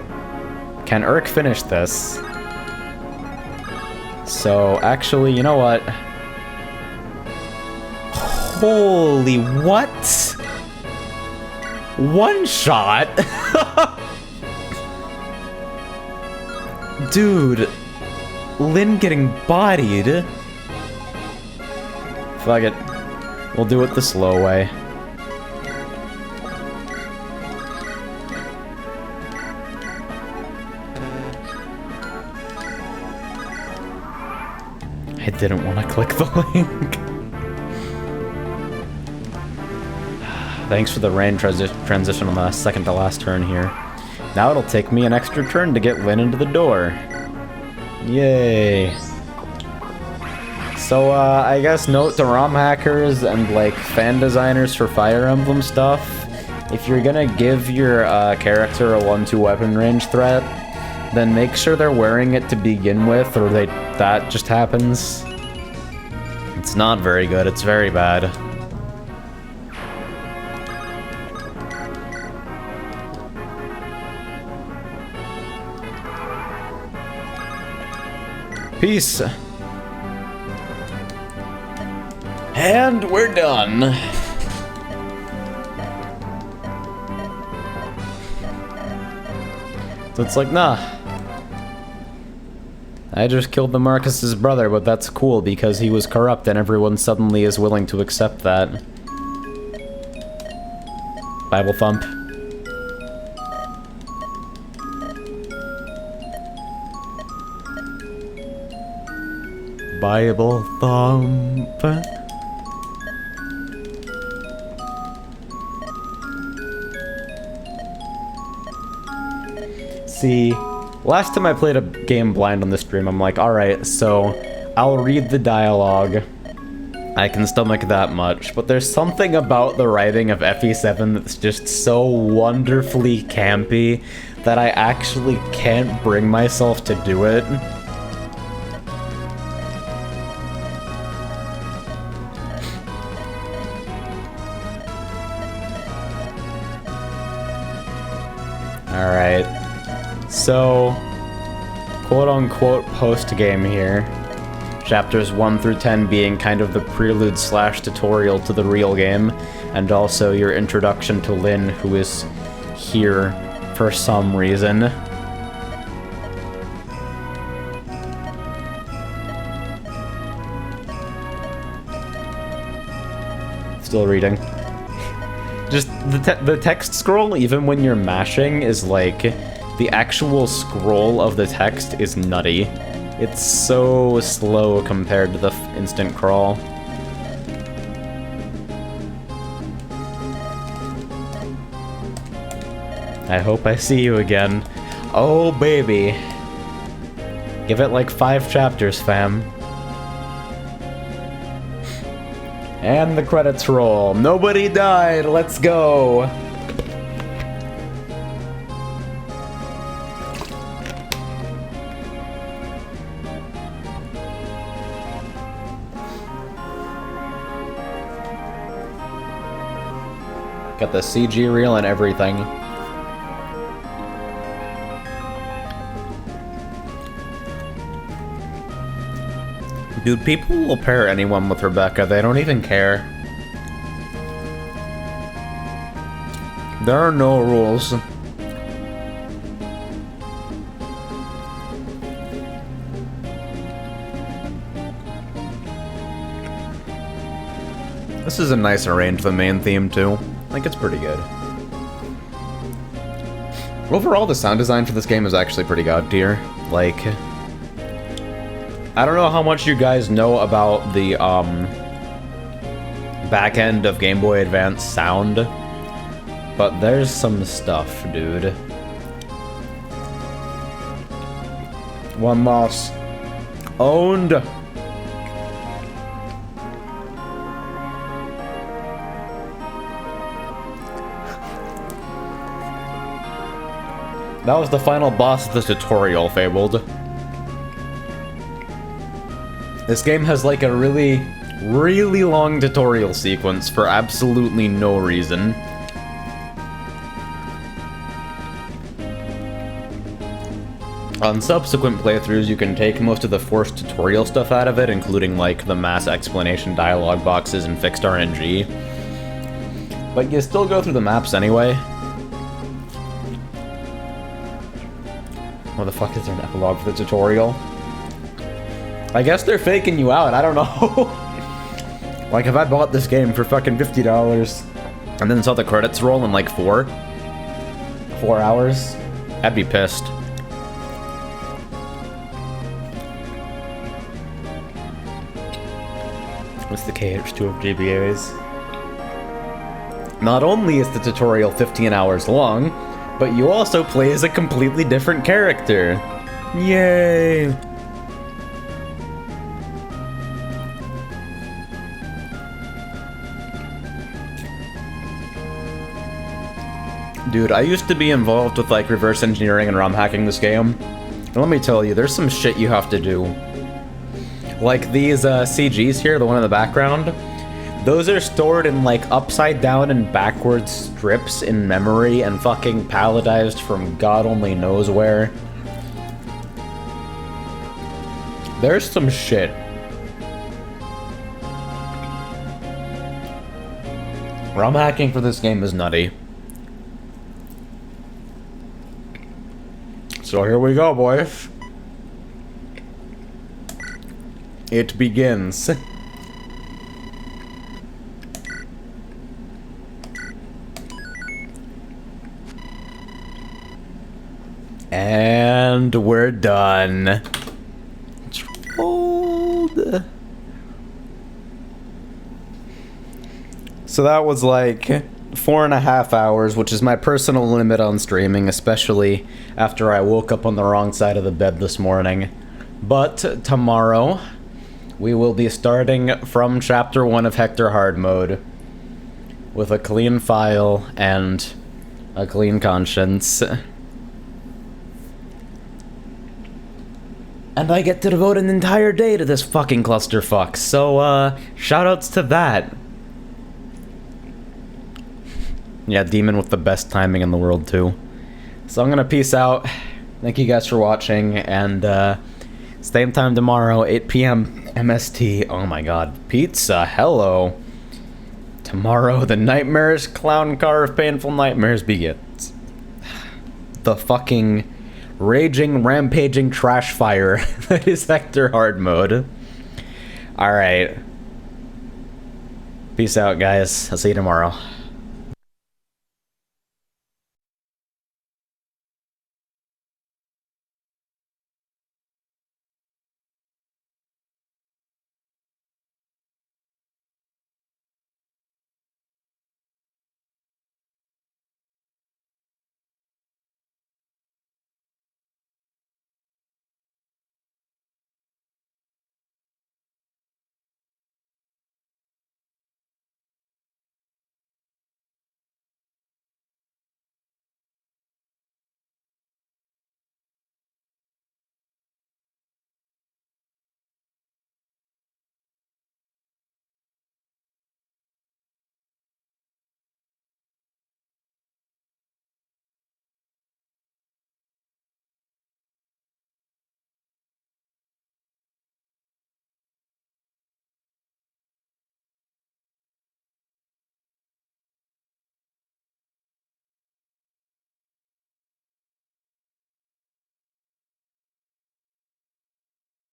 Can Urk finish this? So, actually, you know what? Holy what? One shot? Dude. Lynn getting bodied? Fuck it. We'll do it the slow way. I didn't want to click the link. Thanks for the rain transition on the second to last turn here. Now it'll take me an extra turn to get Lynn into the door. Yay. So, I guess note to ROM hackers and, like, fan designers for Fire Emblem stuff. If you're gonna give your character a 1-2 weapon range threat, then make sure they're wearing it to begin with, or that just happens. It's not very good, it's very bad. Peace. And we're done. So it's like, nah. I just killed the Marcus's brother, but that's cool because he was corrupt and everyone suddenly is willing to accept that. Bible thump. Bible thump. See, last time I played a game blind on the stream, I'm like, alright, so I'll read the dialogue. I can stomach that much, but there's something about the writing of FE7 that's just so wonderfully campy that I actually can't bring myself to do it. Alright. So, quote-unquote post-game here. Chapters 1 through 10 being kind of the prelude/tutorial to the real game, and also your introduction to Lynn, who is here for some reason. Still reading. Just the text scroll, even when you're mashing, is like... the actual scroll of the text is nutty. It's so slow compared to the instant crawl. I hope I see you again. Oh, baby. Give it like 5 chapters, fam. And the credits roll. Nobody died, let's go! Got the CG reel and everything. Dude, people will pair anyone with Rebecca. They don't even care. There are no rules. This is a nice arrange the main theme too. Like, it's pretty good. Overall, the sound design for this game is actually pretty god tier. Like, I don't know how much you guys know about the back end of Game Boy Advance sound, but there's some stuff, dude. One loss. Owned. That was the final boss of the tutorial, Fabled. This game has like a really, really long tutorial sequence for absolutely no reason. On subsequent playthroughs, you can take most of the forced tutorial stuff out of it, including like the mass explanation dialogue boxes and fixed RNG. But you still go through the maps anyway. What the fuck is there an epilogue for the tutorial? I guess they're faking you out, I don't know. Like, if I bought this game for fucking $50 and then saw the credits roll in like 4 hours, I'd be pissed. What's the KH2 of GBAs? Not only is the tutorial 15 hours long, but you also play as a completely different character. Yay! Dude, I used to be involved with, like, reverse engineering and ROM hacking this game. And let me tell you, there's some shit you have to do. Like, these, CGs here, the one in the background, those are stored in, like, upside down and backwards strips in memory and fucking palletized from God only knows where. There's some shit. ROM hacking for this game is nutty. So here we go, boys. It begins. And we're done. Trolled. So that was like 4.5 hours, which is my personal limit on streaming, especially after I woke up on the wrong side of the bed this morning. But tomorrow, we will be starting from Chapter 1 of Hector Hard Mode with a clean file and a clean conscience. And I get to devote an entire day to this fucking clusterfuck, so, shoutouts to that. Yeah, Demon with the best timing in the world, too. So I'm gonna peace out. Thank you guys for watching, and, same time tomorrow, 8 p.m. MST. Oh my god. Pizza, hello. Tomorrow, the nightmares clown car of painful nightmares begins. The fucking raging, rampaging trash fire that is Hector Hard Mode. Alright. Peace out, guys. I'll see you tomorrow.